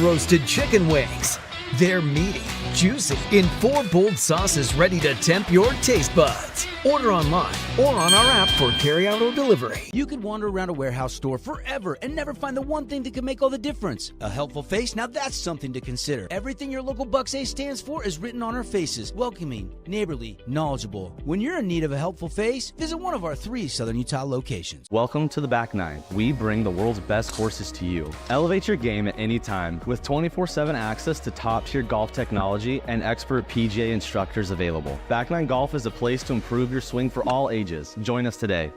roasted chicken wings. They're meaty, juicy, in 4 bold sauces ready to tempt your taste buds. Order online or on our app for carryout or delivery. You could wander around a warehouse store forever and never find the one thing that could make all the difference. A helpful face? Now that's something to consider. Everything your local Bucks A stands for is written on our faces. Welcoming, neighborly, knowledgeable. When you're in need of a helpful face, visit one of our 3 Southern Utah locations. Welcome to the Back Nine. We bring the world's best courses to you. Elevate your game at any time with 24/7 access to top-tier golf technology and expert PGA instructors available. Back Nine Golf is a place to improve your swing for all ages. Join us today.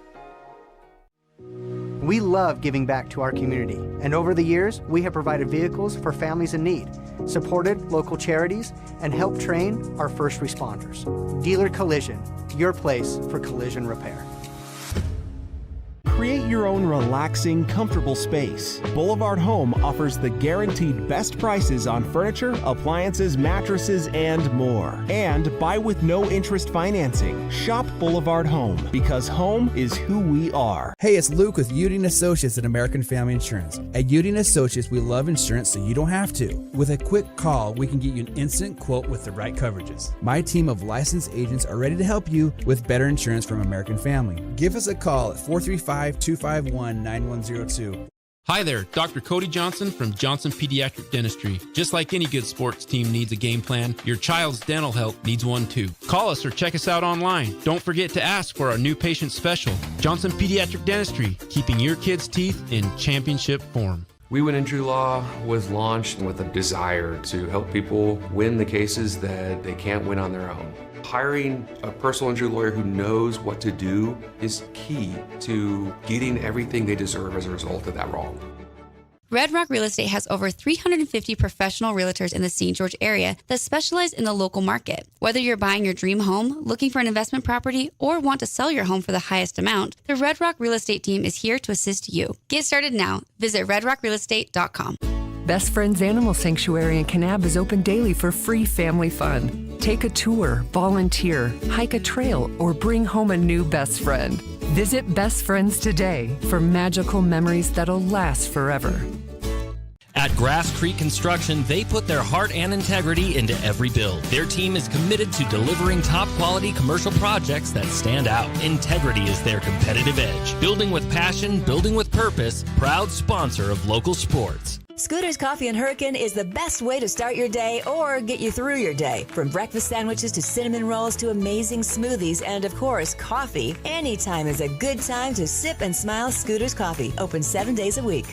We love giving back to our community, and over the years, we have provided vehicles for families in need, supported local charities, and helped train our first responders. Dealer Collision, your place for collision repair. Create your own relaxing, comfortable space. Boulevard Home offers the guaranteed best prices on furniture, appliances, mattresses, and more. And buy with no interest financing. Shop Boulevard Home, because home is who we are. Hey, it's Luke with Udine Associates at American Family Insurance. At Udine Associates, we love insurance so you don't have to. With a quick call, we can get you an instant quote with the right coverages. My team of licensed agents are ready to help you with better insurance from American Family. Give us a call at 435-251-9102. Hi there, Dr. Cody Johnson from Johnson Pediatric Dentistry. Just like any good sports team needs a game plan, your child's dental health needs one too. Call us or check us out online. Don't forget to ask for our new patient special. Johnson Pediatric Dentistry, keeping your kids' teeth in championship form. We Win Injury Law was launched with a desire to help people win the cases that they can't win on their own. Hiring a personal injury lawyer who knows what to do is key to getting everything they deserve as a result of that wrong. Red Rock Real Estate has over 350 professional realtors in the St. George area that specialize in the local market. Whether you're buying your dream home, looking for an investment property, or want to sell your home for the highest amount, the Red Rock Real Estate team is here to assist you. Get started now. Visit redrockrealestate.com. Best Friends Animal Sanctuary in Kanab is open daily for free family fun. Take a tour, volunteer, hike a trail, or bring home a new best friend. Visit Best Friends today for magical memories that'll last forever. At Grass Creek Construction, they put their heart and integrity into every build. Their team is committed to delivering top-quality commercial projects that stand out. Integrity is their competitive edge. Building with passion, building with purpose, proud sponsor of local sports. Scooter's Coffee and Hurricane is the best way to start your day or get you through your day. From breakfast sandwiches to cinnamon rolls to amazing smoothies and, of course, coffee. Anytime is a good time to sip and smile. Scooter's Coffee, open 7 days a week.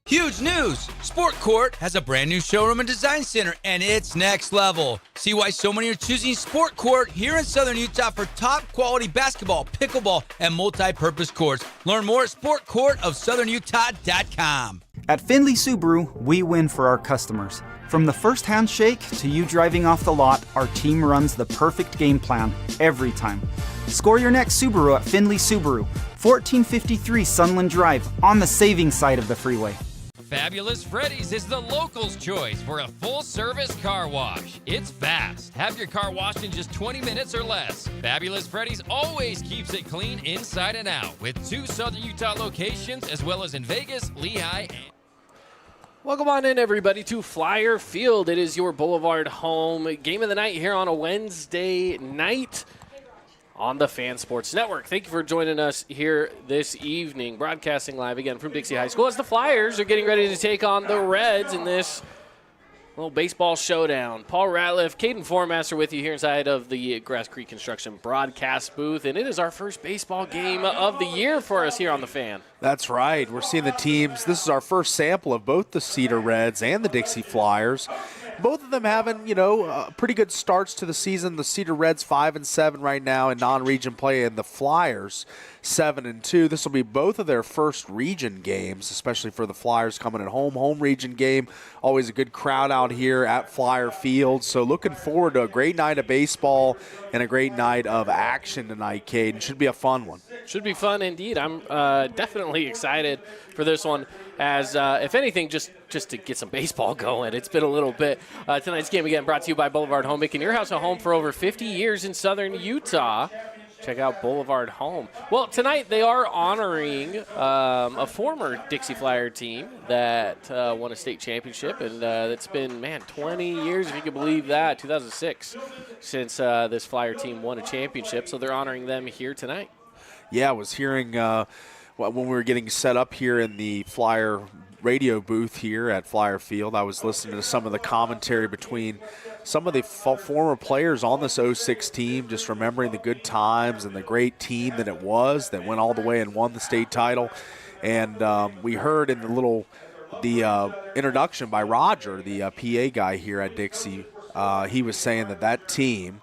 Huge news! Sport Court has a brand new showroom and design center, and it's next level. See why so many are choosing Sport Court here in Southern Utah for top quality basketball, pickleball, and multi-purpose courts. Learn more at sportcourtofsouthernutah.com. At Findlay Subaru, we win for our customers. From the first handshake to you driving off the lot, our team runs the perfect game plan every time. Score your next Subaru at Findlay Subaru, 1453 Sunland Drive, on the saving side of the freeway. Fabulous Freddy's is the locals' choice for a full-service car wash. It's fast. Have your car washed in just 20 minutes or less. Fabulous Freddy's always keeps it clean inside and out, with 2 Southern Utah locations as well as in Vegas, Lehigh, and... Welcome on in, everybody, to Flyer Field. It is your Boulevard home game of the night here on a Wednesday night on the Fan Sports Network. Thank you for joining us here this evening, broadcasting live again from Dixie High School as the Flyers are getting ready to take on the Reds in this little baseball showdown. Paul Ratliff, Caden Formaster with you here inside of the Grass Creek Construction broadcast booth, and it is our first baseball game of the year for us here on the Fan. That's right. We're seeing the teams. This is our first sample of both the Cedar Reds and the Dixie Flyers. Both of them having, pretty good starts to the season. The Cedar Reds 5-7 right now in non-region play, and the Flyers 7-2. This will be both of their first region games, especially for the Flyers coming at home. Home region game, always a good crowd out here at Flyer Field. So looking forward to a great night of baseball and a great night of action tonight, Caden. Should be a fun one. Should be fun indeed. I'm definitely excited for this one, as if anything, just to get some baseball going. It's been a little bit. Tonight's game again brought to you by Boulevard Home, making your house a home for over 50 years in Southern Utah. Check out Boulevard Home. Well, tonight they are honoring a former Dixie Flyer team that won a state championship, and it's been, 20 years, if you can believe that, 2006, since this Flyer team won a championship. So they're honoring them here tonight. Yeah, I was hearing when we were getting set up here in the Flyer radio booth here at Flyer Field, I was listening to some of the commentary between some of the former players on this 06 team, just remembering the good times and the great team that it was that went all the way and won the state title. And we heard in the introduction by Roger, the PA guy here at Dixie, he was saying that team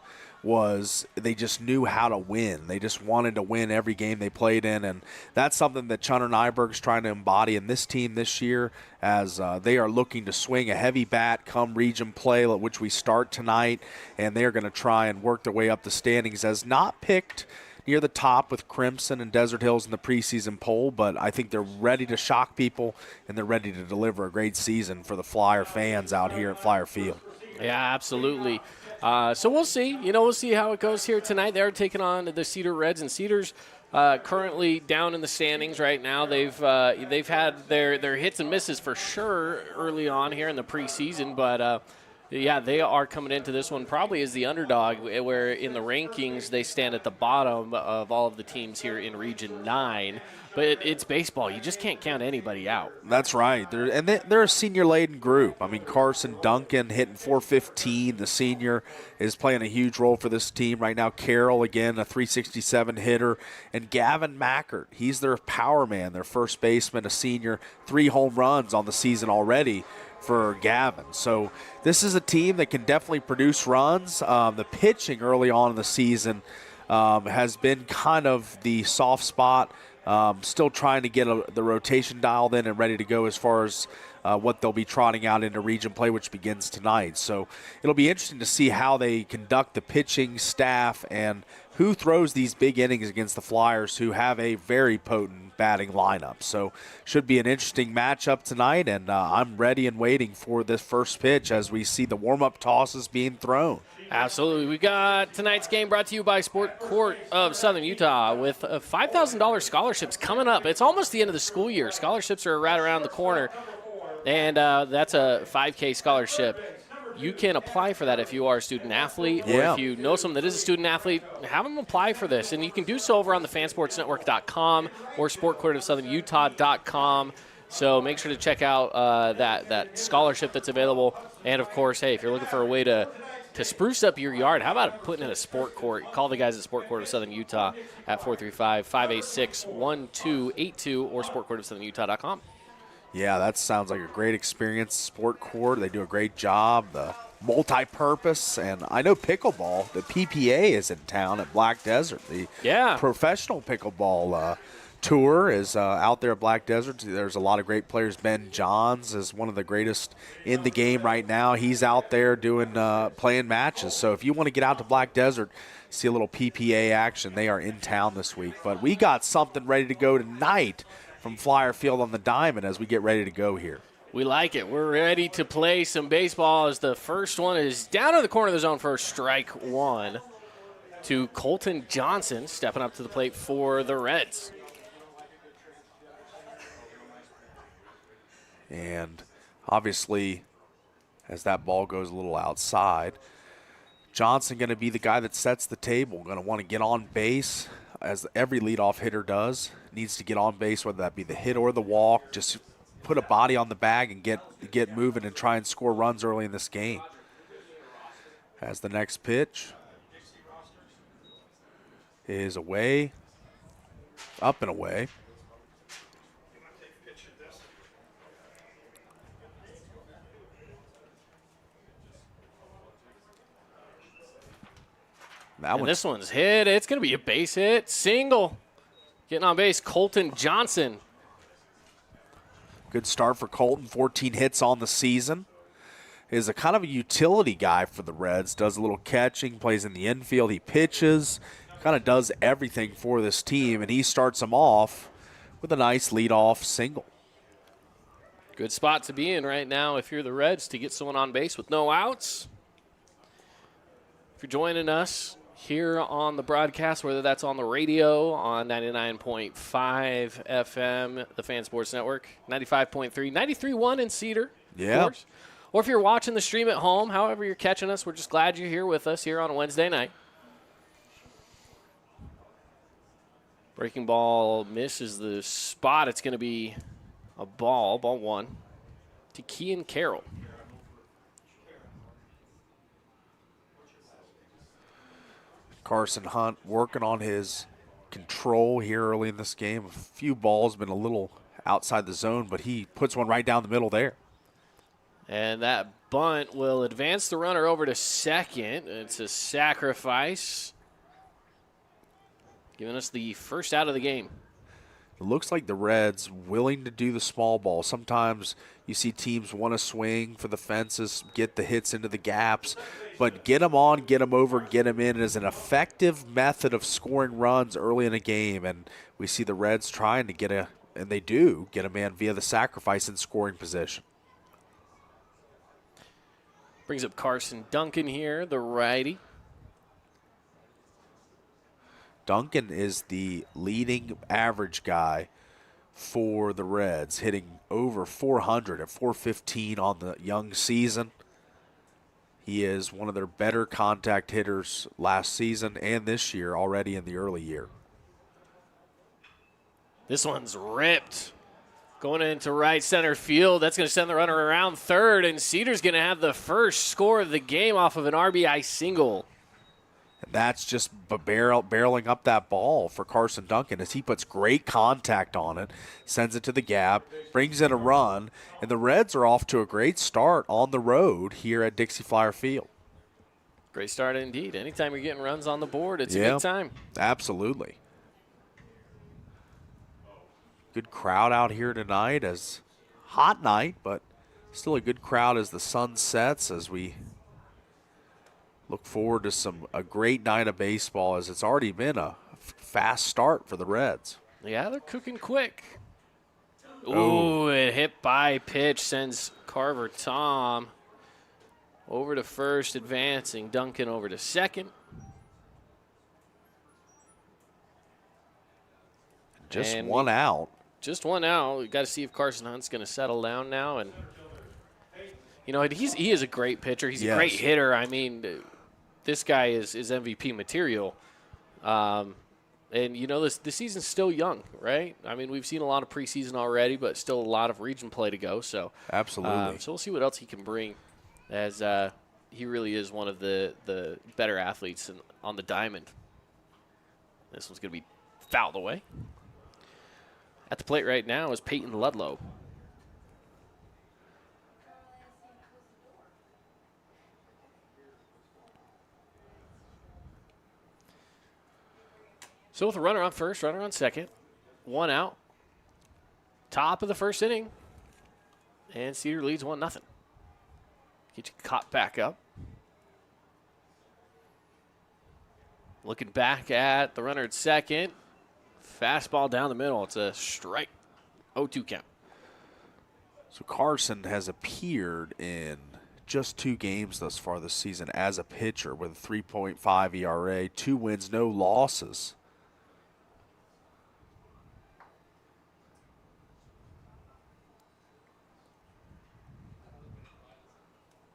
they just knew how to win. They just wanted to win every game they played in, and that's something that Chunner Nyberg's trying to embody in this team this year as they are looking to swing a heavy bat come region play, which we start tonight, and they're going to try and work their way up the standings as not picked near the top with Crimson and Desert Hills in the preseason poll, but I think they're ready to shock people, and they're ready to deliver a great season for the Flyer fans out here at Flyer Field. Yeah, absolutely. So we'll see. We'll see how it goes here tonight. They're taking on the Cedar Reds, and Cedar's currently down in the standings right now. They've had their hits and misses for sure early on here in the preseason, but they are coming into this one probably as the underdog, where in the rankings they stand at the bottom of all of the teams here in Region 9. But it's baseball. You just can't count anybody out. That's right. They're a senior-laden group. I mean, Carson Duncan hitting .415. The senior is playing a huge role for this team right now. Carroll, again, a .367 hitter. And Gavin Mackert, he's their power man, their first baseman, a senior. 3 home runs on the season already for Gavin. So this is a team that can definitely produce runs. The pitching early on in the season has been kind of the soft spot. Still trying to get the rotation dialed in and ready to go as far as what they'll be trotting out into region play, which begins tonight. So it'll be interesting to see how they conduct the pitching staff and who throws these big innings against the Flyers, who have a very potent batting lineup. So should be an interesting matchup tonight, and I'm ready and waiting for this first pitch as we see the warm-up tosses being thrown. Absolutely. We got tonight's game brought to you by Sport Court of Southern Utah with $5,000 scholarships coming up. It's almost the end of the school year. Scholarships are right around the corner, and that's a 5K scholarship. You can apply for that if you are a student athlete, or if you know someone that is a student athlete, have them apply for this. And you can do so over on the fansportsnetwork.com or sportcourtofsouthernutah.com. So make sure to check out that scholarship that's available. And, of course, hey, if you're looking for a way to spruce up your yard, how about putting in a sport court? Call the guys at Sport Court of Southern Utah at 435-586-1282 or sportcourtofsouthernutah.com. Yeah, that sounds like a great experience. Sport Court, they do a great job. The multi-purpose, and I know pickleball, the PPA is in town at Black Desert. The professional pickleball tour is out there at Black Desert. There's a lot of great players. Ben Johns is one of the greatest in the game right now. He's out there playing matches. So if you want to get out to Black Desert, see a little PPA action, they are in town this week. But we got something ready to go tonight from Flyer Field on the Diamond as we get ready to go here. We like it. We're ready to play some baseball as the first one is down in the corner of the zone for strike one to Colton Johnson, stepping up to the plate for the Reds. And obviously, as that ball goes a little outside, Johnson going to be the guy that sets the table, going to want to get on base, as every leadoff hitter does. Needs to get on base, whether that be the hit or the walk. Just put a body on the bag and get moving and try and score runs early in this game. As the next pitch is away, up and away. This one's hit. It's going to be a base hit. Single. Getting on base, Colton Johnson. Good start for Colton. 14 hits on the season. Is a kind of a utility guy for the Reds. Does a little catching, plays in the infield. He pitches, kind of does everything for this team, and he starts them off with a nice leadoff single. Good spot to be in right now if you're the Reds to get someone on base with no outs. If you're joining us here on the broadcast, whether that's on the radio on 99.5 FM, the Fan Sports Network, 95.3, 93.1 in Cedar, Yeah. of course. Or if you're watching the stream at home, however you're catching us, we're just glad you're here with us here on a Wednesday night. Breaking ball misses the spot. It's going to be a ball 1, to Kean Carroll. Carson Hunt working on his control here early in this game. A few balls been a little outside the zone, but he puts one right down the middle there. And that bunt will advance the runner over to second. It's a sacrifice, giving us the first out of the game. It looks like the Reds willing to do the small ball. Sometimes you see teams want to swing for the fences, get the hits into the gaps, but get them on, get them over, get them in is an effective method of scoring runs early in a game. And we see the Reds trying to get a man via the sacrifice in scoring position. Brings up Carson Duncan here, the righty. Duncan is the leading average guy for the Reds, hitting over 400 at 415 on the young season. He is one of their better contact hitters last season and this year, already in the early year. This one's ripped. Going into right center field. That's going to send the runner around third, and Cedar's going to have the first score of the game off of an RBI single. And that's just barreling up that ball for Carson Duncan as he puts great contact on it, sends it to the gap, brings in a run, and the Reds are off to a great start on the road here at Dixie Flyer Field. Great start indeed. Anytime you're getting runs on the board, it's a good time. Absolutely. Good crowd out here tonight, as hot night, but still a good crowd as the sun sets, as we look forward to a great night of baseball, as it's already been a fast start for the Reds. Yeah, they're cooking quick. Ooh, a hit by pitch sends Carver Tom over to first, advancing Duncan over to second. Just one out. Just one out. We got to see if Carson Hunt's going to settle down now. And you know, he is a great pitcher. He's a great hitter. I mean, this guy is MVP material. And you know, the season's still young, right? I mean, we've seen a lot of preseason already, but still a lot of region play to go. So absolutely. So we'll see what else he can bring, as he really is one of the better athletes on the diamond. This one's going to be fouled away. At the plate right now is Peyton Ludlow. So with a runner on first, runner on second, one out, top of the first inning, and Cedar leads 1-0. Get you caught back up. Looking back at the runner at second. Fastball down the middle. It's a strike. 0-2 count. So Carson has appeared in just 2 games thus far this season as a pitcher with a 3.5 ERA, 2 wins, no losses.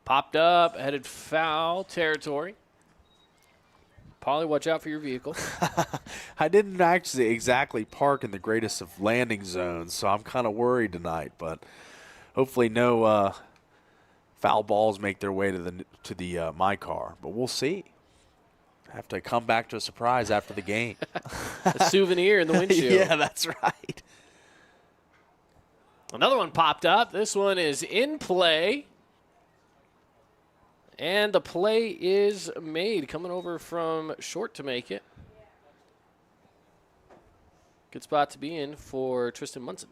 Popped up, headed foul territory. Paulie, watch out for your vehicle. I didn't actually exactly park in the greatest of landing zones, so I'm kind of worried tonight. But hopefully, no foul balls make their way to the my car. But we'll see. I have to come back to a surprise after the game. A souvenir in the windshield. Yeah, that's right. Another one popped up. This one is in play. And the play is made, coming over from short to make it. Good spot to be in for Tristan Munson.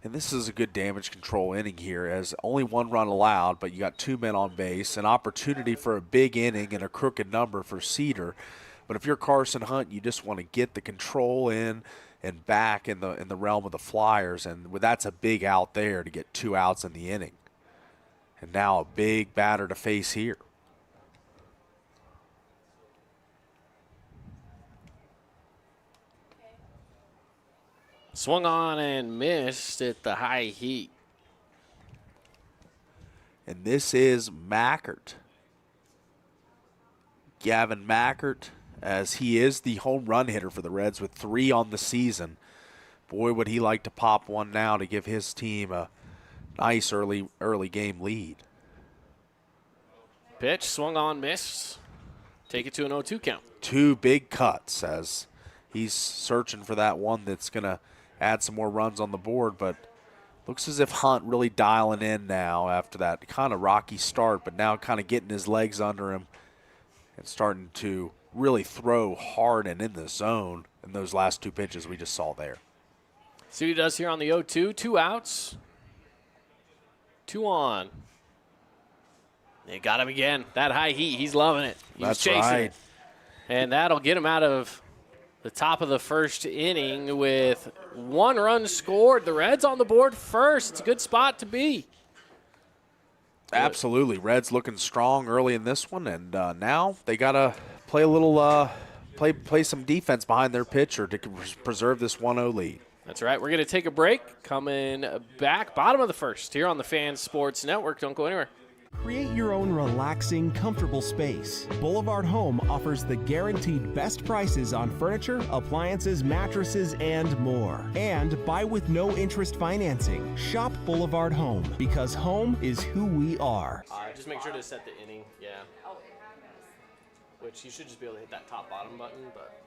And this is a good damage control inning here, as only 1 run allowed, but you got 2 men on base, an opportunity for a big inning and a crooked number for Cedar. But if you're Carson Hunt, you just want to get the control in and back in the realm of the Flyers, and that's a big out there to get 2 outs in the inning. And now a big batter to face here. Swung on and missed at the high heat. And this is Mackert. Gavin Mackert, as he is the home run hitter for the Reds with 3 on the season. Boy, would he like to pop one now to give his team a nice early game lead. Pitch, swung on, missed. Take it to an 0-2 count. 2 big cuts as he's searching for that one that's going to add some more runs on the board, but looks as if Hunt really dialing in now after that kind of rocky start, but now kind of getting his legs under him and starting to really throw hard and in the zone in those last 2 pitches we just saw there. See what he does here on the 0-2. 2 outs. 2 on. They got him again. That high heat, he's loving it. He's chasing it. And that'll get him out of the top of the first inning with 1 run scored. The Reds on the board first. It's a good spot to be. Absolutely. Reds looking strong early in this one, and now they got to play a little play some defense behind their pitcher to preserve this 1-0 lead. That's right. We're going to take a break. Coming back, bottom of the first here on the Fan Sports Network. Don't go anywhere. Create your own relaxing, comfortable space. Boulevard Home offers the guaranteed best prices on furniture, appliances, mattresses, and more. And buy with no interest financing. Shop Boulevard Home, because home is who we are. Just make sure to set the inning. Yeah. Which you should just be able to hit that top bottom button, but.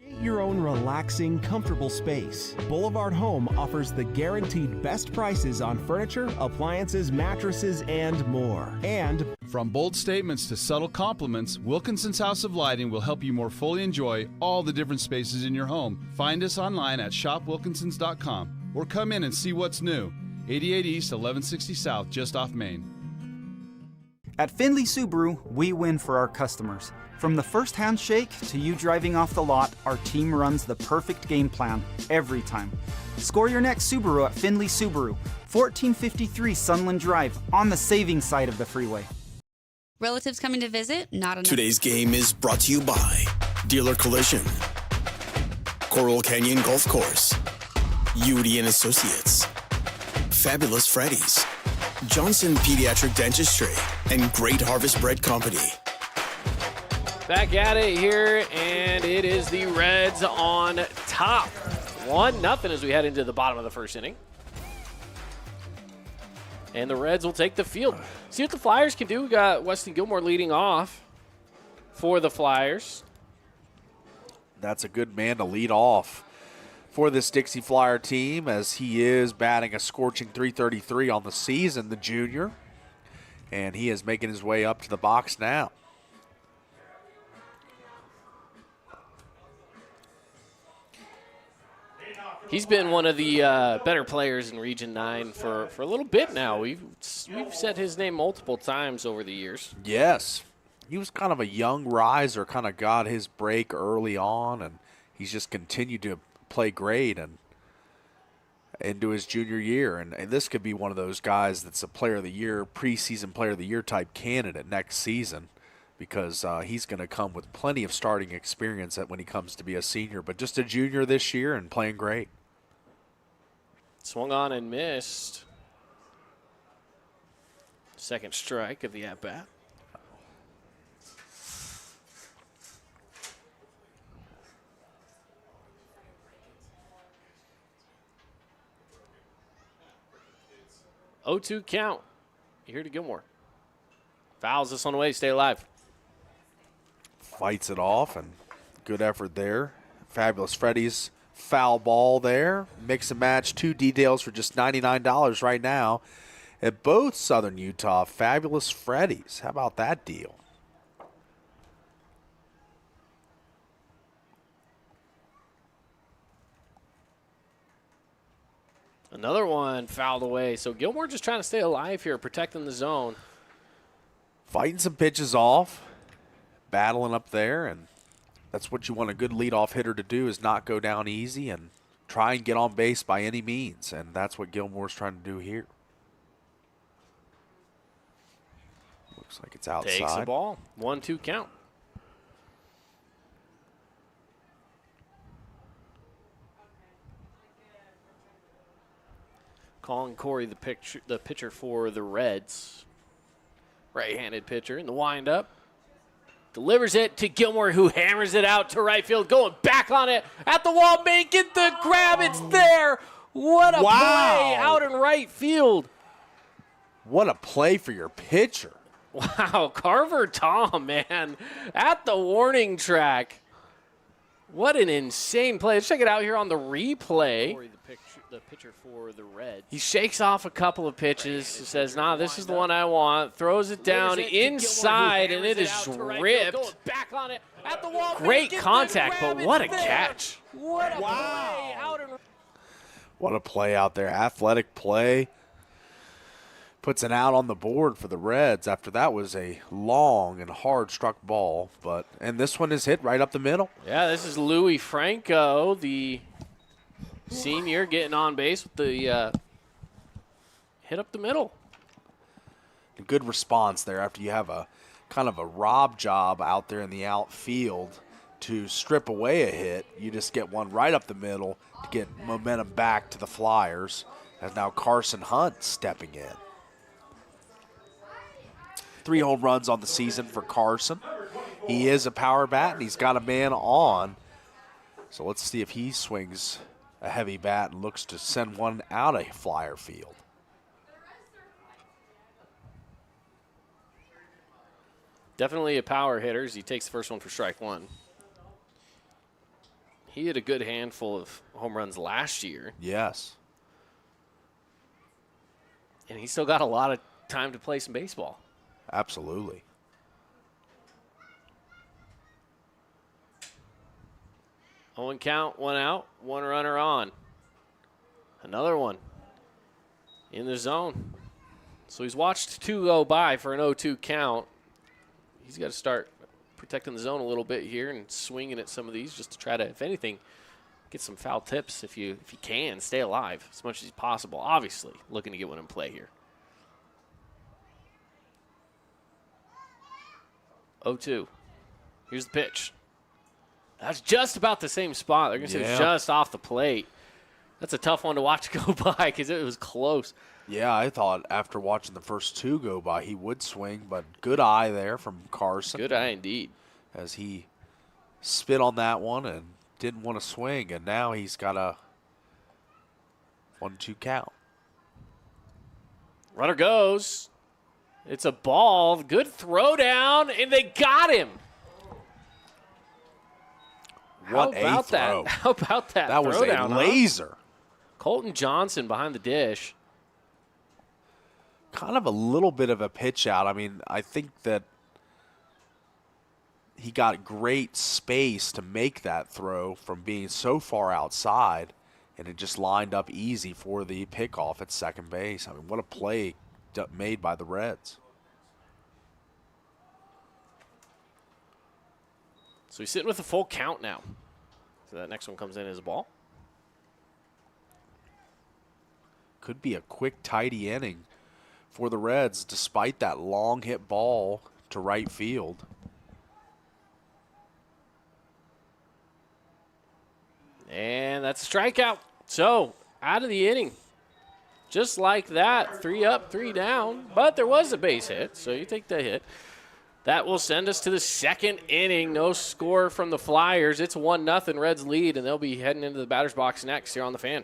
Create your own relaxing, comfortable space. Boulevard Home offers the guaranteed best prices on furniture, appliances, mattresses, and more. And from bold statements to subtle compliments, Wilkinson's House of Lighting will help you more fully enjoy all the different spaces in your home. Find us online at shopwilkinsons.com or come in and see what's new. 88 East, 1160 South, just off Main. At Findlay Subaru, we win for our customers. From the first handshake to you driving off the lot, our team runs the perfect game plan every time. Score your next Subaru at Findlay Subaru, 1453 Sunland Drive, on the saving side of the freeway. Relatives coming to visit? Not enough. Today's game is brought to you by Dealer Collision, Coral Canyon Golf Course, Udi and Associates, Fabulous Freddy's, Johnson Pediatric Dentistry, and Great Harvest Bread Company. Back at it here, and it is the Reds on top. 1-0 as we head into the bottom of the first inning. And the Reds will take the field. See what the Flyers can do. We got Weston Gilmore leading off for the Flyers. That's a good man to lead off for this Dixie Flyer team, as he is batting a scorching .333 on the season, the junior. And he is making his way up to the box now. He's been one of the better players in Region 9 for a little bit now. We've said his name multiple times over the years. Yes. He was kind of a young riser, kind of got his break early on, and he's just continued to play great and into his junior year. And this could be one of those guys that's a player of the year, preseason player of the year type candidate next season, because he's going to come with plenty of starting experience when he comes to be a senior, but just a junior this year and playing great. Swung on and missed. Second strike of the at-bat. (0-2) count. Here to Gilmore. Fouls this one away. Stay alive. Fights it off, and good effort there. Fabulous Freddy's foul ball there. Mix and match, 2 details for just $99 right now at both Southern Utah Fabulous Freddy's. How about that deal? Another one fouled away. So Gilmore just trying to stay alive here, protecting the zone. Fighting some pitches off, battling up there, and that's what you want a good leadoff hitter to do, is not go down easy and try and get on base by any means, and that's what Gilmore's trying to do here. Looks like it's outside. Takes the ball. 1-2 count. Colin Corey, the pitcher for the Reds. Right-handed pitcher in the windup. Delivers it to Gilmore, who hammers it out to right field. Going back on it at the wall. Making the grab. It's there. What a play out in right field. What a play for your pitcher. Wow, Carver Tom, man, at the warning track. What an insane play. Let's check it out here on the replay. The pitcher for the Reds. He shakes off a couple of pitches, says, nah, this is the one I want, throws it down inside, and it is ripped. Great contact, but what a catch. What a play out in What a play out there. Athletic play. Puts an out on the board for the Reds after that was a long and hard struck ball. And this one is hit right up the middle. Yeah, this is Louis Franco, the senior, getting on base with the hit up the middle. A good response there after you have a kind of a rob job out there in the outfield to strip away a hit. You just get one right up the middle to get momentum back to the Flyers. As now Carson Hunt stepping in. 3 home runs on the season for Carson. He is a power bat, and he's got a man on. So let's see if he swings a heavy bat and looks to send one out of Flyer field. Definitely a power hitter as he takes the first one for strike one. He had a good handful of home runs last year. Yes. And he's still got a lot of time to play some baseball. Absolutely. One count, one out, one runner on. Another one in the zone. So he's watched 2 go by for an 0-2 count. He's got to start protecting the zone a little bit here and swinging at some of these just to try to, if anything, get some foul tips if you can. Stay alive as much as possible. Obviously, looking to get one in play here. 0-2. Here's the pitch. That's just about the same spot. They're going to say it's just off the plate. That's a tough one to watch go by because it was close. Yeah, I thought after watching the first 2 go by, he would swing, but good eye there from Carson. Good eye indeed. As he spit on that one and didn't want to swing, and now he's got a 1-2 count. Runner goes. It's a ball. Good throw down, and they got him. What a throw. How about that? That was a laser. Colton Johnson behind the dish. Kind of a little bit of a pitch out. I mean, I think that he got great space to make that throw from being so far outside, and it just lined up easy for the pickoff at second base. I mean, what a play made by the Reds. So he's sitting with a full count now. So that next one comes in as a ball. Could be a quick, tidy inning for the Reds despite that long hit ball to right field. And that's a strikeout. So out of the inning. Just like that, 3 up, 3 down. But there was a base hit, so you take the hit. That will send us to the second inning. No score from the Flyers. It's 1-0 Reds lead, and they'll be heading into the batter's box next here on the Fan.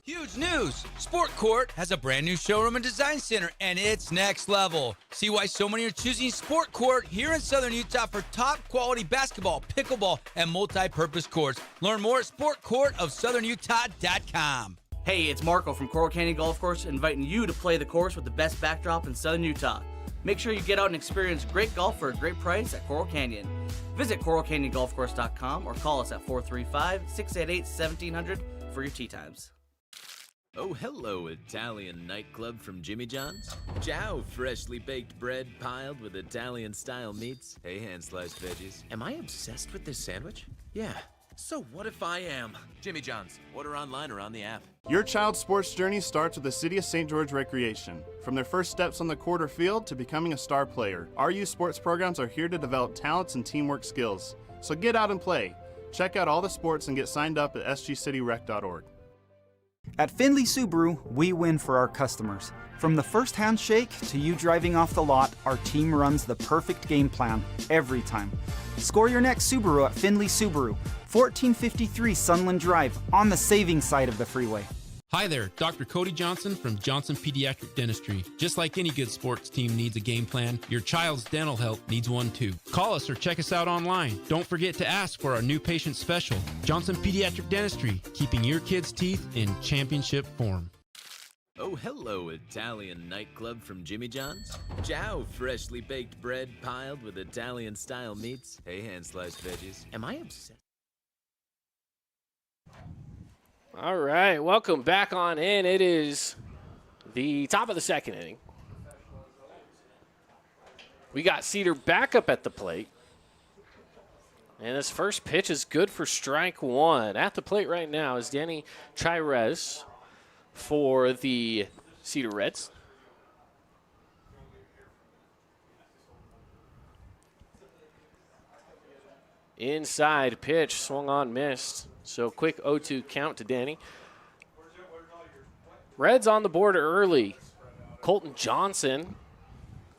Huge news! Sport Court has a brand new showroom and design center, and it's next level. See why so many are choosing Sport Court here in Southern Utah for top quality basketball, pickleball, and multi-purpose courts. Learn more at sportcourtofsouthernutah.com. Hey, it's Marco from Coral Canyon Golf Course inviting you to play the course with the best backdrop in Southern Utah. Make sure you get out and experience great golf for a great price at Coral Canyon. Visit coralcanyongolfcourse.com or call us at 435-688-1700 for your tee times. Oh, hello, Italian nightclub from Jimmy John's. Ciao, freshly baked bread piled with Italian-style meats. Hey, hand-sliced veggies. Am I obsessed with this sandwich? Yeah. So what if I am? Jimmy John's. Order online or on the app. Your child's sports journey starts with the City of St. George Recreation. From their first steps on the court or field to becoming a star player, our youth sports programs are here to develop talents and teamwork skills. So get out and play. Check out all the sports and get signed up at sgcityrec.org. At Findlay Subaru, we win for our customers. From the first handshake to you driving off the lot, our team runs the perfect game plan every time. Score your next Subaru at Findlay Subaru, 1453 Sunland Drive, on the saving side of the freeway. Hi there, Dr. Cody Johnson from Johnson Pediatric Dentistry. Just like any good sports team needs a game plan, your child's dental health needs one too. Call us or check us out online. Don't forget to ask for our new patient special. Johnson Pediatric Dentistry, keeping your kids' teeth in championship form. Oh, hello, Italian nightclub from Jimmy John's. Ciao, freshly baked bread piled with Italian-style meats. Hey, hand-sliced veggies. Am I obsessed? All right, welcome back on in. It is the top of the second inning. We got Cedar back up at the plate. And this first pitch is good for strike one. At the plate right now is Danny Chirez for the Cedar Reds. Inside pitch, swung on, missed. So quick 0-2 count to Danny. Reds on the board early. Colton Johnson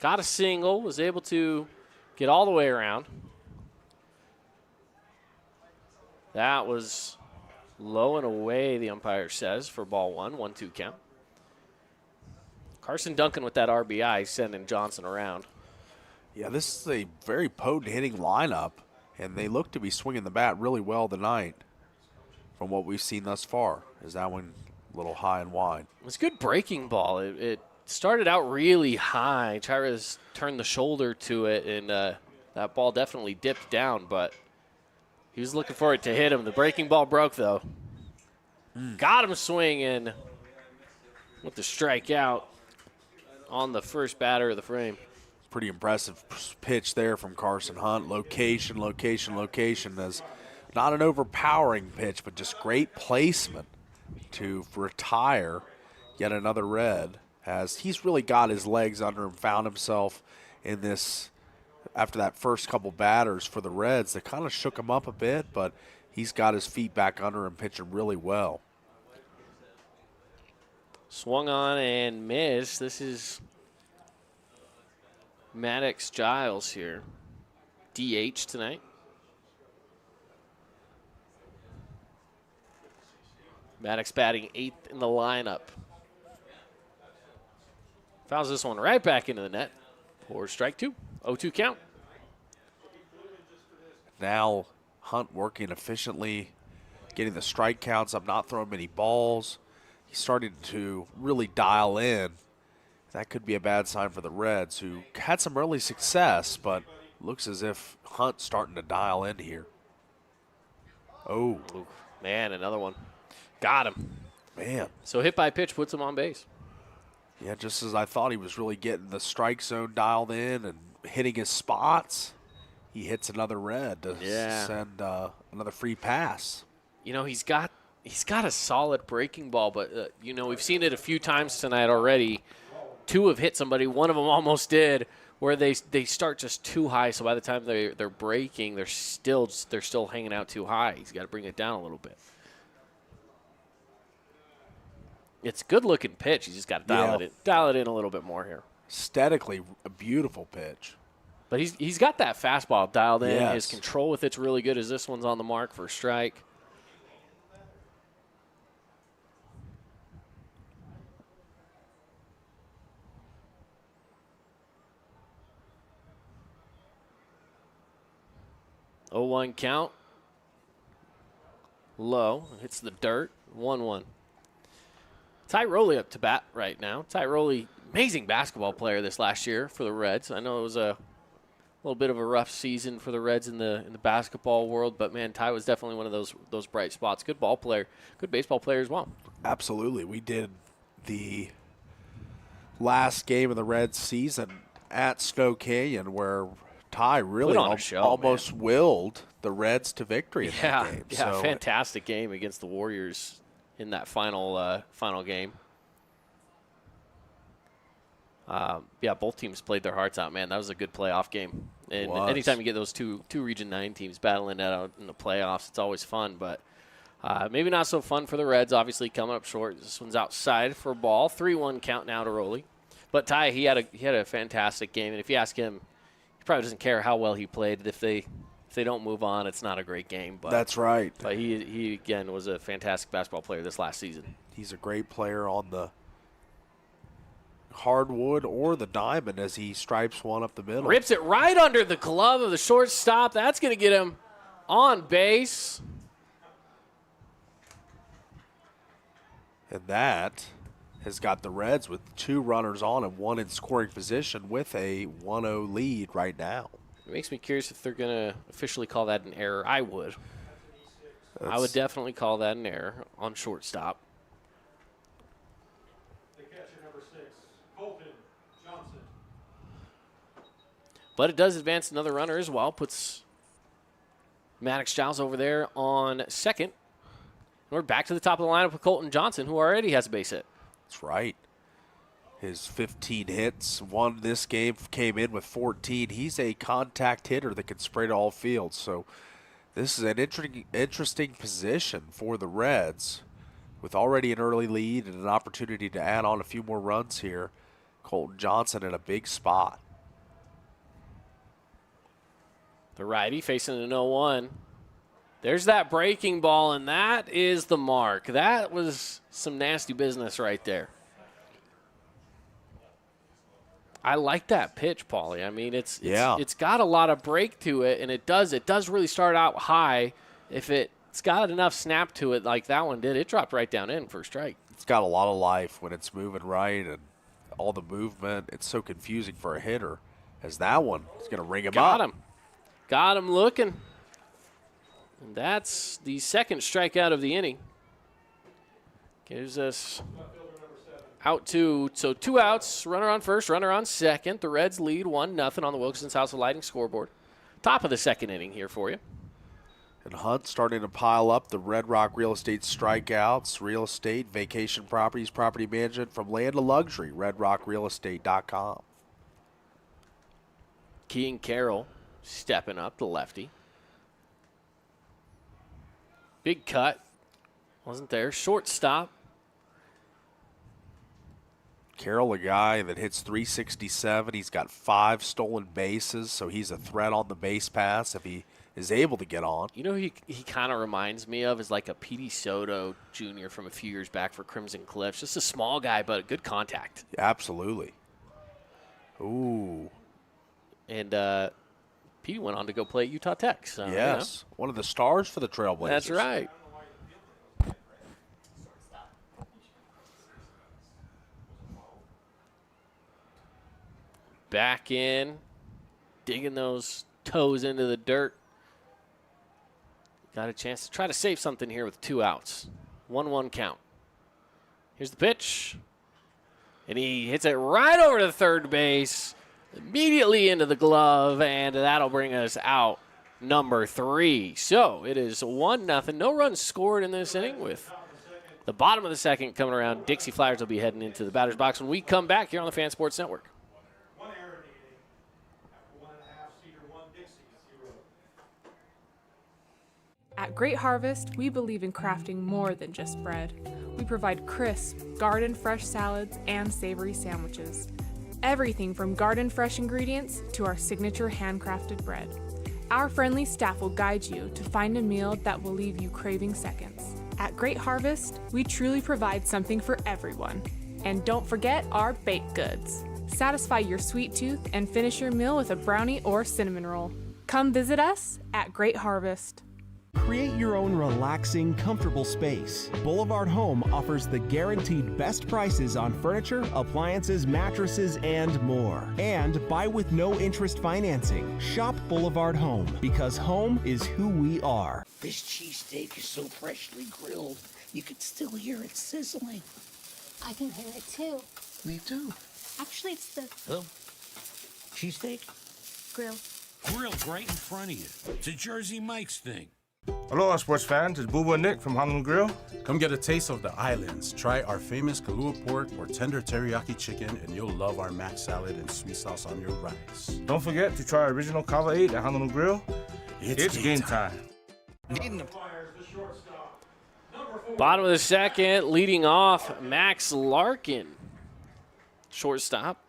got a single, was able to get all the way around. That was low and away, the umpire says, for ball one, 1-2 count. Carson Duncan with that RBI sending Johnson around. Yeah, this is a very potent hitting lineup, and they look to be swinging the bat really well tonight from what we've seen thus far. Is that one a little high and wide? It's good breaking ball. It started out really high. Chirez turned the shoulder to it, and that ball definitely dipped down, but he was looking for it to hit him. The breaking ball broke, though. Got him swinging with the strikeout on the first batter of the frame. Pretty impressive pitch there from Carson Hunt. Location, location, location. As not an overpowering pitch, but just great placement to retire yet another Red. As he's really got his legs under him, found himself in this after that first couple batters for the Reds. They kind of shook him up a bit, but he's got his feet back under him, pitching really well. Swung on and missed. This is Maddox Giles here. DH tonight. Maddox batting 8th in the lineup. Fouls this one right back into the net for strike two. 0-2 count. Now Hunt working efficiently, getting the strike counts up, not throwing many balls. He's starting to really dial in. That could be a bad sign for the Reds, who had some early success, but looks as if Hunt's starting to dial in here. Oh. Ooh, man, another one. Got him. Man. So hit by pitch puts him on base. Yeah, just as I thought he was really getting the strike zone dialed in and hitting his spots, he hits another Red to send another free pass. You know, he's got a solid breaking ball, but, you know, we've seen it a few times tonight already. Two have hit somebody. One of them almost did, where they start just too high. So by the time they're breaking, they're still hanging out too high. He's got to bring it down a little bit. It's a good-looking pitch. You just got to dial it in a little bit more here. Aesthetically, a beautiful pitch. But he's got that fastball dialed in. Yes. His control with it's really good as this one's on the mark for a strike. Oh, 1 count. Low. Hits the dirt. 1-1. Ty Rowley up to bat right now. Ty Rowley, amazing basketball player this last year for the Reds. I know it was a little bit of a rough season for the Reds in the basketball world, but man, Ty was definitely one of those bright spots. Good ball player, good baseball player as well. Absolutely. We did the last game of the Reds season at Snow Canyon where Ty really almost willed the Reds to victory in that game. Yeah, so fantastic game against the Warriors in that final game. Both teams played their hearts out, man. That was a good playoff game. And anytime you get those two Region 9 teams battling that out in the playoffs, it's always fun. But Maybe not so fun for the Reds, obviously coming up short. This one's outside for a ball. 3-1 count now to Rowley. But Ty, he had a fantastic game, and if you ask him, he probably doesn't care how well he played. If they don't move on, it's not a great game. But that's right. But he again was a fantastic basketball player this last season. He's a great player on the hardwood or the diamond as he stripes one up the middle. Rips it right under the glove of the shortstop. That's going to get him on base. And that has got the Reds with 2 runners on and 1 in scoring position with a 1-0 lead right now. It makes me curious if they're going to officially call that an error. I would. I would definitely call that an error on shortstop. The catcher, number 6, Colton Johnson. But it does advance another runner as well. Puts Maddox Giles over there on second. We're back to the top of the lineup with Colton Johnson, who already has a base hit. That's right. His 15 hits, one this game, came in with 14. He's a contact hitter that can spray to all fields. So this is an interesting position for the Reds with already an early lead and an opportunity to add on a few more runs here. Colton Johnson in a big spot. The righty facing an 0-1. There's that breaking ball, and that is the mark. That was some nasty business right there. I like that pitch, Paulie. I mean, it's got a lot of break to it, and it does really start out high. If it's got enough snap to it like that one did, it dropped right down in for a strike. It's got a lot of life when it's moving right and all the movement. It's so confusing for a hitter as that one is going to ring him up. Got him looking. And that's the second strikeout of the inning. Gives us out 2. So 2 outs, runner on first, runner on second. The Reds lead 1-0 on the Wilkinson's House of Lighting scoreboard. Top of the second inning here for you. And Hunt starting to pile up the Red Rock Real Estate strikeouts. Real estate, vacation properties, property management from land to luxury. RedRockRealEstate.com. Keegan Carroll stepping up, the lefty. Big cut. Wasn't there. Shortstop. Carroll, a guy that hits .367. He's got 5 stolen bases, so he's a threat on the base pass if he is able to get on. You know who he kind of reminds me of is like a Petey Soto Jr. from a few years back for Crimson Cliffs. Just a small guy, but good contact. Yeah, absolutely. Ooh. And Petey went on to go play at Utah Tech. So, yes, one of the stars for the Trailblazers. That's right. Back in, digging those toes into the dirt. Got a chance to try to save something here with 2 outs. 1-1 count. Here's the pitch. And he hits it right over to third base. Immediately into the glove, and that'll bring us out number 3. So it is 1-0. No runs scored in this inning with the bottom of the second coming around. Dixie Flyers will be heading into the batter's box when we come back here on the Fan Sports Network. 1 error in the inning. After 1.5, Cedar 1, Dixie 0. At Great Harvest, we believe in crafting more than just bread. We provide crisp, garden-fresh salads and savory sandwiches. Everything from garden-fresh ingredients to our signature handcrafted bread. Our friendly staff will guide you to find a meal that will leave you craving seconds. At Great Harvest, we truly provide something for everyone. And don't forget our baked goods. Satisfy your sweet tooth and finish your meal with a brownie or cinnamon roll. Come visit us at Great Harvest. Create your own relaxing, comfortable space. Boulevard Home offers the guaranteed best prices on furniture, appliances, mattresses, and more. And buy with no interest financing. Shop Boulevard Home, because home is who we are. This cheesesteak is so freshly grilled, you can still hear it sizzling. I can hear it too. Me too. Actually, it's the Oh, cheesesteak? grill. Grilled right in front of you. It's a Jersey Mike's thing. Aloha, sports fans. It's Boo Boo and Nick from Honolulu Grill. Come get a taste of the islands. Try our famous Kahlua pork or tender teriyaki chicken, and you'll love our mac salad and sweet sauce on your rice. Don't forget to try our original Kava 8 at Honolulu Grill. It's game time. Bottom of the second, leading off, Max Larkin. Shortstop.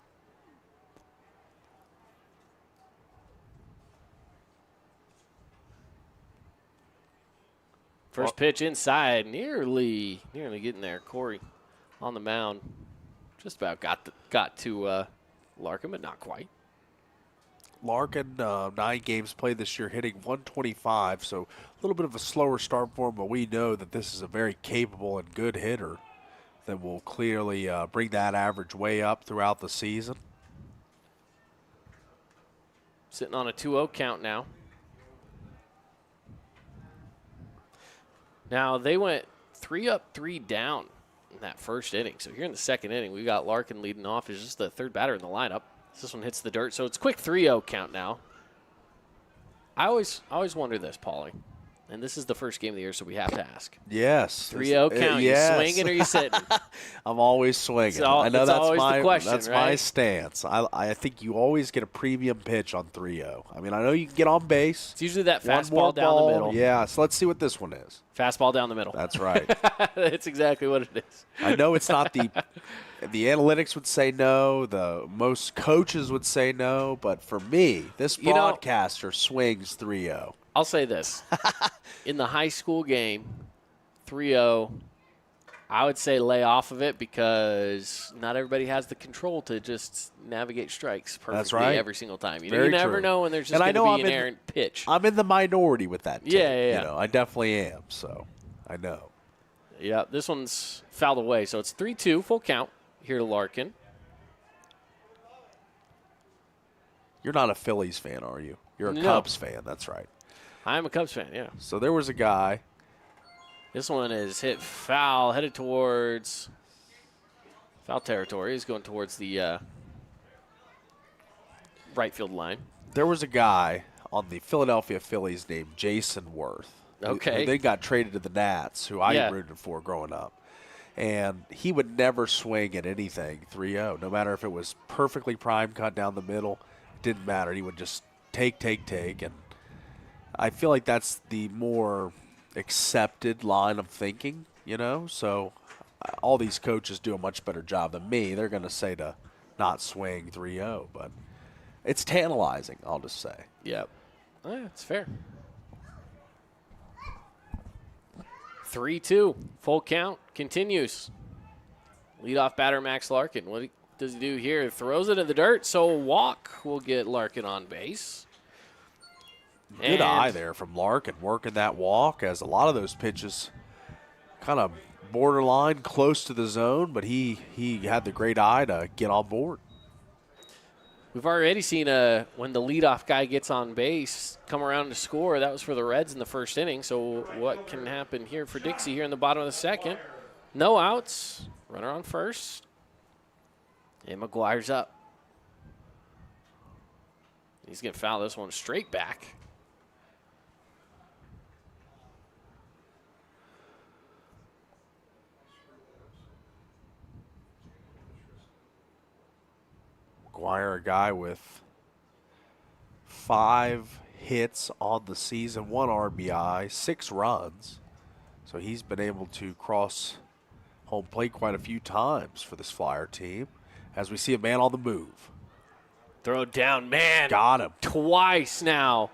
First pitch inside, nearly getting there. Corey on the mound. Just about got to Larkin, but not quite. Larkin, 9 games played this year, hitting 125, so a little bit of a slower start for him, but we know that this is a very capable and good hitter that will clearly bring that average way up throughout the season. Sitting on a 2-0 count now. Now, they went 3 up, 3 down in that first inning. So here in the second inning, we got Larkin leading off as just the third batter in the lineup. This one hits the dirt, so it's quick 3-0 count now. I always wonder this, Paulie. And this is the first game of the year, so we have to ask. Yes. 3-0 count. Yes. You swinging or you sitting? I'm always swinging. I know that's always my the question, that's right? my stance. I think you always get a premium pitch on 3-0. I mean, I know you can get on base. It's usually that One more fastball down the middle. Yeah, so let's see what this one is. Fastball down the middle. That's right. That's exactly what it is. I know it's not the analytics would say no, the most coaches would say no, but for me, this broadcaster swings 3-0. I'll say this. In the high school game, 3-0, I would say lay off of it because not everybody has the control to just navigate strikes perfectly every single time. You never know when there's just going to be an errant pitch. I'm in the minority with that. Yeah. You know, I definitely am, so I know. Yeah, this one's fouled away, so it's 3-2, full count here to Larkin. You're not a Phillies fan, are you? You're a Cubs fan, that's right. I'm a Cubs fan, yeah. So there was a guy. This one is hit foul, headed towards foul territory. He's going towards the right field line. There was a guy on the Philadelphia Phillies named Jason Worth. Okay. Who they got traded to the Nats, who I rooted for growing up. And he would never swing at anything 3-0, no matter if it was perfectly prime cut down the middle. It didn't matter. He would just take. And I feel like that's the more accepted line of thinking, you know? So all these coaches do a much better job than me. They're going to say to not swing 3-0, but it's tantalizing, I'll just say. Yep. It's fair. 3-2, full count, continues. Leadoff batter Max Larkin. What does he do here? Throws it in the dirt, so a walk will get Larkin on base. Good eye there from Larkin, working that walk, as a lot of those pitches kind of borderline close to the zone, but he had the great eye to get on board. We've already seen when the leadoff guy gets on base, come around to score. That was for the Reds in the first inning. So what can happen here for Dixie here in the bottom of the second? No outs. Runner on first. And McGuire's up. He's going to foul this one straight back. McGuire, a guy with 5 hits on the season, 1 RBI, 6 runs. So he's been able to cross home plate quite a few times for this Flyer team as we see a man on the move. Throw down, man. Got him. Twice now.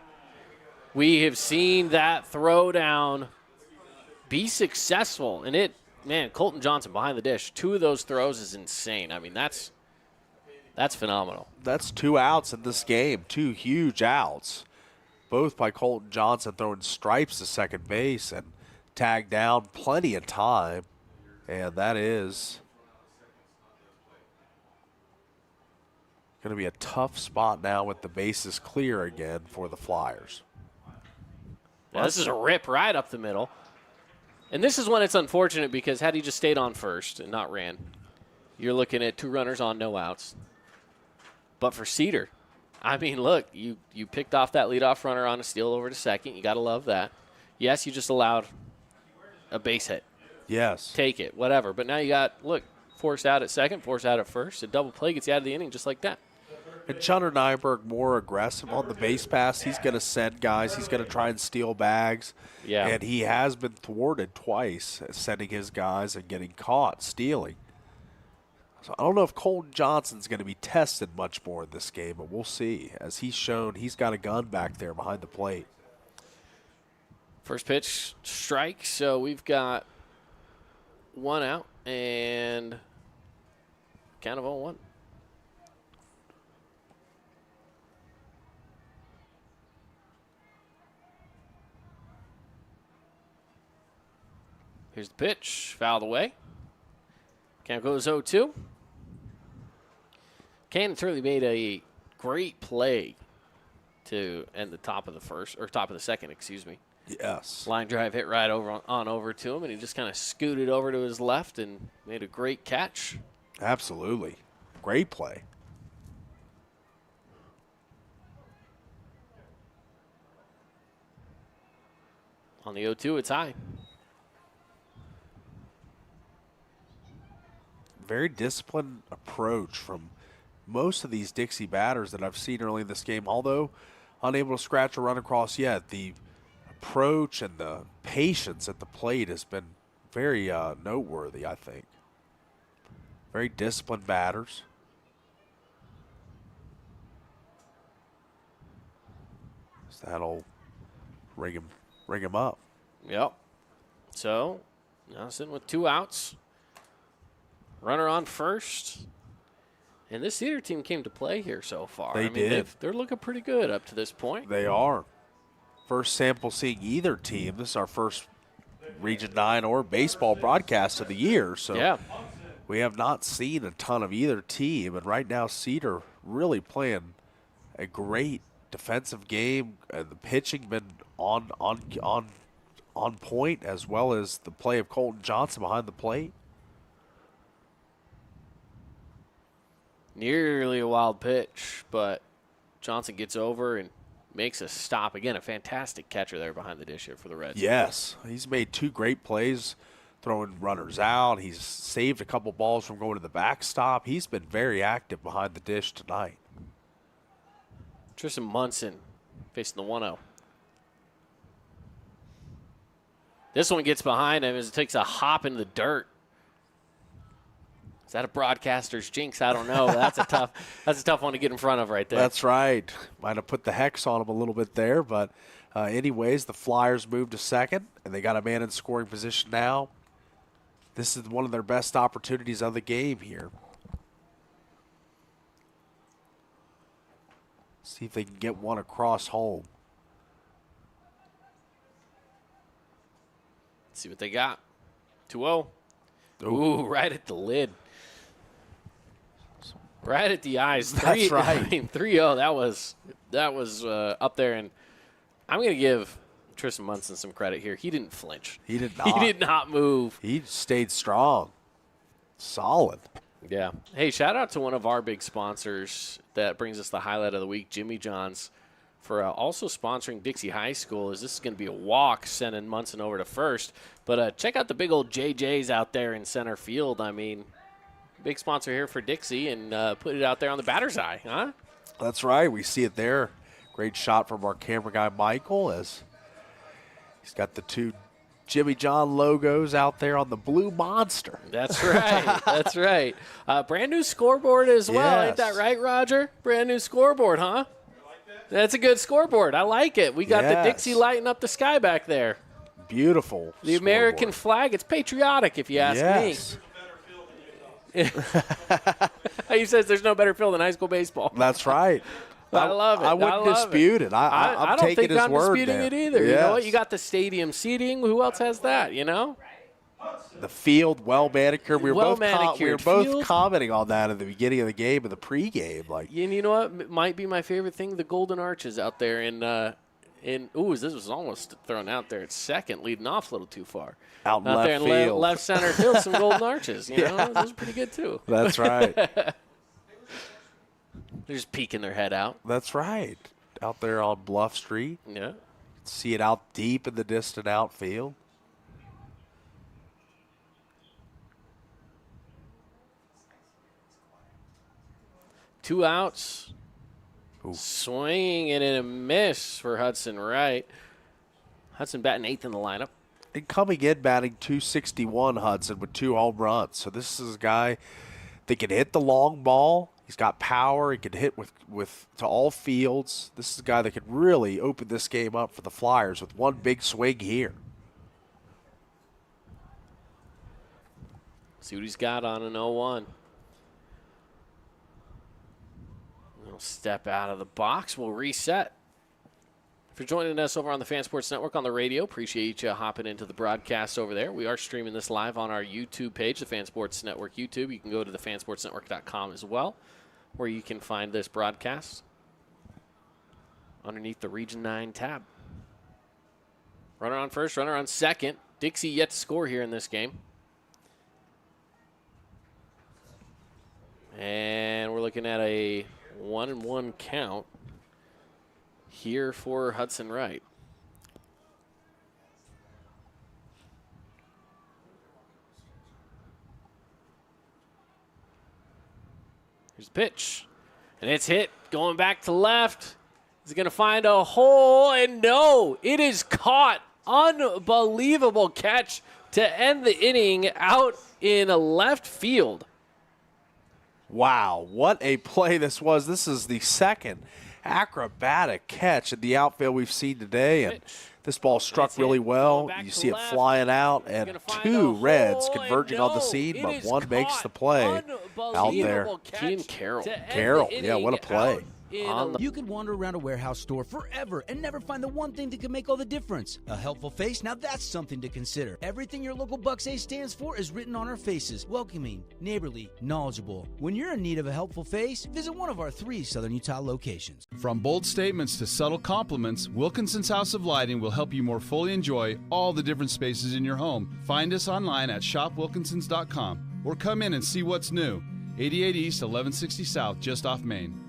We have seen that throw down be successful. And Colton Johnson behind the dish, 2 of those throws is insane. I mean, that's phenomenal. That's 2 outs in this game, 2 huge outs, both by Colton Johnson throwing stripes to second base and tagged down plenty of time. And that is going to be a tough spot now with the bases clear again for the Flyers. Now, this is a rip right up the middle. And this is when it's unfortunate because had he just stayed on first and not ran, you're looking at 2 runners on, no outs. But for Cedar, I mean, look, you picked off that leadoff runner on a steal over to second. You got to love that. Yes, you just allowed a base hit. Yes. Take it, whatever. But now you got, forced out at second, forced out at first. A double play gets you out of the inning just like that. And Chunter Nyberg more aggressive on the base pass. He's going to send guys. He's going to try and steal bags. Yeah. And he has been thwarted twice, sending his guys and getting caught stealing. So I don't know if Colton Johnson's going to be tested much more in this game, but we'll see. As he's shown, he's got a gun back there behind the plate. First pitch, strike. So we've got 1 out and count of 0-1. Here's the pitch, fouled away. Count goes 0-2. Cannon's really made a great play to end the top of the second, excuse me. Yes. Line drive hit right over to him, and he just kind of scooted over to his left and made a great catch. Absolutely. Great play. On the 0-2, it's high. Very disciplined approach from most of these Dixie batters that I've seen early in this game. Although unable to scratch a run across yet, the approach and the patience at the plate has been very noteworthy, I think. Very disciplined batters. So that'll ring him up. Yep. So now sitting with 2 outs. Runner on first. And this Cedar team came to play here so far. They did. They're looking pretty good up to this point. They are. First sample seeing either team. This is our first Region 9 or baseball broadcast of the year. So yeah. We have not seen a ton of either team. And right now Cedar really playing a great defensive game. The pitching been on point, as well as the play of Colton Johnson behind the plate. Nearly a wild pitch, but Johnson gets over and makes a stop. Again, a fantastic catcher there behind the dish here for the Reds. Yes, he's made 2 great plays throwing runners out. He's saved a couple balls from going to the backstop. He's been very active behind the dish tonight. Tristan Munson facing the 1-0. This one gets behind him as it takes a hop into the dirt. Is that a broadcaster's jinx? I don't know. That's a tough one to get in front of right there. That's right. Might have put the hex on him a little bit there, but anyways, the Flyers moved to second, and they got a man in scoring position now. This is one of their best opportunities of the game here. See if they can get one across home. Let's see what they got. 2-0. Ooh, right at the lid. Right at the eyes. That's right. I mean, 3-0. That was up there, and I'm going to give Tristan Munson some credit here. He didn't flinch. He did not. He did not move. He stayed strong. Solid. Yeah. Hey, shout out to one of our big sponsors that brings us the highlight of the week, Jimmy John's, for also sponsoring Dixie High School. As this is going to be a walk, sending Munson over to first. But check out the big old JJs out there in center field. I mean, big sponsor here for Dixie, and put it out there on the batter's eye, huh? That's right. We see it there. Great shot from our camera guy, Michael, as he's got the 2 Jimmy John logos out there on the blue monster. That's right. That's right. Brand new scoreboard as well. Yes. Ain't that right, Roger? Brand new scoreboard, huh? That's a good scoreboard. I like it. We got the Dixie lighting up the sky back there. Beautiful. The American flag. It's patriotic, if you ask me. He says there's no better field than high school baseball. That's right. I love it. I wouldn't dispute it. I don't taking think his I'm word disputing there. it either. Yes. You know what? You got the stadium seating. Who else has that, you know? The field, well manicured. We were Well-manicured both field. commenting on that at the beginning of the game and the pregame. Like, And you know what? Might be my favorite thing, the golden arches out there in this was almost thrown out there at second, leading off a little too far. Out in out left there in field. left center field, some golden arches. You know, those are pretty good too. That's right. They're just peeking their head out. That's right. Out there on Bluff Street. Yeah. See it out deep in the distant outfield. Two outs. Swinging and a miss for Hudson Wright. Hudson batting 8th in the lineup. And coming in batting .261, Hudson, with 2 home runs. So this is a guy that can hit the long ball. He's got power. He can hit with to all fields. This is a guy that could really open this game up for the Flyers with one big swing here. See what he's got on an 0-1. We'll step out of the box. We'll reset. If you're joining us over on the Fan Sports Network on the radio, appreciate you hopping into the broadcast over there. We are streaming this live on our YouTube page, the Fan Sports Network YouTube. You can go to thefansportsnetwork.com as well, where you can find this broadcast underneath the Region 9 tab. Runner on first, runner on second. Dixie yet to score here in this game. And we're looking at a 1-1 count here for Hudson Wright. Here's the pitch. And it's hit. Going back to left. He's going to find a hole. And no, it is caught. Unbelievable catch to end the inning out in left field. Wow, what a play this was. This is the second acrobatic catch in the outfield we've seen today. And this ball struck really well. You see it flying out, and 2 Reds converging on the scene, but one makes the play out there. Team Carroll. Carroll, yeah, what a play. You could wander around a warehouse store forever and never find the one thing that could make all the difference. A helpful face? Now that's something to consider. Everything your local Bucks A stands for is written on our faces. Welcoming, neighborly, knowledgeable. When you're in need of a helpful face, visit one of our 3 Southern Utah locations. From bold statements to subtle compliments, Wilkinson's House of Lighting will help you more fully enjoy all the different spaces in your home. Find us online at shopwilkinsons.com or come in and see what's new. 88 East, 1160 South, just off Main.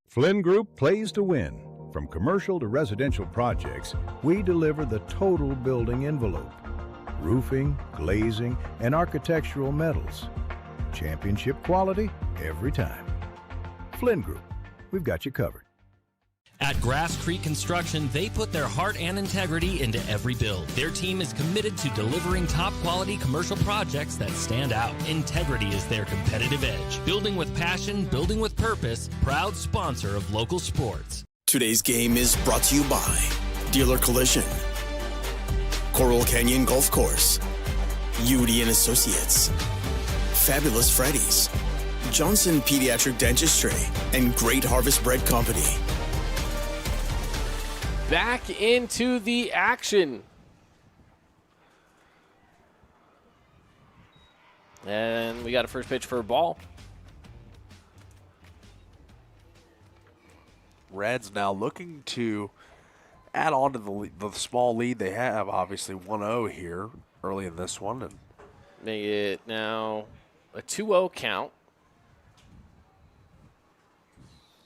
Flynn Group plays to win. From commercial to residential projects, we deliver the total building envelope. Roofing, glazing, and architectural metals. Championship quality every time. Flynn Group, we've got you covered. At Grass Creek Construction, they put their heart and integrity into every build. Their team is committed to delivering top-quality commercial projects that stand out. Integrity is their competitive edge. Building with passion, building with purpose, proud sponsor of local sports. Today's game is brought to you by Dealer Collision, Coral Canyon Golf Course, Udy and Associates, Fabulous Freddy's, Johnson Pediatric Dentistry, and Great Harvest Bread Company. Back into the action. And we got a first pitch for a ball. Reds now looking to add on to the small lead they have. Obviously 1-0 here early in this one. And make it now a 2-0 count.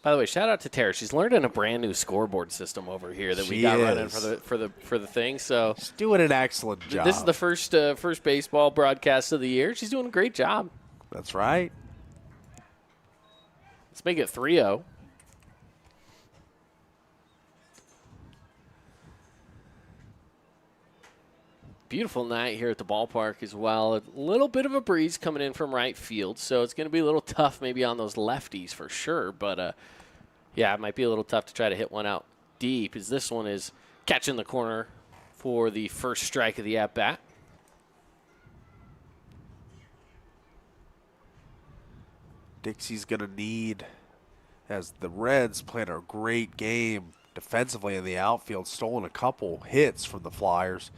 By the way, shout out to Tara. She's learning a brand new scoreboard system over here that we got running for the thing. So she's doing an excellent job. This is the first baseball broadcast of the year. She's doing a great job. That's right. Let's make it 3-0. Beautiful night here at the ballpark as well. A little bit of a breeze coming in from right field, so it's going to be a little tough maybe on those lefties for sure. But, yeah, it might be a little tough to try to hit one out deep, as this one is catching the corner for the first strike of the at-bat. Dixie's going to need, as the Reds playing a great game defensively in the outfield, stolen a couple hits from the Flyers.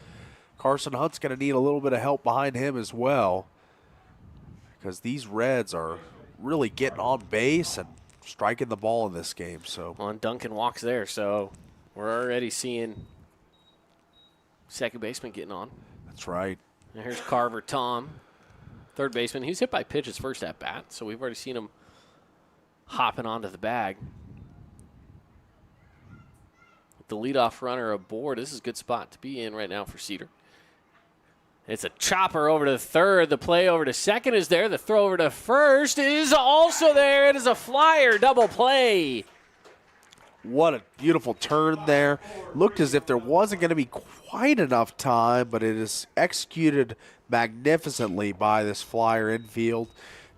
Carson Hunt's going to need a little bit of help behind him as well, because these Reds are really getting on base and striking the ball in this game. So, well, and Duncan walks there, so we're already seeing second baseman getting on. That's right. And here's Carver Tom, third baseman. He was hit by pitch his first at bat, so we've already seen him hopping onto the bag. with the leadoff runner aboard. This is a good spot to be in right now for Cedar. It's a chopper over to third. The play over to second is there. The throw over to first is also there. It is a flyer double play. What a beautiful turn there. Looked as if there wasn't going to be quite enough time, but it is executed magnificently by this flyer infield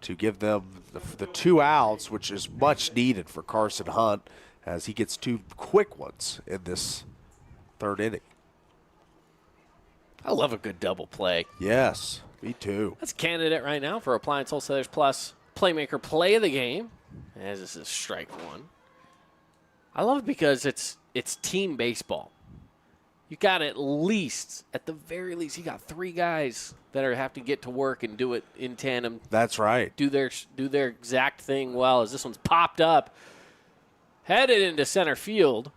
to give them the 2 outs, which is much needed for Carson Hunt as he gets 2 quick ones in this 3rd inning. I love a good double play. Yes, me too. That's a candidate right now for Appliance Wholesalers Plus Playmaker Play of the Game, as this is strike 1. I love it because it's team baseball. You got at the very least, you got 3 guys that have to get to work and do it in tandem. That's right. Do their exact thing well. As this one's popped up, headed into center field,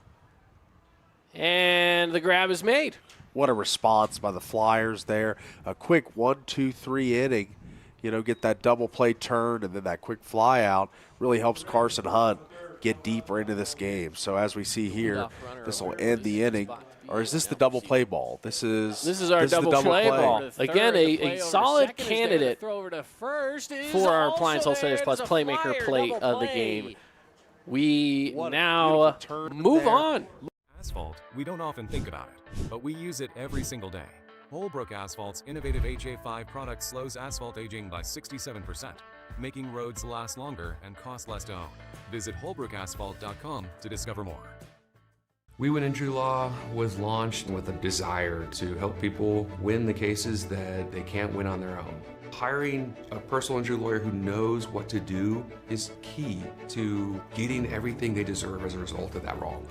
and the grab is made. What a response by the Flyers there. A quick 1-2-3 inning. Get that double play turn and then that quick fly out really helps Carson Hunt get deeper into this game. So as we see here, this will end the inning. Or is this the double play ball? This is our double play ball. Again, a solid candidate for our Appliance Wholesalers Plus Playmaker Play of the Game. We now move on. Asphalt, we don't often think about it, but we use it every single day. Holbrook Asphalt's innovative HA5 product slows asphalt aging by 67%, making roads last longer and cost less to own. Visit holbrookasphalt.com to discover more. We Win Injury Law was launched with a desire to help people win the cases that they can't win on their own. Hiring a personal injury lawyer who knows what to do is key to getting everything they deserve as a result of that wrong.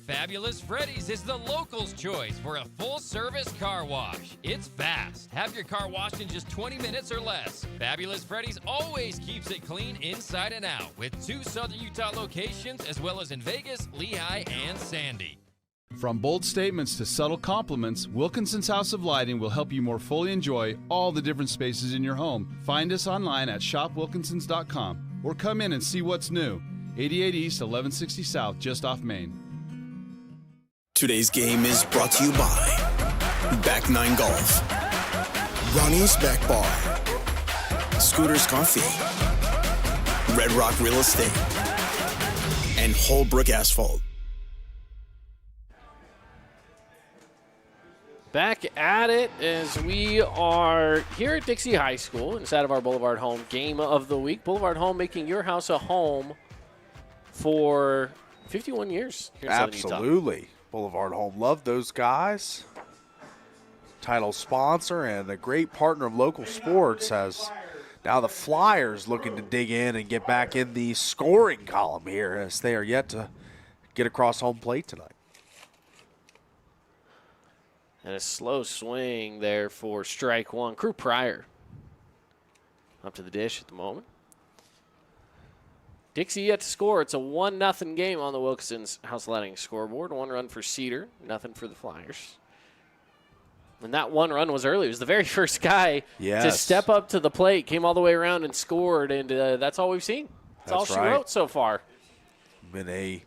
Fabulous Freddy's is the locals' choice for a full-service car wash. It's fast. Have your car washed in just 20 minutes or less. Fabulous Freddy's always keeps it clean inside and out with 2 Southern Utah locations as well as in Vegas, Lehigh, and Sandy. From bold statements to subtle compliments, Wilkinson's House of Lighting will help you more fully enjoy all the different spaces in your home. Find us online at shopwilkinsons.com or come in and see what's new. 88 East, 1160 South, just off Main. Today's game is brought to you by Back 9 Golf, Ronnie's Back Bar, Scooter's Coffee, Red Rock Real Estate, and Holbrook Asphalt. Back at it as we are here at Dixie High School inside of our Boulevard Home Game of the Week. Boulevard Home making your house a home for 51 years here in Southern Utah. Absolutely. Boulevard Home, love those guys. Title sponsor and a great partner of local sports as now the Flyers looking to dig in and get back in the scoring column here as they are yet to get across home plate tonight. And a slow swing there for strike 1. Crew Pryor up to the dish at the moment. Dixie yet to score. It's a 1-0 game on the Wilkinson's House Lighting scoreboard. 1 run for Cedar, nothing for the Flyers. And that 1 run was early. It was the very first guy to step up to the plate, came all the way around and scored, and that's all we've seen. That's all she wrote so far. Been a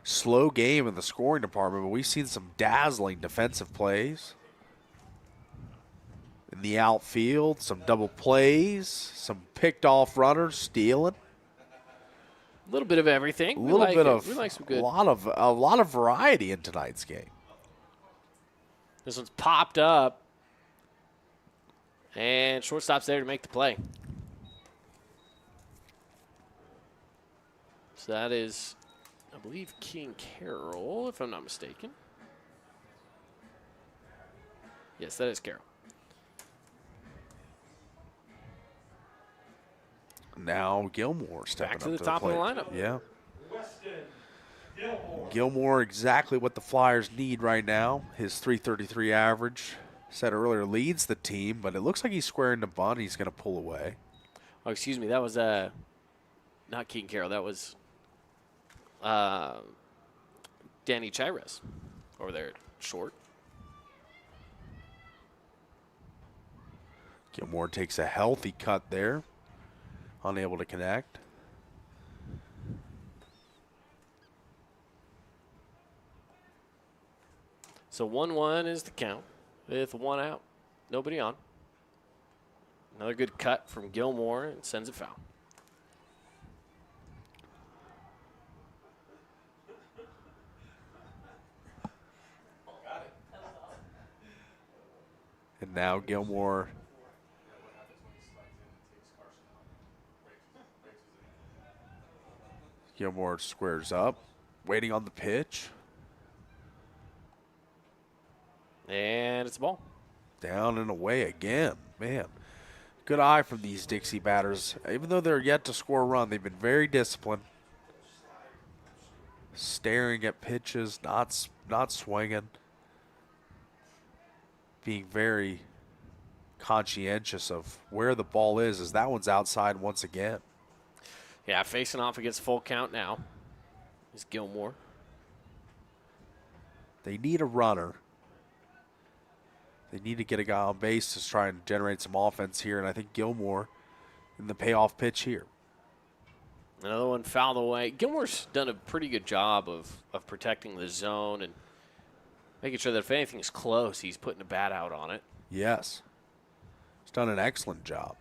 slow game in the scoring department, but we've seen some dazzling defensive plays. In the outfield, some double plays, some picked off runners, stealing. A little bit of everything. We like some good. A lot of variety in tonight's game. This one's popped up, and shortstop's there to make the play. So that is, I believe, King Carroll, if I'm not mistaken. Yes, that is Carroll. Now Gilmore stepping back to up the top of the plate. lineup. Yeah. Gilmore exactly what the Flyers need right now. His .333 average, said earlier, leads the team, but it looks like he's squaring the bunt. He's going to pull away. Oh, excuse me. That was not King Carroll. That was Danny Chires over there at short. Gilmore takes a healthy cut there. Unable to connect. So 1-1 is the count with 1 out. Nobody on. Another good cut from Gilmore and sends it foul. And now Gilmore squares up, waiting on the pitch. And it's a ball. Down and away again. Man, good eye from these Dixie batters. Even though they're yet to score a run, they've been very disciplined. Staring at pitches, not swinging. Being very conscientious of where the ball is, as that one's outside once again. Yeah, facing off against full count now is Gilmore. They need a runner. They need to get a guy on base to try and generate some offense here, and I think Gilmore in the payoff pitch here. Another one fouled away. Gilmore's done a pretty good job of protecting the zone and making sure that if anything's close, he's putting a bat out on it. Yes. He's done an excellent job.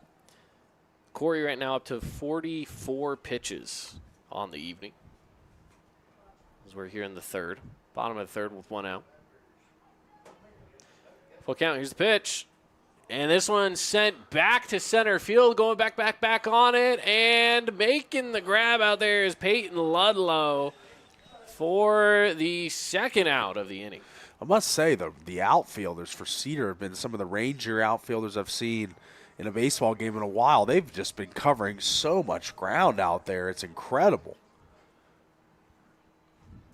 Corey right now up to 44 pitches on the evening. As we're here in the third. Bottom of the third with 1 out. Full count. Here's the pitch. And this one sent back to center field. Going back on it. And making the grab out there is Peyton Ludlow for the second out of the inning. I must say, the outfielders for Cedar have been some of the rangier outfielders I've seen in a baseball game in a while. They've just been covering so much ground out there. It's incredible.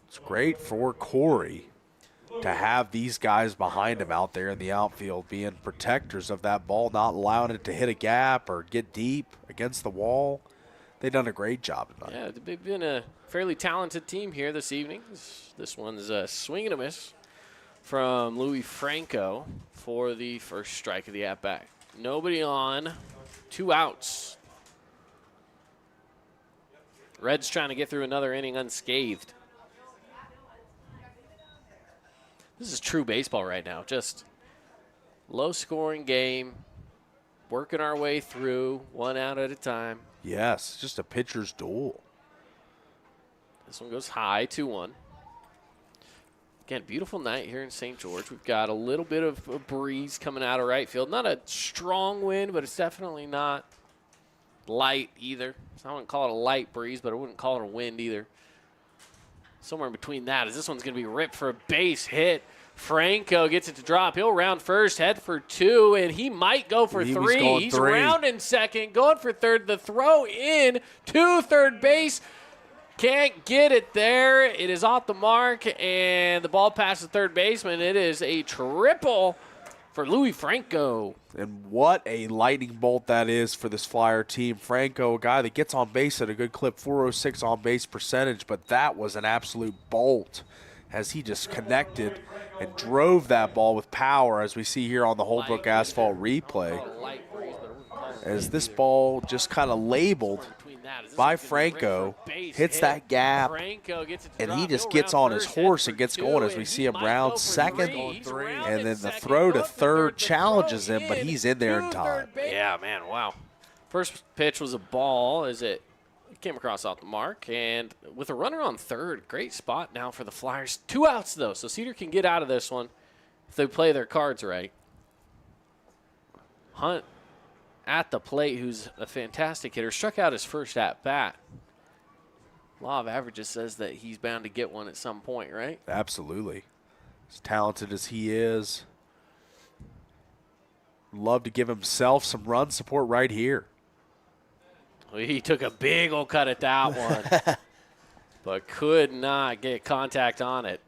It's great for Corey to have these guys behind him out there in the outfield being protectors of that ball, not allowing it to hit a gap or get deep against the wall. They've done a great job tonight. Yeah, they've been a fairly talented team here this evening. This one's a swing and a miss from Louis Franco for the first strike of the at-bat. Nobody on, 2 outs. Reds trying to get through another inning unscathed. This is true baseball right now. Just low-scoring game, working our way through 1 out at a time. Yes, just a pitcher's duel. This one goes high, 2-1. Again, beautiful night here in St. George. We've got a little bit of a breeze coming out of right field. Not a strong wind, but it's definitely not light either. So I wouldn't call it a light breeze, but I wouldn't call it a wind either. Somewhere in between that, as this one's going to be ripped for a base hit. Franco gets it to drop. He'll round first, head for 2, and he might go for 3. He's rounding second, going for third. The throw in to third base. Can't get it there. It is off the mark, and the ball passes third baseman. It is a triple for Louis Franco. And what a lightning bolt that is for this Flyer team. Franco, a guy that gets on base at a good clip, 406 on-base percentage, but that was an absolute bolt as he just connected and drove that ball with power, as we see here on the Holbrook Asphalt replay. As this ball just kind of labeled by Franco, hits that gap, and he just gets on his horse and gets going as we see him round second, and then the throw to third challenges him, but he's in there in time. Yeah, man, wow. First pitch was a ball as it came across off the mark, and with a runner on third, great spot now for the Flyers. 2 outs, though, so Cedar can get out of this one if they play their cards right. Hunt at the plate, who's a fantastic hitter, struck out his first at-bat. Law of averages says that he's bound to get one at some point, right? Absolutely. As talented as he is, love to give himself some run support right here. He took a big old cut at that one, but could not get contact on it.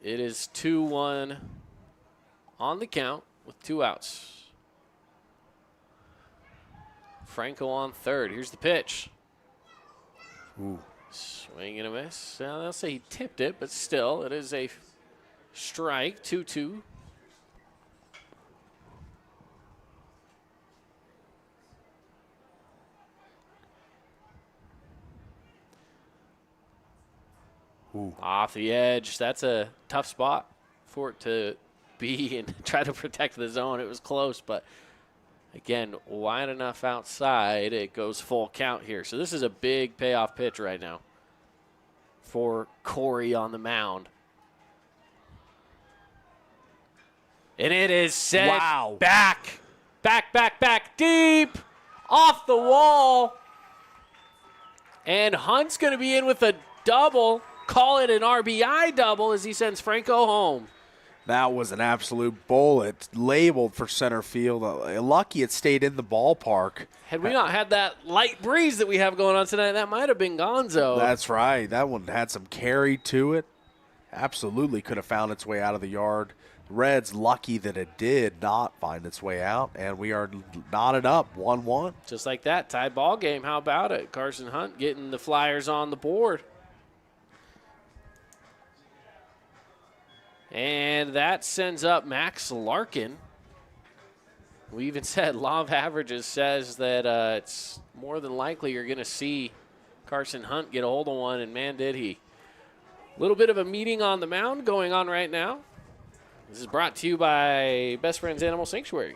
It is 2-1 on the count with 2 outs. Franco on third. Here's the pitch. Ooh. Swing and a miss. Now, they'll say he tipped it, but still, it is a strike. 2-2. Off the edge. That's a tough spot for it to be and try to protect the zone. It was close, but again, wide enough outside. It goes full count here. So this is a big payoff pitch right now for Corey on the mound. And it is sent back, deep, off the wall. And Hunt's going to be in with a double. Call it an RBI double as he sends Franco home. That was an absolute bullet, labeled for center field. Lucky it stayed in the ballpark. Had we not had that light breeze that we have going on tonight, that might have been gonzo. That's right. That one had some carry to it. Absolutely could have found its way out of the yard. Reds lucky that it did not find its way out, and we are knotted up 1-1. Just like that, tied ball game. How about it? Carson Hunt getting the Flyers on the board. And that sends up Max Larkin. We even said law of averages says that it's more than likely you're going to see Carson Hunt get a hold of one, and man, did he. A little bit of a meeting on the mound going on right now. This is brought to you by Best Friends Animal Sanctuary.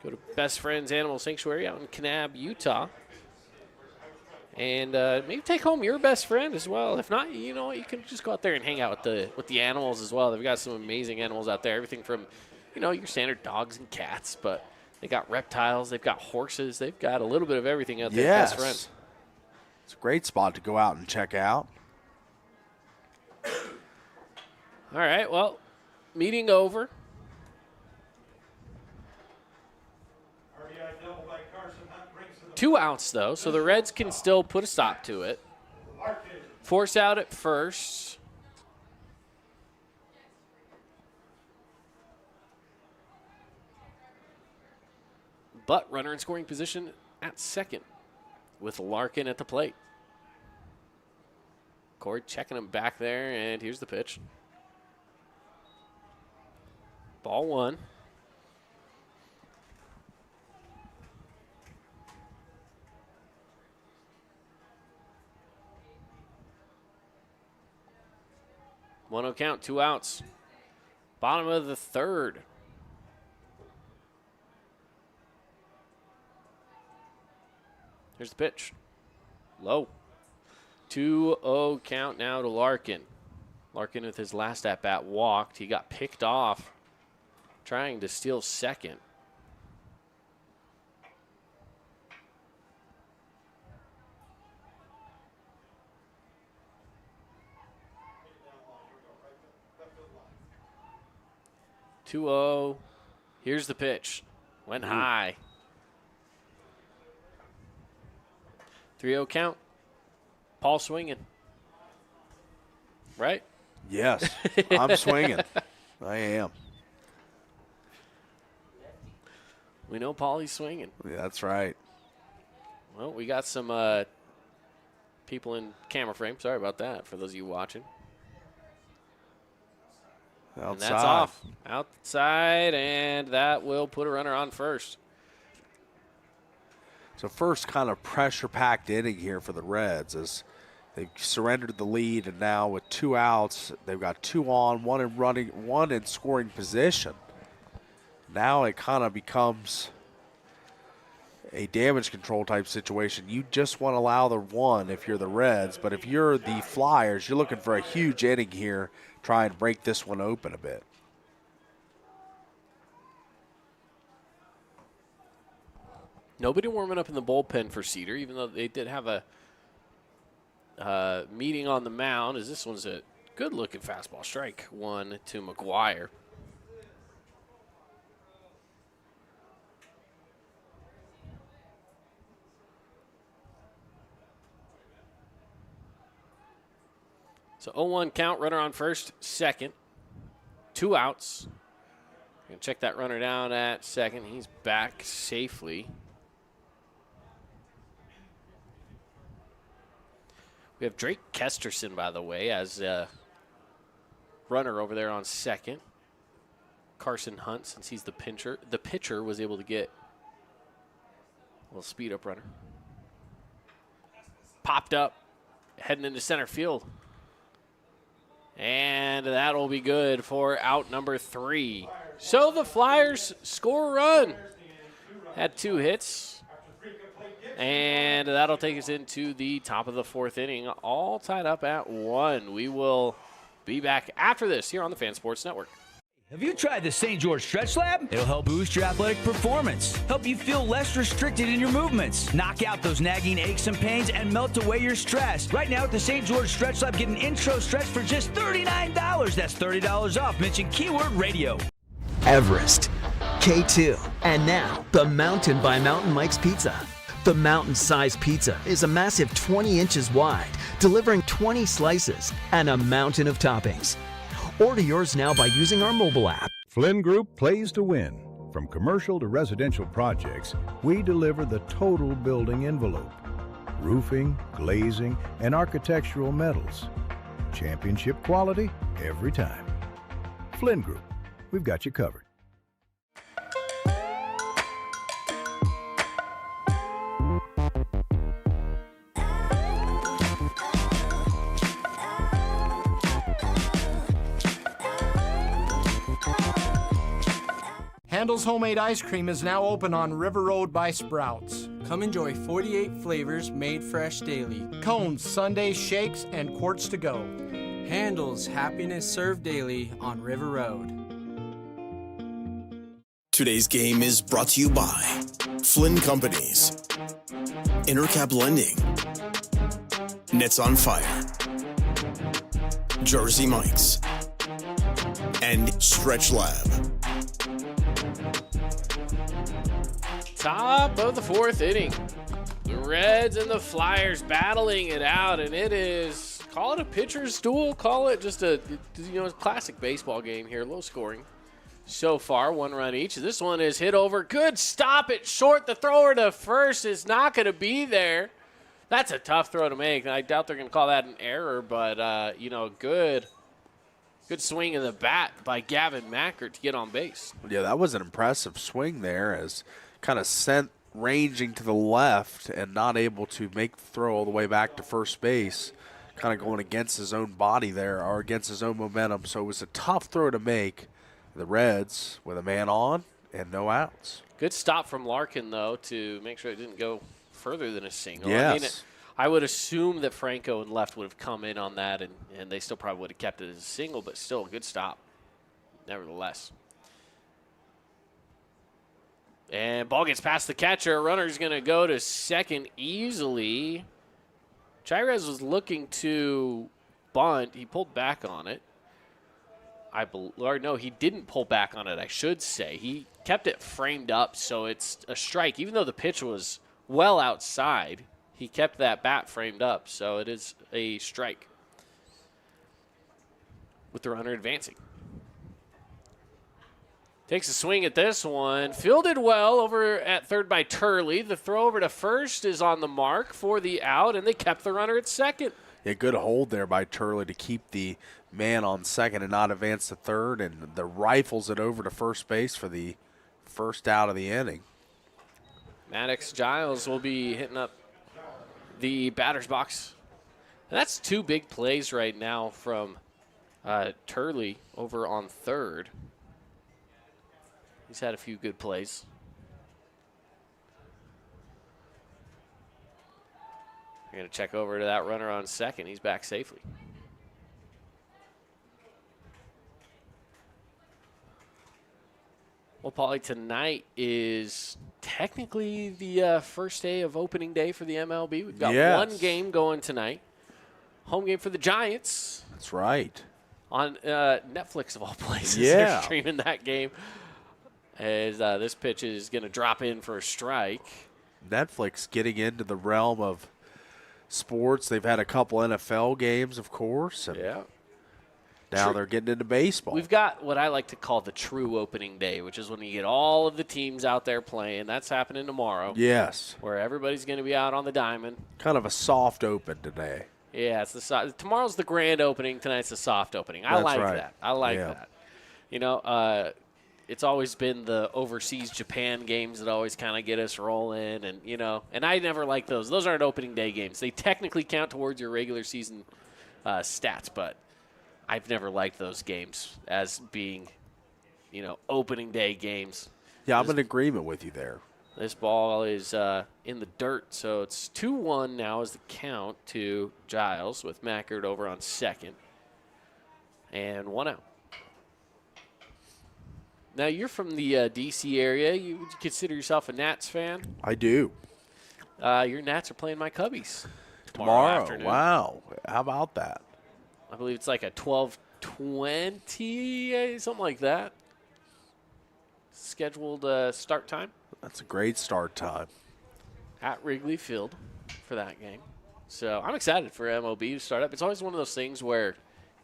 Go to Best Friends Animal Sanctuary out in Kanab, Utah. And maybe take home your best friend as well. If not, you know, you can just go out there and hang out with the animals as well. They've got some amazing animals out there. Everything from, you know, your standard dogs and cats, but they got reptiles, they've got horses, they've got a little bit of everything out there. Yes. Best Friend. It's a great spot to go out and check out. All right, well, meeting over. RBI double by Carson Hunt brings to the 2 outs, though, so the Reds can still put a stop to it. Force out at first. But runner in scoring position at second with Larkin at the plate. Corey checking him back there, and here's the pitch. Ball 1. One-oh count, 2 outs. Bottom of the third. Here's the pitch. Low. 2-0 count now to Larkin. Larkin with his last at-bat walked. He got picked off trying to steal second. Here's the pitch. Went high. 3-0 count. Paul swinging. Right? Yes, I'm swinging. I am. We know Paulie's swinging. Yeah, that's right. Well, we got some people in camera frame. Sorry about that for those of you watching. Outside. And that's off. Outside, and that will put a runner on first. So first kind of pressure-packed inning here for the Reds as they surrendered the lead, and now with 2 outs, they've got 2 on, 1 in scoring position. Now it kind of becomes a damage control type situation. You just want to allow the 1 if you're the Reds, but if you're the Flyers, you're looking for a huge inning here, try and break this one open a bit. Nobody warming up in the bullpen for Cedar, even though they did have a meeting on the mound, as this one's a good-looking fastball. Strike 1 to McGuire. So 0-1 count, runner on first, second. 2 outs. Going to check that runner down at second. He's back safely. We have Drake Kesterson, by the way, as a runner over there on second. Carson Hunt, since he's the pitcher was able to get a little speed-up runner. Popped up, heading into center field. And that'll be good for out number 3. So the Flyers score a run. Had 2 hits. And that'll take us into the top of the 4th inning, all tied up at 1. We will be back after this here on the Fan Sports Network. Have you tried the St. George Stretch Lab? It'll help boost your athletic performance, help you feel less restricted in your movements, knock out those nagging aches and pains, and melt away your stress. Right now at the St. George Stretch Lab, get an intro stretch for just $39. That's $30 off. Mention keyword radio. Everest, K2, and now the Mountain by Mountain Mike's Pizza. The mountain-sized pizza is a massive 20 inches wide, delivering 20 slices and a mountain of toppings. Order yours now by using our mobile app. Flynn Group plays to win. From commercial to residential projects, we deliver the total building envelope. Roofing, glazing, and architectural metals. Championship quality every time. Flynn Group, we've got you covered. Handel's Homemade Ice Cream is now open on River Road by Sprouts. Come enjoy 48 flavors made fresh daily. Cones, sundaes, shakes, and quarts to go. Handel's Happiness Served Daily on River Road. Today's game is brought to you by Flynn Companies, Intercap Lending, Nets on Fire, Jersey Mike's, and Stretch Lab. Top of the 4th inning. The Reds and the Flyers battling it out, and it is, call it a pitcher's duel, call it just a classic baseball game here, low scoring. So far, 1 run each. This one is hit over. Good stop at short. The thrower to first is not going to be there. That's a tough throw to make, and I doubt they're going to call that an error, but, good swing of the bat by Gavin Mackert to get on base. Yeah, that was an impressive swing there, as kind of sent ranging to the left and not able to make the throw all the way back to first base, kind of going against his own body there, or against his own momentum. So it was a tough throw to make. The Reds with a man on and no outs. Good stop from Larkin, though, to make sure it didn't go further than a single. Yes. I would assume that Franco and left would have come in on that, and they still probably would have kept it as a single, but still a good stop, nevertheless. And ball gets past the catcher. Runner's going to go to second easily. Chirez was looking to bunt. He pulled back on it. He didn't pull back on it, I should say. He kept it framed up, so it's a strike. Even though the pitch was well outside, he kept that bat framed up, so it is a strike with the runner advancing. Takes a swing at this one. Fielded well over at third by Turley. The throw over to first is on the mark for the out, and they kept the runner at second. Yeah, good hold there by Turley to keep the man on second and not advance to third, and the rifles it over to first base for the first out of the inning. Maddox Giles will be hitting up the batter's box. And that's 2 big plays right now from Turley over on third. He's had a few good plays. We're going to check over to that runner on second. He's back safely. Well, Paulie, tonight is technically the first day of opening day for the MLB. We've got one game going tonight. Home game for the Giants. That's right. On Netflix, of all places. Yeah. They're streaming that game. As this pitch is going to drop in for a strike. Netflix getting into the realm of sports. They've had a couple NFL games, of course. And now they're getting into baseball. We've got what I like to call the true opening day, which is when you get all of the teams out there playing. That's happening tomorrow. Yes. Where everybody's going to be out on the diamond. Kind of a soft open today. Yeah, it's tomorrow's the grand opening. Tonight's the soft opening. I like that. I like that. It's always been the overseas Japan games that always kind of get us rolling, and I never like those. Those aren't opening day games. They technically count towards your regular season stats, but I've never liked those games as being, opening day games. Yeah, I'm in agreement with you there. This ball is in the dirt, so it's 2-1 now is the count to Giles with Mackert over on second. And 1 out. Now, you're from the D.C. area. Would you consider yourself a Nats fan? I do. Your Nats are playing my Cubbies Tomorrow. afternoon. Wow. How about that? I believe it's like a 12:20, something like that. Scheduled start time. That's a great start time. At Wrigley Field for that game. So I'm excited for MLB to start up. It's always one of those things where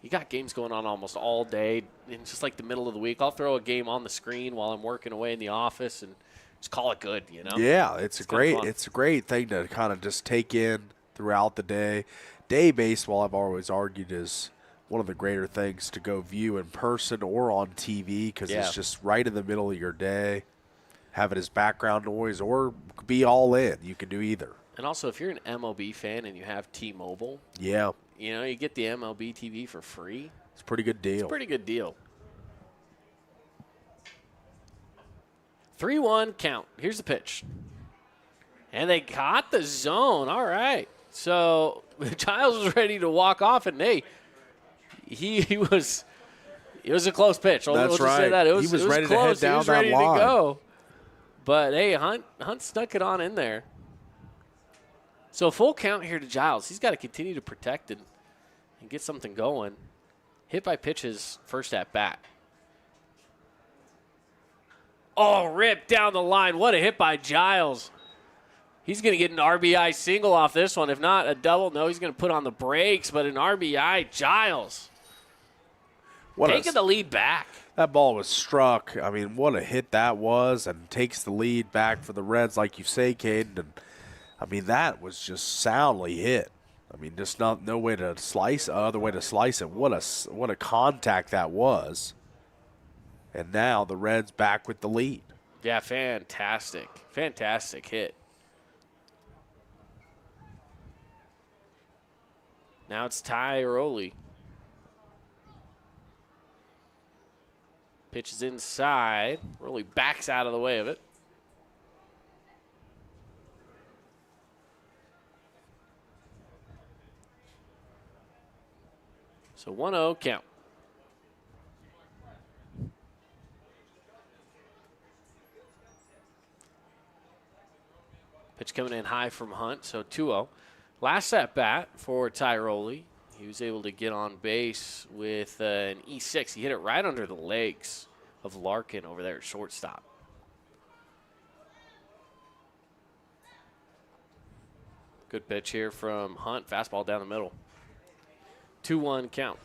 you got games going on almost all day. And just like the middle of the week, I'll throw a game on the screen while I'm working away in the office and just call it good, Yeah, it's a great thing to kind of just take in throughout the day. Day baseball, I've always argued, is one of the greater things to go view in person or on TV because it's just right in the middle of your day. Have it as background noise or be all in. You can do either. And also, if you're an MLB fan and you have T-Mobile, yeah, you get the MLB TV for free. It's a pretty good deal. It's a pretty good deal. 3-1 count. Here's the pitch. And they caught the zone. All right. So Giles was ready to walk off, and it was a close pitch. That's we'll just say that. It was ready close. to head down that line. He was ready to go. But, hey, Hunt snuck it on in there. So full count here to Giles. He's got to continue to protect and get something going. Hit by pitches first at bat. Oh, ripped down the line. What a hit by Giles. He's going to get an RBI single off this one. If not a double, no, he's going to put on the brakes. But an RBI, Giles. Taking the lead back. That ball was struck. I mean, what a hit that was, and takes the lead back for the Reds, like you say, Caden. And I mean, that was just soundly hit. I mean, just no way to slice, other way to slice it. What a contact that was. And now the Reds back with the lead. Yeah, fantastic. Fantastic hit. Now it's Tyroli. Pitch is inside. Rowley backs out of the way of it. So 1-0 count. Pitch coming in high from Hunt, so 2-0. Last at bat for Tyroli. He was able to get on base with an E6. He hit it right under the legs of Larkin over there at shortstop. Good pitch here from Hunt. Fastball down the middle. 2-1 count.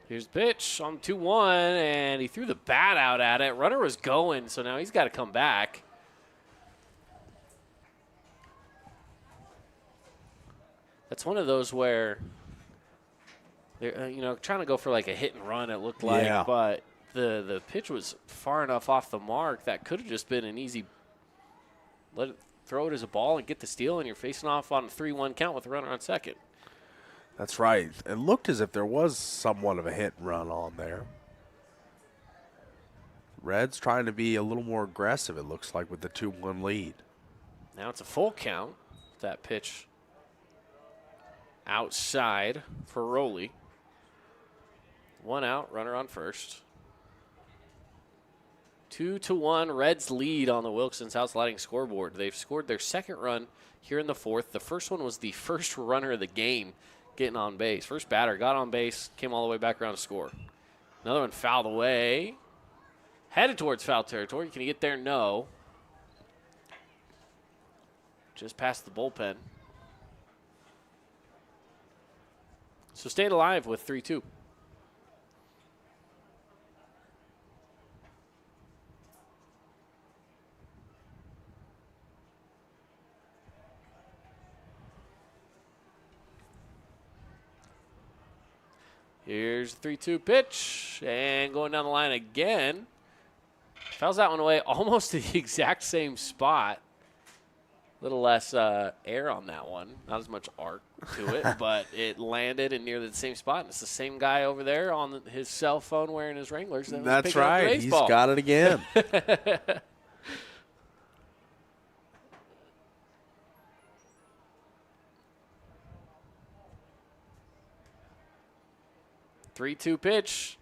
Here's the pitch on 2-1, and he threw the bat out at it. Runner was going, so now he's got to come back. That's one of those where they're trying to go for like a hit and run, it looked like, but the pitch was far enough off the mark that could have just been an easy throw it as a ball and get the steal, and you're facing off on a 3-1 count with a runner on second. That's right. It looked as if there was somewhat of a hit and run on there. Reds trying to be a little more aggressive, it looks like, with the 2-1 lead. Now it's a full count. That pitch outside for Rowley. 1 out, runner on first. 2-1, Reds lead on the Wilkeson's House Lighting scoreboard. They've scored their second run here in the fourth. The first one was the first runner of the game getting on base. First batter got on base, came all the way back around to score. Another one fouled away. Headed towards foul territory. Can he get there? No. Just past the bullpen. So staying alive with 3-2. Here's the 3-2 pitch, and going down the line again. Fouls that one away almost to the exact same spot. A little less air on that one. Not as much arc to it, but it landed in near the same spot. And it's the same guy over there on his cell phone wearing his Wranglers. That That's right. He's got it again. 3-2 pitch.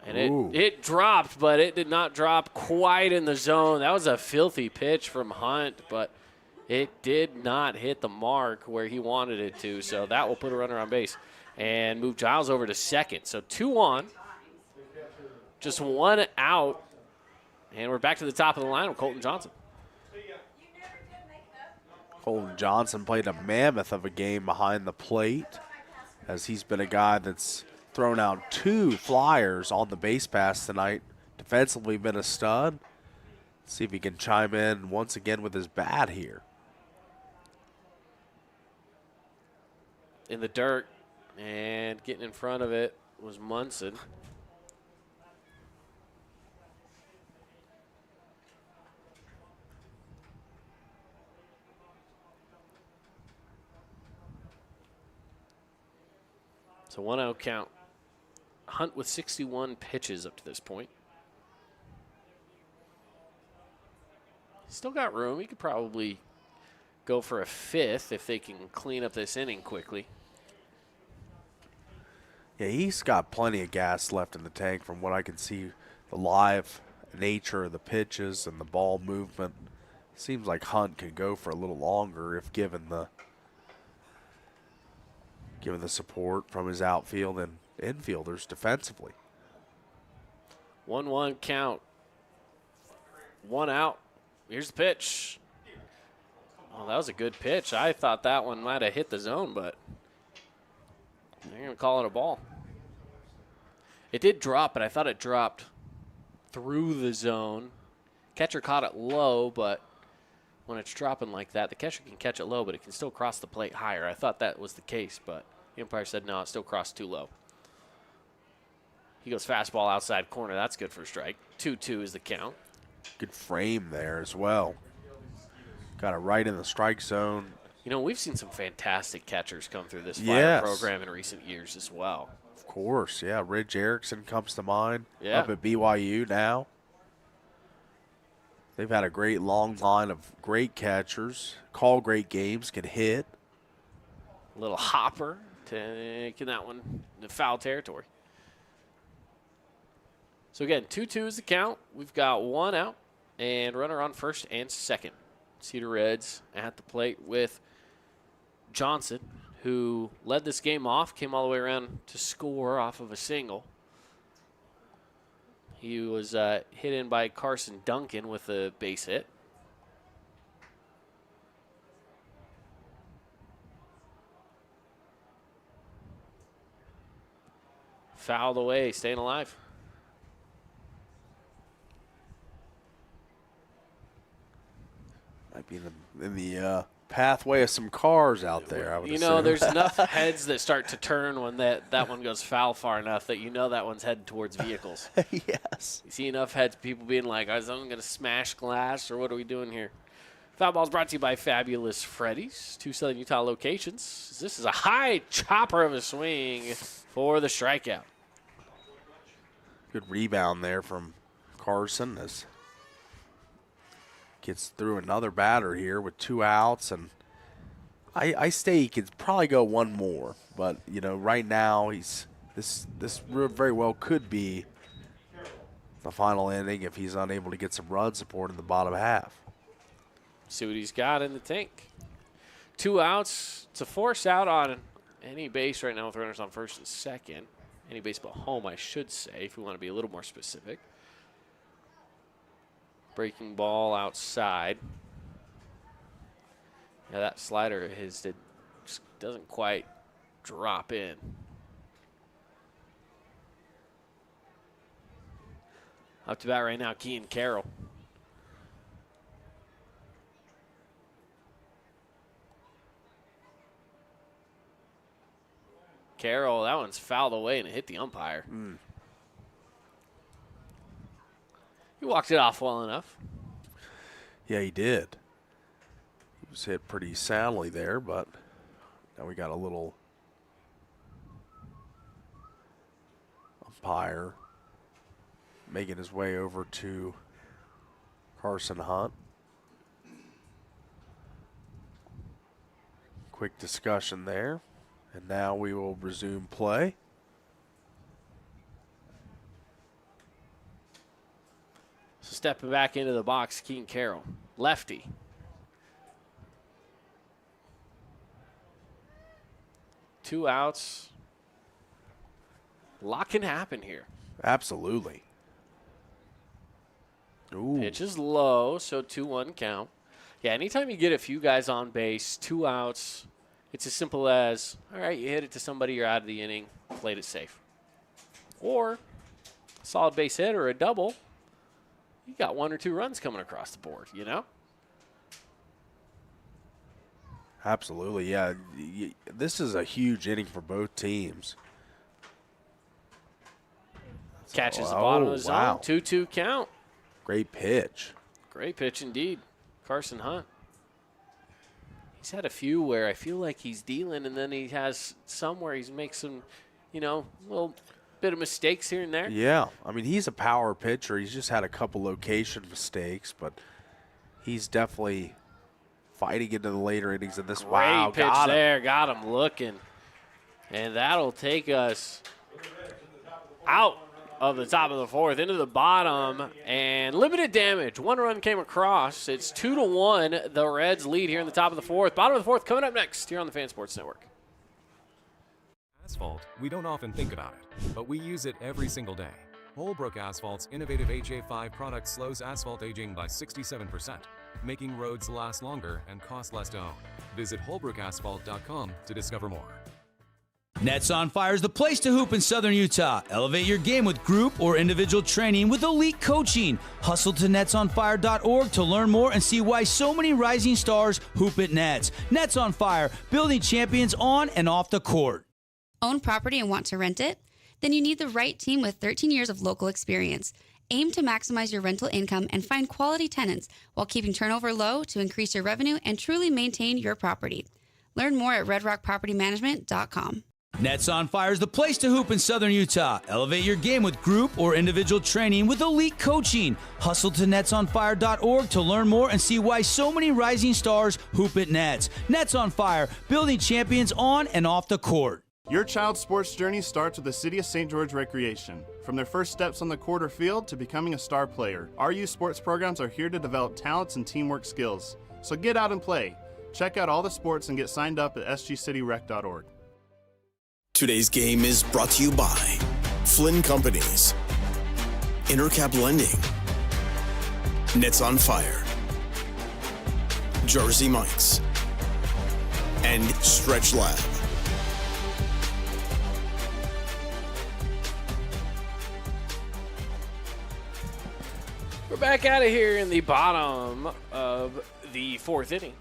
And it dropped, but it did not drop quite in the zone. That was a filthy pitch from Hunt, but it did not hit the mark where he wanted it to. So that will put a runner on base and move Giles over to second. So 2-1, just 1 out. And we're back to the top of the line with Colton Johnson. Colton Johnson played a mammoth of a game behind the plate, as he's been a guy that's thrown out 2 flyers on the base pass tonight. Defensively been a stud. See if he can chime in once again with his bat here. In the dirt, and getting in front of it was Munson. It's a 1-0 count. Hunt with 61 pitches up to this point. Still got room. He could probably go for a 5th if they can clean up this inning quickly. Yeah, he's got plenty of gas left in the tank from what I can see. The live nature of the pitches and the ball movement. Seems like Hunt could go for a little longer if given the support from his outfield and infielders defensively. 1-1 count. 1 out. Here's the pitch. Oh, that was a good pitch. I thought that one might have hit the zone, but they're going to call it a ball. It did drop, but I thought it dropped through the zone. Catcher caught it low, but when it's dropping like that, the catcher can catch it low, but it can still cross the plate higher. I thought that was the case, but the umpire said no, it still crossed too low. He goes fastball outside corner. That's good for a strike. 2-2 is the count. Good frame there as well. Got it right in the strike zone. You know, we've seen some fantastic catchers come through this Flyer program in recent years as well. Of course, yeah. Ridge Erickson comes to mind. Yeah. Up at BYU now. They've had a great long line of great catchers. Call great games, can hit. A little hopper, taking that one to foul territory. So again, 2-2 is the count. We've got 1 out and runner on first and second. Cedar Reds at the plate with Johnson, who led this game off, came all the way around to score off of a single. He was hit in by Carson Duncan with a base hit. Fouled away, staying alive. Might be in the pathway of some cars out there, I would assume. There's enough heads that start to turn when that one goes foul far enough that you know that one's headed towards vehicles. Yes. You see enough heads, people being like, is someone going to smash glass, or what are we doing here? Foul ball is brought to you by Fabulous Freddy's, 2 Southern Utah locations. This is a high chopper of a swing for the strikeout. Good rebound there from Carson as gets through another batter here with 2 outs, and I say he could probably go 1 more, but right now this very well could be the final inning if he's unable to get some run support in the bottom half. See what he's got in the tank. 2 outs. It's a force out on any base right now with runners on first and second. Any base but home, I should say, if we want to be a little more specific. Breaking ball outside. Yeah, that slider of his just doesn't quite drop in. Up to bat right now, Kean Carroll. Carroll, that one's fouled away and it hit the umpire. He walked it off well enough. Yeah, he did. He was hit pretty soundly there, but now we got a little umpire making his way over to Carson Hunt. Quick discussion there, and now we will resume play. So stepping back into the box, Keaton Carroll, lefty. Two outs. A lot can happen here. Absolutely. Ooh. Pitch is low, so 2-1 count. Yeah, anytime you get a few guys on base, 2 outs, it's as simple as, all right, you hit it to somebody, you're out of the inning, played it safe. Or a solid base hit or a double, you got 1 or 2 runs coming across the board, you know? Absolutely, yeah. This is a huge inning for both teams. Catches the bottom of the zone, wow. 2-2 count. Great pitch. Great pitch indeed. Carson Hunt. He's had a few where I feel like he's dealing, and then he has some where he's makes some, little bit of mistakes here and there. Yeah, I mean, he's a power pitcher. He's just had a couple location mistakes, but he's definitely fighting into the later innings of this. Wow, Great pitch there. Got him looking. And that'll take us out of the top of the fourth into the bottom, and limited damage. 1 run came across. It's 2-1. The Reds lead here in the top of the fourth. Bottom of the fourth coming up next here on the Fan Sports Network. Asphalt, we don't often think about it, but we use it every single day. Holbrook Asphalt's innovative HA5 product slows asphalt aging by 67%, making roads last longer and cost less to own. Visit holbrookasphalt.com to discover more. Nets on Fire is the place to hoop in Southern Utah. Elevate your game with group or individual training with elite coaching. Hustle to netsonfire.org to learn more and see why so many rising stars hoop at Nets. Nets on Fire, building champions on and off the court. Own property and want to rent it? Then you need the right team with 13 years of local experience. Aim to maximize your rental income and find quality tenants while keeping turnover low to increase your revenue and truly maintain your property. Learn more at redrockpropertymanagement.com. Nets on Fire is the place to hoop in Southern Utah. Elevate your game with group or individual training with elite coaching. Hustle to netsonfire.org to learn more and see why so many rising stars hoop at Nets. Nets on Fire, building champions on and off the court. Your child's sports journey starts with the City of St. George Recreation. From their first steps on the court or field to becoming a star player, our youth sports programs are here to develop talents and teamwork skills. So get out and play. Check out all the sports and get signed up at sgcityrec.org. Today's game is brought to you by Flynn Companies, Intercap Lending, Nets on Fire, Jersey Mike's, and Stretch Lab. We're back out of here in the bottom of the fourth inning.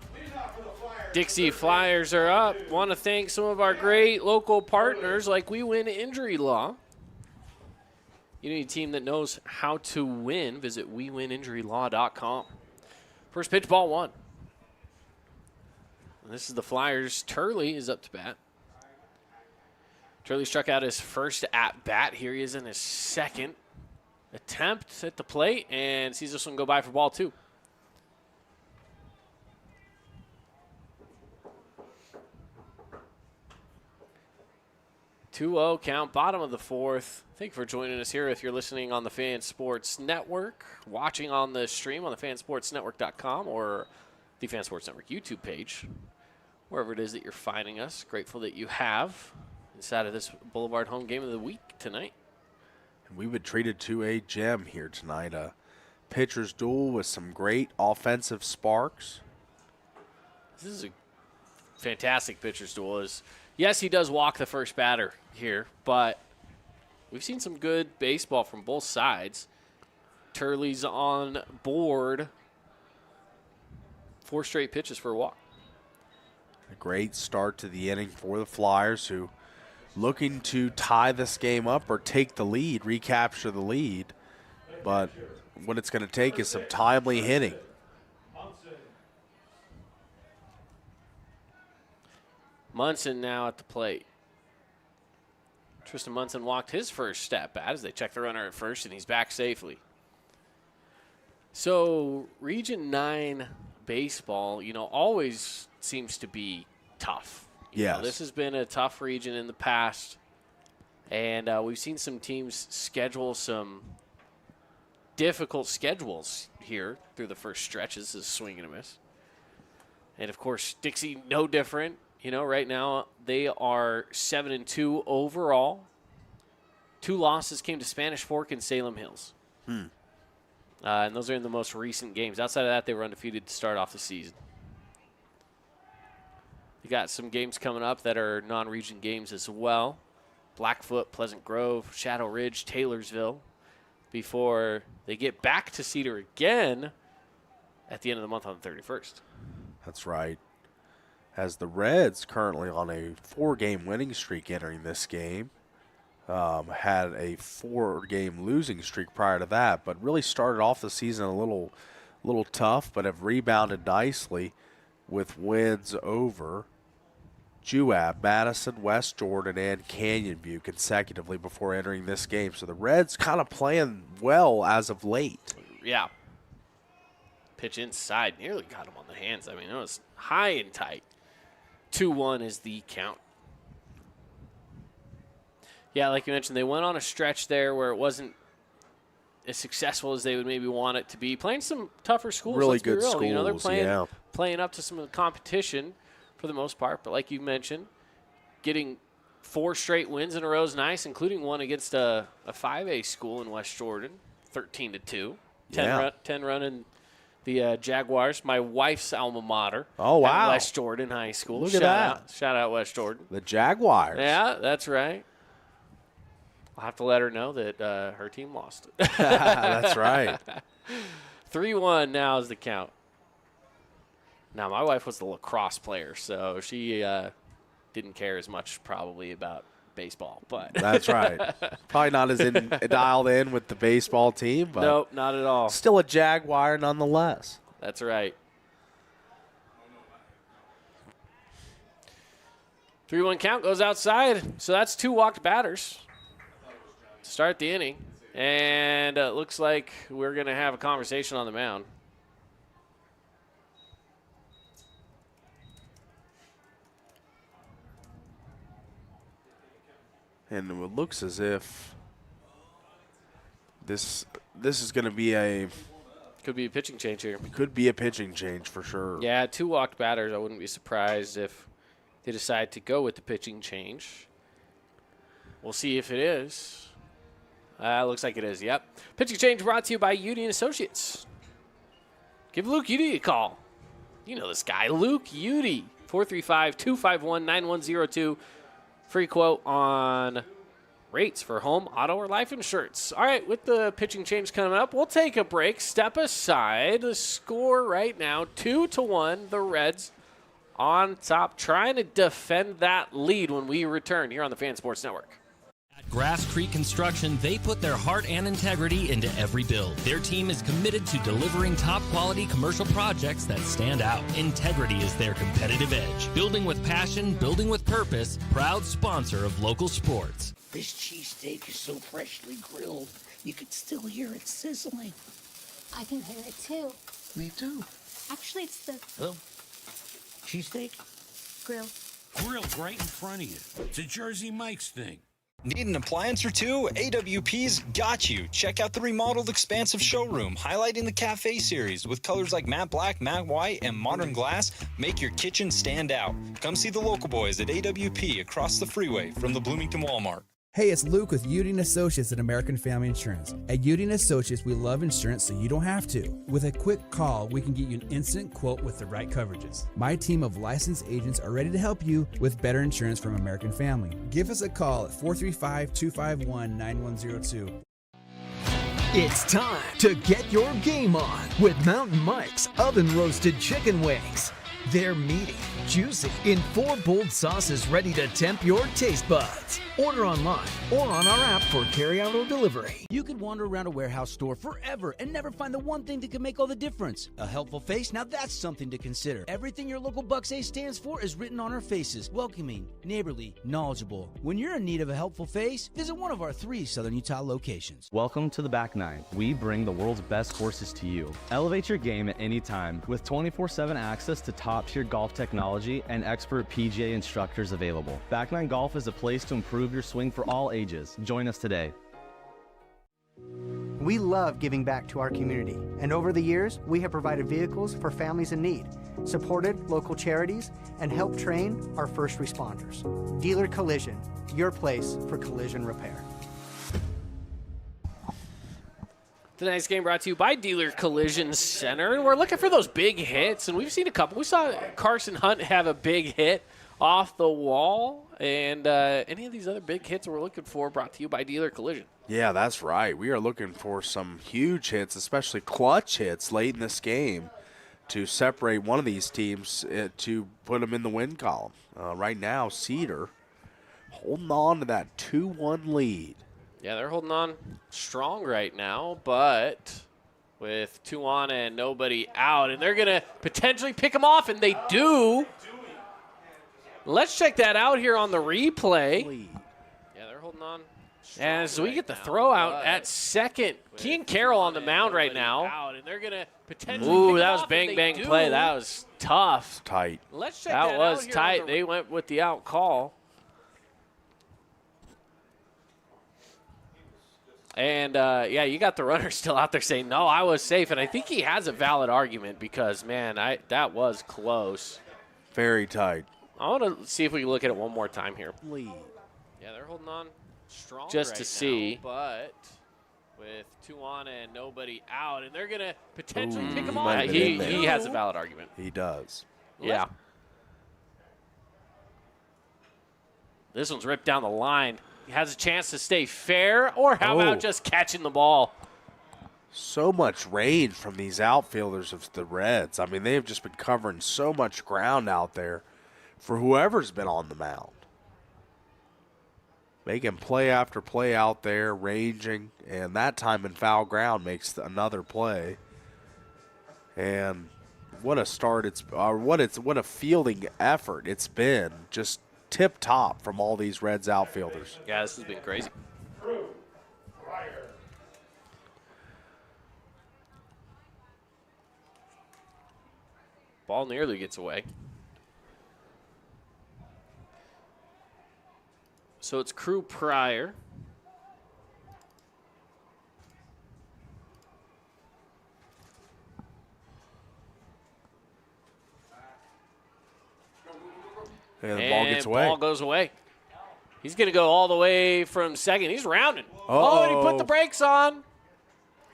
Dixie Flyers are up. Want to thank some of our great local partners like We Win Injury Law. You need a team that knows how to win. Visit wewininjurylaw.com. First pitch, ball 1. And this is the Flyers. Turley is up to bat. Turley struck out his first at-bat. Here he is in his second attempt at the plate and sees this one go by for ball 2. (2-0) count, bottom of the fourth. Thank you for joining us here. If you're listening on the Fan Sports Network, watching on the stream on the fansportsnetwork.com or the Fan Sports Network YouTube page, wherever it is that you're finding us. Grateful that you have inside of this Boulevard home game of the week tonight. And we would treat it to a gem here tonight. A pitcher's duel with some great offensive sparks. This is a fantastic pitcher's duel. Yes, he does walk the first batter here, but we've seen some good baseball from both sides. Turley's on board. 4 straight pitches for a walk. A great start to the inning for the Flyers, who looking to tie this game up or take the lead, recapture the lead. But what it's going to take is some timely hitting. Munson now at the plate. Tristan Munson walked his first step bat as they check the runner at first, and he's back safely. So Region 9 baseball, always seems to be tough. Yes. This has been a tough region in the past, and we've seen some teams schedule some difficult schedules here through the first stretches. This is swing and a miss. And, of course, Dixie, no different. Right now they are 7-2 overall. 2 losses came to Spanish Fork and Salem Hills. And those are in the most recent games. Outside of that, they were undefeated to start off the season. You got some games coming up that are non-region games as well. Blackfoot, Pleasant Grove, Shadow Ridge, Taylorsville, before they get back to Cedar again at the end of the month on the 31st. That's right. As the Reds currently on a 4-game winning streak entering this game. Had a 4-game losing streak prior to that, but really started off the season a little tough, but have rebounded nicely with wins over Juab, Madison, West Jordan, and Canyon View consecutively before entering this game. So the Reds kind of playing well as of late. Yeah. Pitch inside, nearly got him on the hands. I mean, it was high and tight. 2-1 is the count. Yeah, like you mentioned, they went on a stretch there where it wasn't as successful as they would maybe want it to be. Playing some tougher schools. Really let's be good real. schools, They're playing up to some of the competition for the most part. But like you mentioned, getting 4 straight wins in a row is nice, including one against a 5A school in West Jordan, 13-2. 10 run in the Jaguars, my wife's alma mater. Oh, wow. At West Jordan High School. Look at that. Shout out West Jordan. The Jaguars. Yeah, that's right. I'll have to let her know that her team lost. That's right. 3-1 now is the count. Now, my wife was the lacrosse player, so she didn't care as much probably about baseball. But that's right. Probably not as dialed in with the baseball team. But nope, not at all. Still a Jaguar nonetheless. That's right. 3-1 count goes outside. So that's 2 walked batters. Start the inning. And it looks like we're going to have a conversation on the mound. And it looks as if this is going to be a... Could be a pitching change here. Could be a pitching change for sure. Yeah, 2 walked batters. I wouldn't be surprised if they decide to go with the pitching change. We'll see if it is. Looks like it is, yep. Pitching change brought to you by Udy & Associates. Give Luke Udy a call. You know this guy, Luke Udy. 435-251-9102. Free quote on rates for home, auto, or life insurance. All right, with the pitching change coming up, we'll take a break. Step aside. The score right now, 2-1. The Reds on top, trying to defend that lead when we return here on the Fan Sports Network. At Grass Creek Construction, they put their heart and integrity into every build. Their team is committed to delivering top-quality commercial projects that stand out. Integrity is their competitive edge. Building with passion, building with purpose, proud sponsor of local sports. This cheesesteak is so freshly grilled, you could still hear it sizzling. I can hear it too. Me too. Actually, it's the Cheesesteak? grill. Grilled right in front of you. It's a Jersey Mike's thing. Need an appliance or two? AWP's got you. Check out the remodeled expansive showroom, highlighting the cafe series with colors like matte black, matte white, and modern glass. Make your kitchen stand out. Come see the local boys at AWP across the freeway from the Bloomington Walmart. Hey, it's Luke with Udy & Associates at American Family Insurance. At Udy & Associates, we love insurance so you don't have to. With a quick call, we can get you an instant quote with the right coverages. My team of licensed agents are ready to help you with better insurance from American Family. Give us a call at 435-251-9102. It's time to get your game on with Mountain Mike's Oven Roasted Chicken Wings. They're meaty, juicy, in 4 bold sauces ready to tempt your taste buds. Order online or on our app for carryout or delivery. You could wander around a warehouse store forever and never find the one thing that can make all the difference. A helpful face? Now that's something to consider. Everything your local Bucks A stands for is written on our faces. Welcoming, neighborly, knowledgeable. When you're in need of a helpful face, visit one of our 3 Southern Utah locations. Welcome to the Back Nine. We bring the world's best courses to you. Elevate your game at any time with 24/7 access to top-tier golf technology and expert PGA instructors available. Back Nine Golf is a place to improve your swing for all ages. Join us today. We love giving back to our community, and over the years, we have provided vehicles for families in need, supported local charities, and helped train our first responders. Dealer Collision, your place for collision repair. Tonight's game brought to you by Dealer Collision Center. We're looking for those big hits, and we've seen a couple. We saw Carson Hunt have a big hit off the wall, and any of these other big hits we're looking for brought to you by Dealer Collision. Yeah, that's right. We are looking for some huge hits, especially clutch hits late in this game to separate one of these teams to put them in the win column. Right now, Cedar holding on to that 2-1 lead. Yeah, they're holding on strong right now, but with 2 on and nobody out, and they're going to potentially pick them off, and they do. Let's check that out here on the replay. Yeah, they're holding on. As we get the throw out at second, Kean Carroll on the mound right now. And they're going to potentially Ooh, that was bang play. That was tough. Tight. Let's check that was out tight. They went with the out call. And, yeah, you got the runner still out there saying, no, I was safe. And I think he has a valid argument because, man, that was close. Very tight. I want to see if we can look at it one more time here. Lead. Yeah, they're holding on strong just to see. But with 2 on and nobody out, and they're going to potentially pick him off. He has a valid argument. He does. Yeah. This one's ripped down the line. He has a chance to stay fair, or how about just catching the ball? So much range from these outfielders of the Reds. I mean, they've just been covering so much ground out there for whoever's been on the mound. Making play after play out there, ranging, and that time in foul ground makes another play. And what a start what a fielding effort it's been. Just tip top from all these Reds outfielders. Yeah, this has been crazy. Ball nearly gets away. So it's Crew Pryor. And the ball gets away. Ball goes away. He's going to go all the way from second. He's rounding. Oh, and he put the brakes on.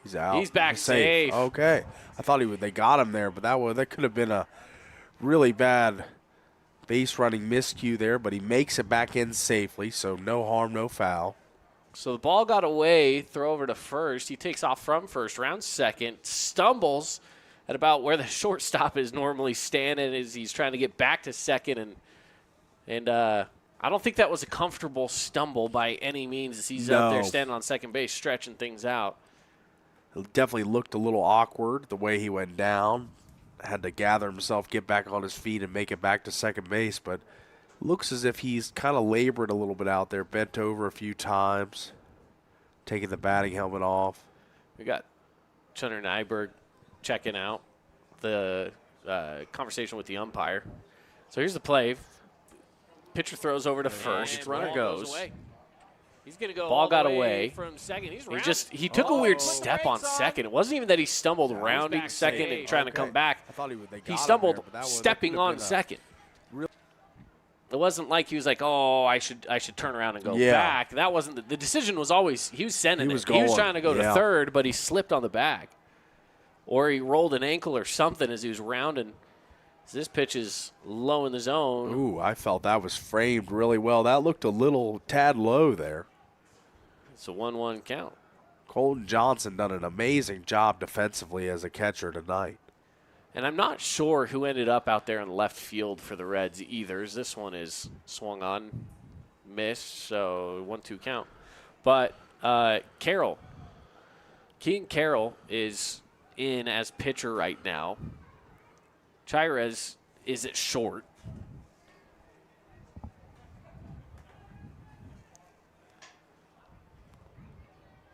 He's out. He's back safe. Okay. I thought they got him there, but that could have been a really bad base running miscue there, but he makes it back in safely, so no harm, no foul. So the ball got away, throw over to first. He takes off from first, round second, stumbles at about where the shortstop is normally standing as he's trying to get back to second, and I don't think that was a comfortable stumble by any means as he's up there standing on second base, stretching things out. It definitely looked a little awkward the way he went down. Had to gather himself, get back on his feet, and make it back to second base, but looks as if he's kind of labored a little bit out there, bent over a few times, taking the batting helmet off. We got Chunner Nyberg checking out the conversation with the umpire. So here's the play. Pitcher throws over to first. Runner goes. He's going to go ball got away from second. He took a weird step on second. It wasn't even that he stumbled rounding second and trying to come back. He stumbled stepping on second. It wasn't like he was like, oh, I should turn around and go back. That wasn't the decision. Was always he was sending it. He was trying to go to third, but he slipped on the bag, or he rolled an ankle or something as he was rounding. This pitch is low in the zone. Ooh, I felt that was framed really well. That looked a little tad low there. It's a 1-1 count. Colton Johnson done an amazing job defensively as a catcher tonight. And I'm not sure who ended up out there in left field for the Reds either. This one is swung on, missed, so 1-2 count. But Keaton Carroll is in as pitcher right now. Chirez is at short.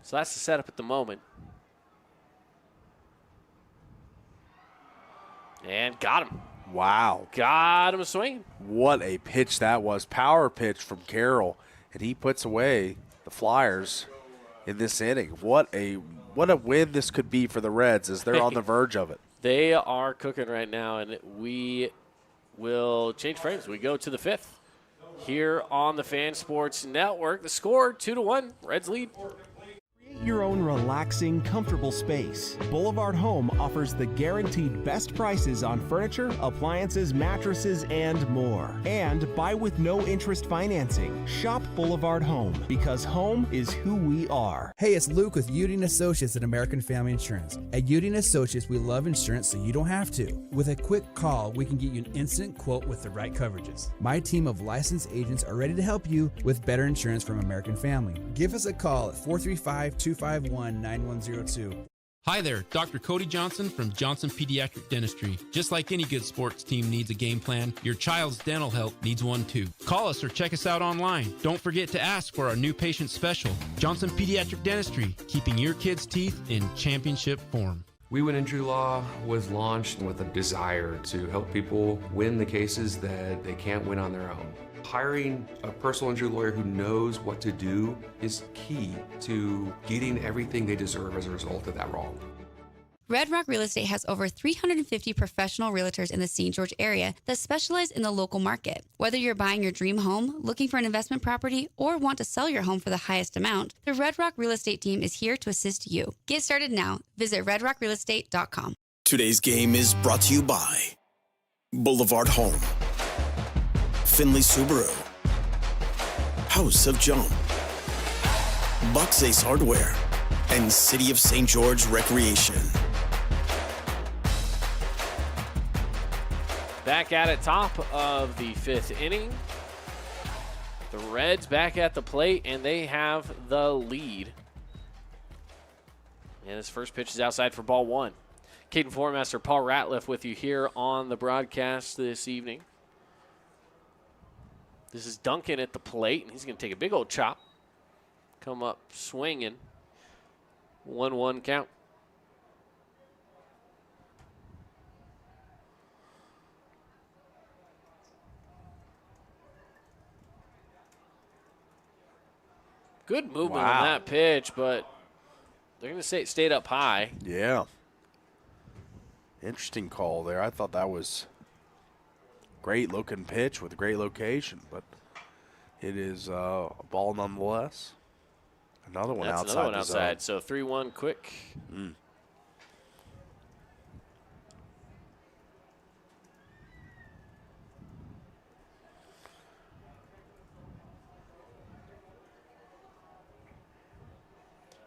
So that's the setup at the moment. And got him. Wow. Got him swinging. What a pitch that was. Power pitch from Carroll. And he puts away the Flyers in this inning. What a win this could be for the Reds as they're on the verge of it. They are cooking right now, and we will change frames. We go to the 5th here on the Fan Sports Network. The score, 2-1. Reds lead. Your own relaxing, comfortable space. Boulevard Home offers the guaranteed best prices on furniture, appliances, mattresses, and more. And buy with no interest financing. Shop Boulevard Home, because home is who we are. Hey, it's Luke with Udi & Associates at American Family Insurance. At Udi & Associates, we love insurance so you don't have to. With a quick call, we can get you an instant quote with the right coverages. My team of licensed agents are ready to help you with better insurance from American Family. Give us a call at 435-251-9102. Hi there, Dr. Cody Johnson from Johnson Pediatric Dentistry. Just like any good sports team needs a game plan, your child's dental health needs one too. Call us or check us out online. Don't forget to ask for our new patient special. Johnson Pediatric Dentistry, keeping your kids' teeth in championship form. We Win Injury Law was launched with a desire to help people win the cases that they can't win on their own. Hiring a personal injury lawyer who knows what to do is key to getting everything they deserve as a result of that wrong. Red Rock Real Estate has over 350 professional realtors in the St. George area that specialize in the local market. Whether you're buying your dream home, looking for an investment property, or want to sell your home for the highest amount, the Red Rock Real Estate team is here to assist you. Get started now. Visit redrockrealestate.com. Today's game is brought to you by Boulevard Home, Finley Subaru, House of Jump, Bucks Ace Hardware, and City of St. George Recreation. Back at it, top of the 5th inning. The Reds back at the plate, and they have the lead. And his first pitch is outside for ball 1. Caden Formaster, Paul Ratliff with you here on the broadcast this evening. This is Duncan at the plate, and he's going to take a big old chop. Come up swinging. 1-1 count. Good movement on that pitch, but they're going to say it stayed up high. Yeah. Interesting call there. I thought that was great looking pitch with a great location, but it is a ball nonetheless. Another one outside. Another one outside. So 3-1 quick.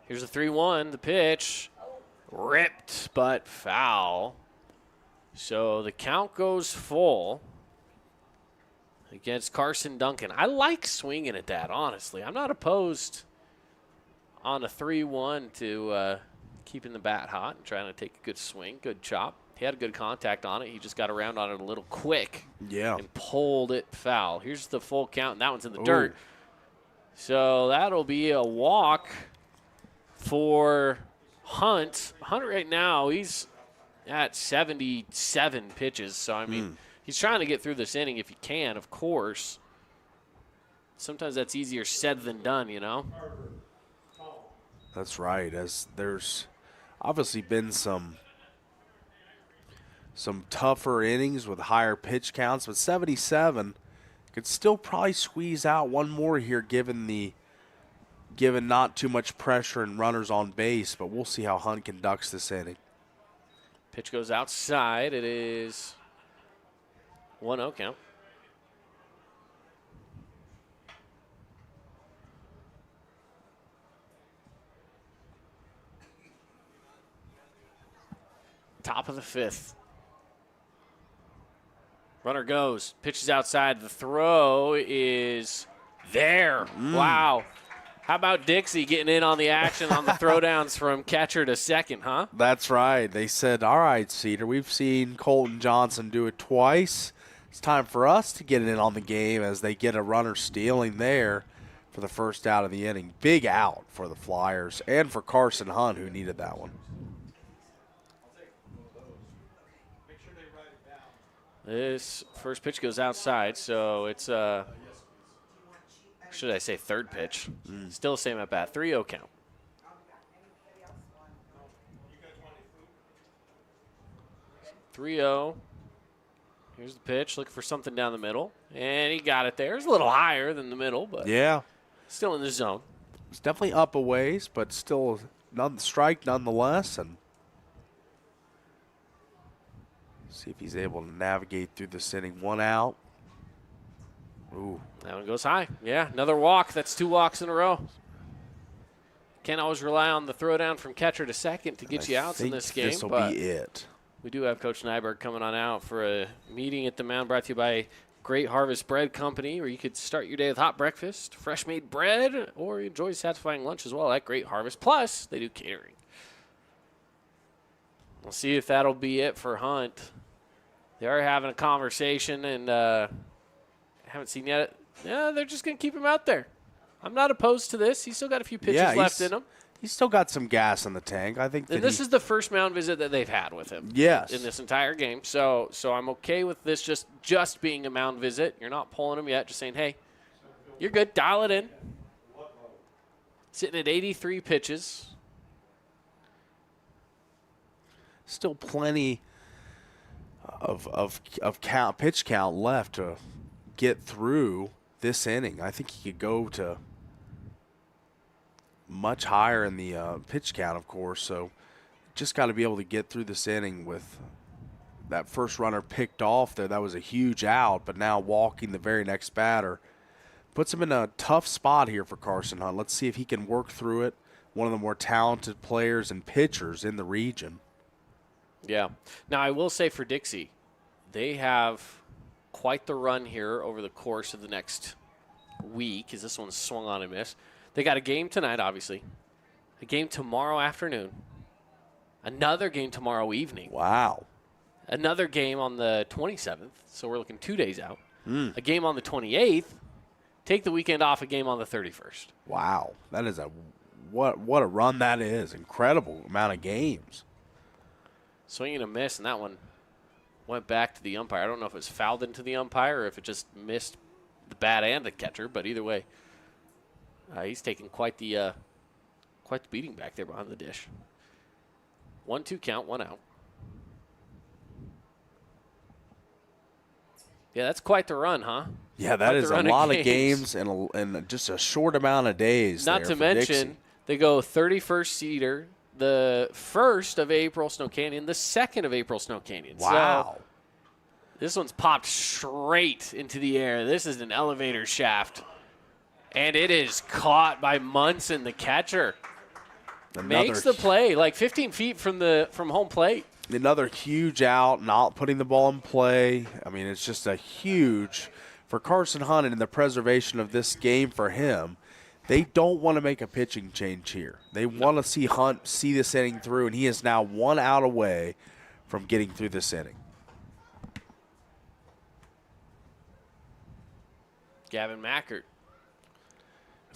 Here's a 3-1. The pitch ripped, but foul. So the count goes full against Carson Duncan. I like swinging at that, honestly. I'm not opposed on a 3-1 to keeping the bat hot and trying to take a good swing, good chop. He had a good contact on it. He just got around on it a little quick. Yeah. And pulled it foul. Here's the full count, and that one's in the dirt. So that'll be a walk for Hunt. Hunt right now, he's at 77 pitches. So, I mean, he's trying to get through this inning if he can, of course. Sometimes that's easier said than done, you know? That's right, as there's obviously been some tougher innings with higher pitch counts, but 77 could still probably squeeze out one more here given not too much pressure and runners on base, but we'll see how Hunt conducts this inning. Pitch goes outside. It is 1-0 count. Top of the 5th. Runner goes, pitches outside. The throw is there. Wow. How about Dixie getting in on the action on the throwdowns from catcher to second, huh? That's right. They said, all right, Cedar, we've seen Colton Johnson do it twice. It's time for us to get in on the game as they get a runner stealing there for the first out of the inning. Big out for the Flyers and for Carson Hunt, who needed that one. This first pitch goes outside, so it's should I say third pitch? Still the same at bat. 3-0 count. Here's the pitch, looking for something down the middle, and he got it there. It's a little higher than the middle, but yeah, still in the zone. It's definitely up a ways, but still strike nonetheless. And see if he's able to navigate through this inning. 1 out. Ooh. That one goes high. Yeah, another walk. That's 2 walks in a row. Can't always rely on the throwdown from catcher to second to get you outs in this game. This will be it. We do have Coach Nyberg coming on out for a meeting at the mound brought to you by Great Harvest Bread Company, where you could start your day with hot breakfast, fresh made bread, or enjoy satisfying lunch as well at Great Harvest. Plus, they do catering. We'll see if that'll be it for Hunt. They are having a conversation, and haven't seen yet. Yeah, they're just going to keep him out there. I'm not opposed to this. He's still got a few pitches left in him. He's still got some gas in the tank. I think. And this is the first mound visit that they've had with him. Yes. In this entire game. So I'm okay with this just being a mound visit. You're not pulling him yet. Just saying, hey, you're good. Dial it in. Sitting at 83 pitches. Still plenty of pitch count left to get through this inning. I think he could go to much higher in the pitch count, of course. So just got to be able to get through this inning with that first runner picked off there. That was a huge out, but now walking the very next batter puts him in a tough spot here for Carson Hunt. Let's see if he can work through it. One of the more talented players and pitchers in the region. Yeah. Now, I will say for Dixie, they have quite the run here over the course of the next week, as this one's swung on and missed. They got a game tonight, obviously. A game tomorrow afternoon. Another game tomorrow evening. Wow. Another game on the 27th, so we're looking 2 days out. A game on the 28th. Take the weekend off, a game on the 31st. Wow. That is what a run that is. Incredible amount of games. Swinging a miss, and that one went back to the umpire. I don't know if it was fouled into the umpire or if it just missed the bat and the catcher, but either way, he's taking quite the beating back there behind the dish. 1-2 count, 1 out. Yeah, that's quite the run, huh? Yeah, that is a lot of games in just a short amount of days. Not to mention, they go 31st Cedar, the 1st of April Snow Canyon, the 2nd of April Snow Canyon. Wow. So this one's popped straight into the air. This is an elevator shaft. And it is caught by Munson, the catcher. Makes the play, like 15 feet from home plate. Another huge out, not putting the ball in play. I mean, it's just a huge for Carson Hunt and the preservation of this game for him. They don't want to make a pitching change here. They want to see Hunt see this inning through, and he is now 1 out away from getting through this inning. Gavin Mackert,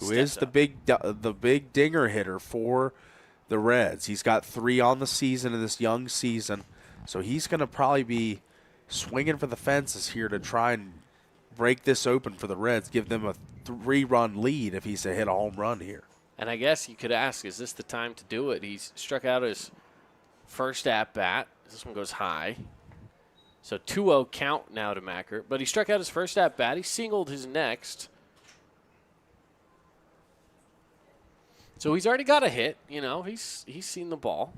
who is the big dinger hitter for the Reds. He's got 3 on the season in this young season, so he's going to probably be swinging for the fences here to try and break this open for the Reds, give them a 3-run lead if he's to hit a home run here. And I guess you could ask, is this the time to do it? He's struck out his first at-bat. This one goes high. So 2-0 count now to Mackert. But he struck out his first at-bat. He singled his next. So he's already got a hit. You know, he's seen the ball.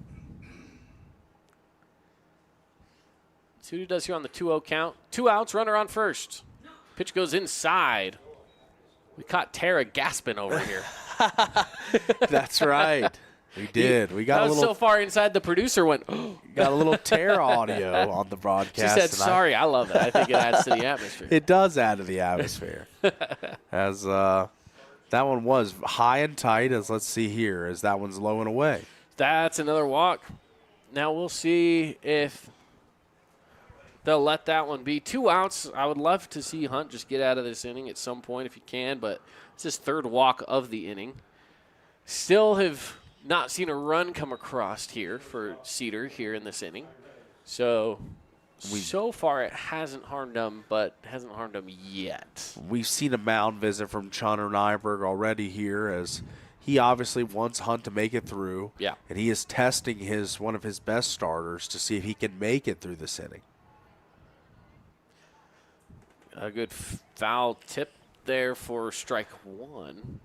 Let's see what he does here on the 2-0 count. 2 outs, runner on first. Pitch goes inside. We caught Tara gasping over here. That's right. We did. We got that a was little so far inside the producer went. got a little tear audio on the broadcast. She said, "Sorry, I love that. I think it adds to the atmosphere." It does add to the atmosphere. As that one was high and tight. As let's see here, as that one's low and away. That's another walk. Now we'll see if they'll let that one be. 2 outs. I would love to see Hunt just get out of this inning at some point if he can, but it's his 3rd walk of the inning. Still have not seen a run come across here for Cedar here in this inning. So far it hasn't harmed them, but hasn't harmed them yet. We've seen a mound visit from Connor Nyberg already here, as he obviously wants Hunt to make it through. Yeah. And he is testing one of his best starters to see if he can make it through this inning. A good foul tip there for strike 1.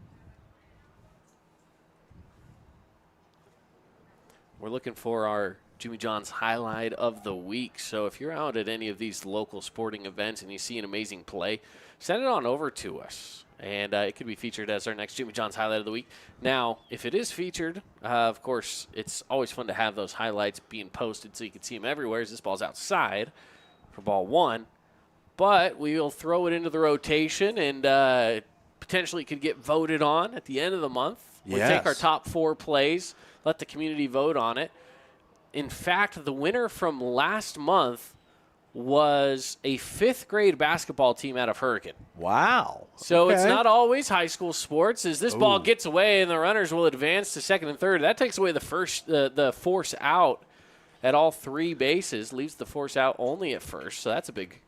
We're looking for our Jimmy John's highlight of the week. So if you're out at any of these local sporting events and you see an amazing play, send it on over to us. And it could be featured as our next Jimmy John's highlight of the week. Now, if it is featured, of course, it's always fun to have those highlights being posted so you can see them everywhere as this ball's outside for ball 1. But we'll throw it into the rotation and potentially could get voted on at the end of the month. We'll take our top 4 plays, let the community vote on it. In fact, the winner from last month was a 5th grade basketball team out of Hurricane. Wow. So it's not always high school sports. As this ball gets away and the runners will advance to 2nd and 3rd, that takes away the force out at all 3 bases, leaves the force out only at 1st. So that's a big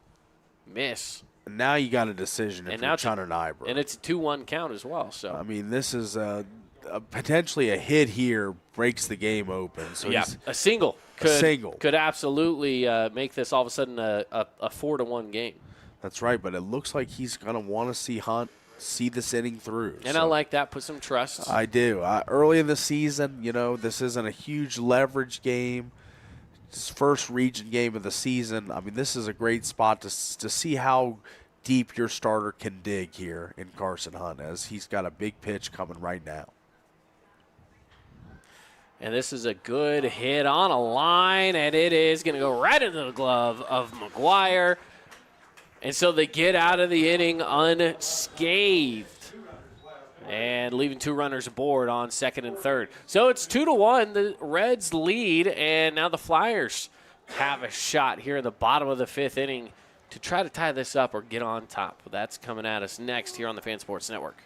miss. And now you got a decision if you're Connor Nyberg. And it's a 2-1 count as well. So I mean, this is potentially a hit here breaks the game open. So yeah, a single could absolutely make this all of a sudden a 4-1 game. That's right, but it looks like he's going to want to see Hunt see this inning through. And I like that. Put some trust. I do. Early in the season, this isn't a huge leverage game. It's his first region game of the season. I mean, this is a great spot to see how deep your starter can dig here in Carson Hunt, as he's got a big pitch coming right now. And this is a good hit on a line, and it is going to go right into the glove of McGuire. And so they get out of the inning unscathed and leaving 2 runners aboard on 2nd and 3rd. So it's 2-1. The Reds lead, and now the Flyers have a shot here in the bottom of the 5th inning to try to tie this up or get on top. That's coming at us next here on the Fan Sports Network.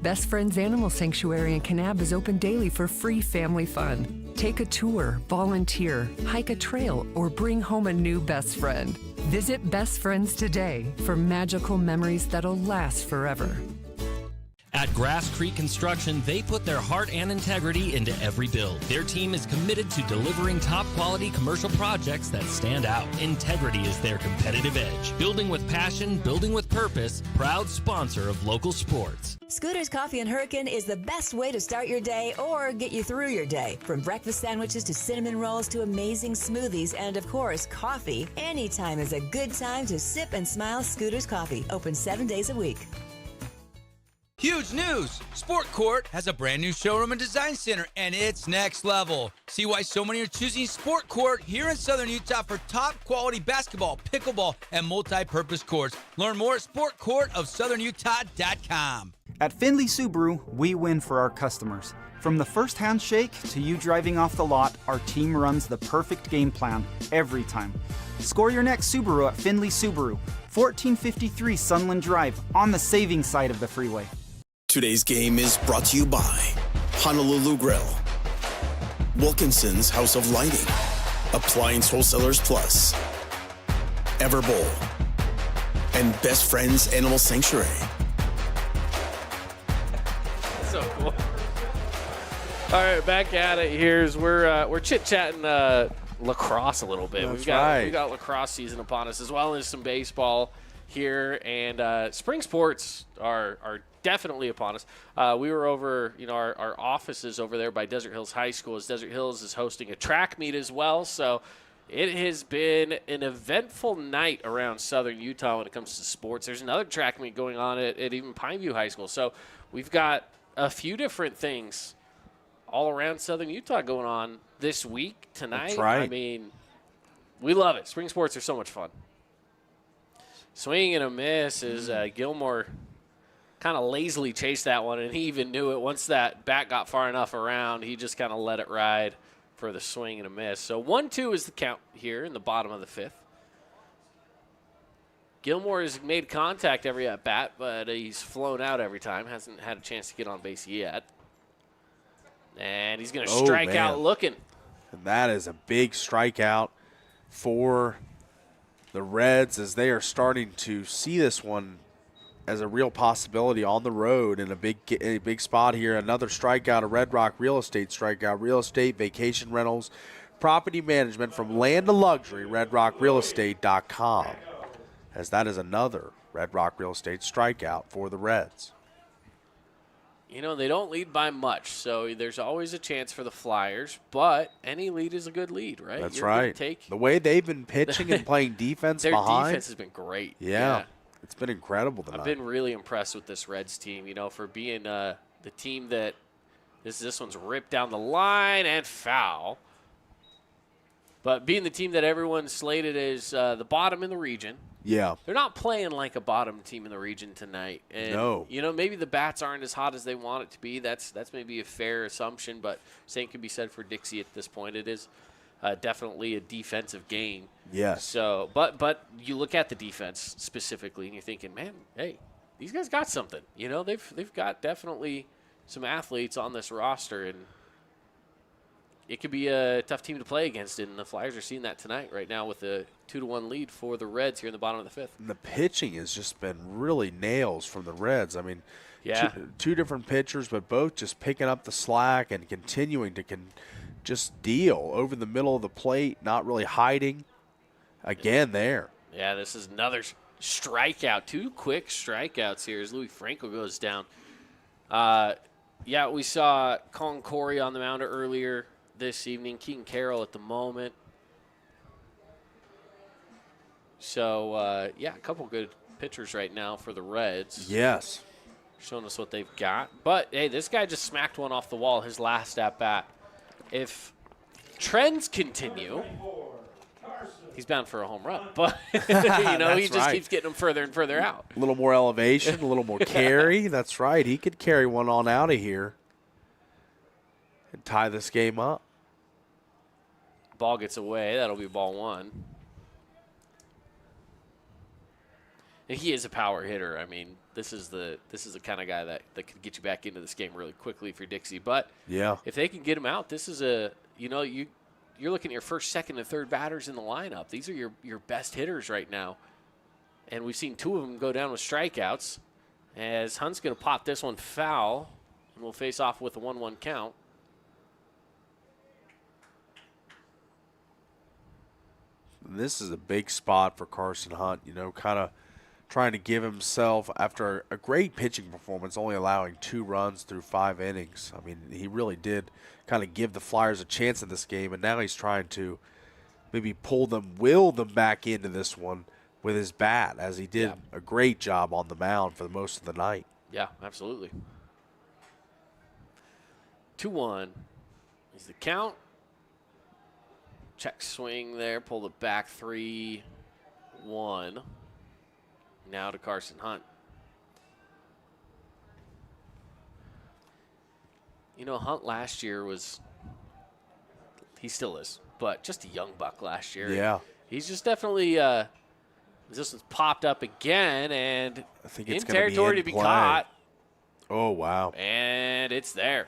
Best Friends Animal Sanctuary in Kanab is open daily for free family fun. Take a tour, volunteer, hike a trail, or bring home a new best friend. Visit Best Friends today for magical memories that'll last forever. At Grass Creek Construction, they put their heart and integrity into every build. Their team is committed to delivering top-quality commercial projects that stand out. Integrity is their competitive edge. Building with passion, building with purpose, proud sponsor of local sports. Scooter's Coffee and Hurricane is the best way to start your day or get you through your day. From breakfast sandwiches to cinnamon rolls to amazing smoothies and, of course, coffee. Anytime is a good time to sip and smile. Scooter's Coffee, open 7 days a week. Huge news! Sport Court has a brand new showroom and design center, and it's next level. See why so many are choosing Sport Court here in Southern Utah for top quality basketball, pickleball, and multi-purpose courts. Learn more at sportcourtofsouthernutah.com. At Findlay Subaru, we win for our customers. From the first handshake to you driving off the lot, our team runs the perfect game plan every time. Score your next Subaru at Findlay Subaru, 1453 Sunland Drive, on the saving side of the freeway. Today's game is brought to you by Honolulu Grill, Wilkinson's House of Lighting, Appliance Wholesalers Plus, Everbowl, and Best Friends Animal Sanctuary. So cool. All right, back at it here. We're chit-chatting lacrosse a little bit. We've got lacrosse season upon us, as well as some baseball here, and spring sports are definitely upon us. We were over, our offices over there by Desert Hills High School, as Desert Hills is hosting a track meet as well. So it has been an eventful night around Southern Utah when it comes to sports. There's another track meet going on at even Pineview High School. So we've got a few different things all around Southern Utah going on this week, tonight. That's right. I mean, we love it. Spring sports are so much fun. Swing and a miss as Gilmore kind of lazily chased that one, and he even knew it. Once that bat got far enough around, he just kind of let it ride for the swing and a miss. So 1-2 is the count here in the bottom of the fifth. Gilmore has made contact every at bat, but he's flown out every time. Hasn't had a chance to get on base yet. And he's going to strike out looking. And that is a big strikeout for the Reds as they are starting to see this one as a real possibility on the road in a big spot here. Another strikeout, a Red Rock Real Estate strikeout. Real estate, vacation rentals, property management from land to luxury, redrockrealestate.com. As that is another Red Rock Real Estate strikeout for the Reds. You know, they don't lead by much, so there's always a chance for the Flyers, but any lead is a good lead, right? That's You're right. The way they've been pitching and playing defense their behind. Their defense has been great. Yeah. It's been incredible tonight. I've been really impressed with this Reds team, you know, for being the team that this one's ripped down the line and foul. But being the team that everyone slated as the bottom in the region. Yeah. They're not playing like a bottom team in the region tonight. And, no. You know, maybe the bats aren't as hot as they want it to be. That's maybe a fair assumption, but same could be said for Dixie at this point. It is definitely a defensive game. Yes. So, but you look at the defense specifically, and you're thinking, man, hey, these guys got something. You know, they've got definitely some athletes on this roster, and it could be a tough team to play against, and the Flyers are seeing that tonight right now with a 2-1 lead for the Reds here in the bottom of the fifth. And the pitching has just been really nails from the Reds. I mean, yeah. two different pitchers, but both just picking up the slack and continuing to just deal over the middle of the plate, not really hiding. Again there. Yeah, this is another strikeout. 2 quick strikeouts here as Louis Franco goes down. Yeah, we saw Colin Corey on the mound earlier this evening. Keaton Carroll at the moment. So, yeah, a couple good pitchers right now for the Reds. Yes. Showing us what they've got. But, hey, this guy just smacked one off the wall his last at-bat. If trends continue, he's bound for a home run. But, you know, he just keeps getting them further and further out. A little more elevation, a little more carry. That's right. He could carry one on out of here and tie this game up. Ball gets away. That'll be ball 1. And he is a power hitter. I mean, this is the kind of guy that could get you back into this game really quickly for Dixie. But yeah, if they can get him out, this is you're looking at your first, second, and third batters in the lineup. These are your best hitters right now. And we've seen 2 of them go down with strikeouts. As Hunt's going to pop this one foul, and we'll face off with a 1-1 count. This is a big spot for Carson Hunt, you know, kind of trying to give himself, after a great pitching performance, only allowing 2 runs through 5 innings. I mean, he really did kind of give the Flyers a chance in this game, and now he's trying to maybe will them back into this one with his bat, as he did a great job on the mound for most of the night. Yeah, absolutely. 2-1 is the count. Check swing there, pulled it back 3-1. Now to Carson Hunt. You know, Hunt last year he still is, but just a young buck last year. Yeah. He's just definitely, this one's popped up again, and I think it's in territory to be caught. Oh, wow. And it's there.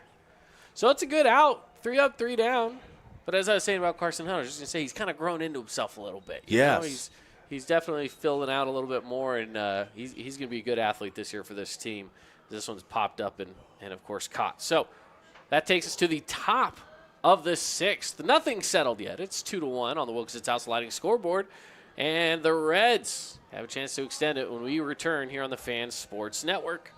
So it's a good out. 3 up, 3 down. But as I was saying about Carson Hunt, I was just going to say he's kind of grown into himself a little bit. You know, he's definitely filling out a little bit more, and he's going to be a good athlete this year for this team. This one's popped up and of course, caught. So that takes us to the top of the 6th. Nothing's settled yet. It's 2-1 on the Wilkes House Lighting scoreboard, and the Reds have a chance to extend it when we return here on the Fan Sports Network.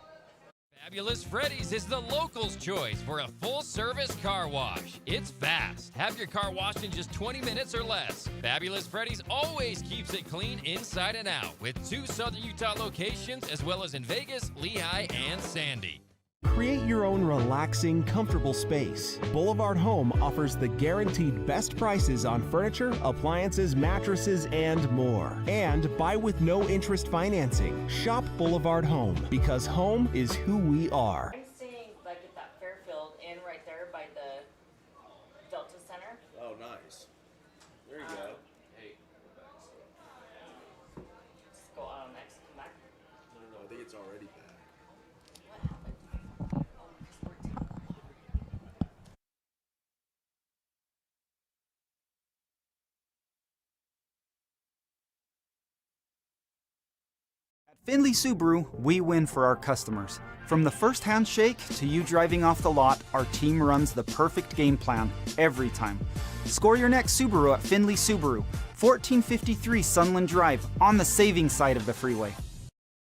Fabulous Freddy's is the locals' choice for a full-service car wash. It's fast. Have your car washed in just 20 minutes or less. Fabulous Freddy's always keeps it clean inside and out with 2 Southern Utah locations as well as in Vegas, Lehigh, and Sandy. Create your own relaxing, comfortable space. Boulevard Home offers the guaranteed best prices on furniture, appliances, mattresses, and more. And buy with no interest financing. Shop Boulevard Home because home is who we are. I'm staying like at that Fairfield Inn right there by the Delta Center. Oh, nice. There you go. Hey. Just go out next, come back. No, I think it's already back. Findlay Subaru, we win for our customers. From the first handshake to you driving off the lot, our team runs the perfect game plan every time. Score your next Subaru at Findlay Subaru, 1453 Sunland Drive, on the saving side of the freeway.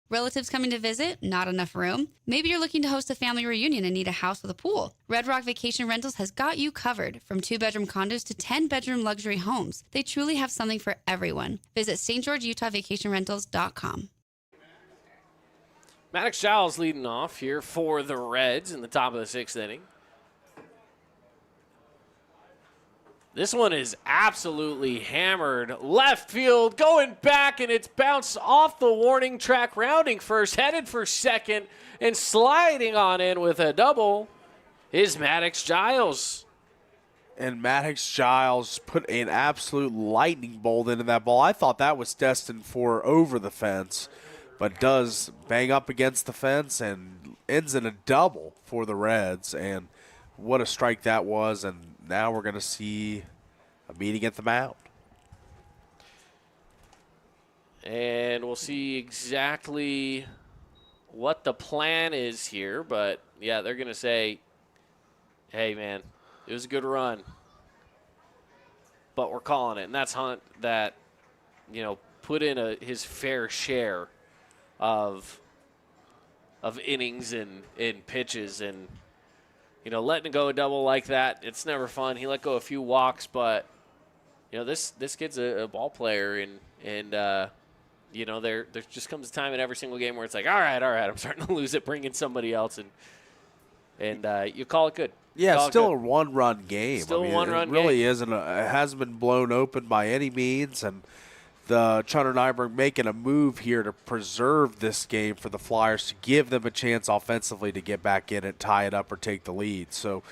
Relatives coming to visit? Not enough room? Maybe you're looking to host a family reunion and need a house with a pool. Red Rock Vacation Rentals has got you covered. From 2-bedroom condos to 10-bedroom luxury homes, they truly have something for everyone. Visit stgeorgeutahvacationrentals.com. Maddox Giles leading off here for the Reds in the top of the 6th inning. This one is absolutely hammered. Left field, going back, and it's bounced off the warning track, rounding first, headed for second, and sliding on in with a double is Maddox Giles. And Maddox Giles put an absolute lightning bolt into that ball. I thought that was destined for over the fence, but does bang up against the fence and ends in a double for the Reds. And what a strike that was, and now we're going to see a meeting at the mound. And we'll see exactly what the plan is here, but, yeah, they're going to say, hey, man, it was a good run, but we're calling it. And that's Hunt that, put in his fair share of innings and pitches, and letting go a double like that, it's never fun. He let go a few walks, but this kid's a ball player, and there just comes a time in every single game where it's like, all right, I'm starting to lose it, bring in somebody else, and you call it good. Yeah, it's still a one-run game. Still a one-run game. It really isn't. It hasn't been blown open by any means, and the Chunder-Nyberg making a move here to preserve this game for the Flyers, to give them a chance offensively to get back in and tie it up or take the lead. So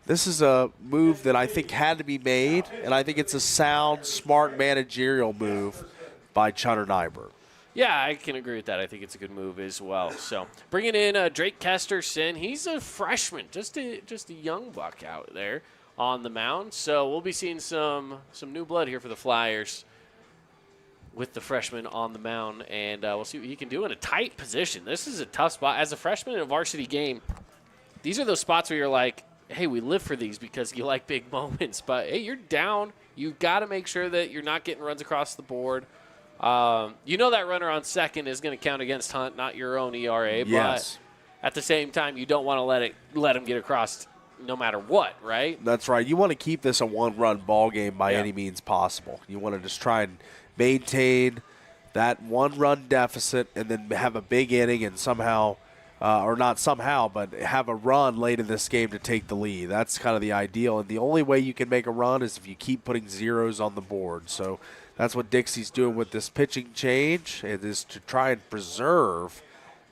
this is a move that I think had to be made, and I think it's a sound, smart managerial move by Chunder-Nyberg. Yeah, I can agree with that. I think it's a good move as well. So bringing in Drake Kesterson. He's a freshman, just a young buck out there on the mound. So we'll be seeing some new blood here for the Flyers with the freshman on the mound, and we'll see what he can do in a tight position. This is a tough spot. As a freshman in a varsity game, these are those spots where you're like, hey, we live for these because you like big moments. But, hey, you're down. You've got to make sure that you're not getting runs across the board. That runner on second is going to count against Hunt, not your own ERA. Yes. But at the same time, you don't want to let him get across no matter what, right? That's right. You want to keep this a one-run ball game by any means possible. You want to just try and maintain that one-run deficit and then have a big inning and somehow, or not somehow, but have a run late in this game to take the lead. That's kind of the ideal. And the only way you can make a run is if you keep putting zeros on the board. So that's what Dixie's doing with this pitching change. It is to try and preserve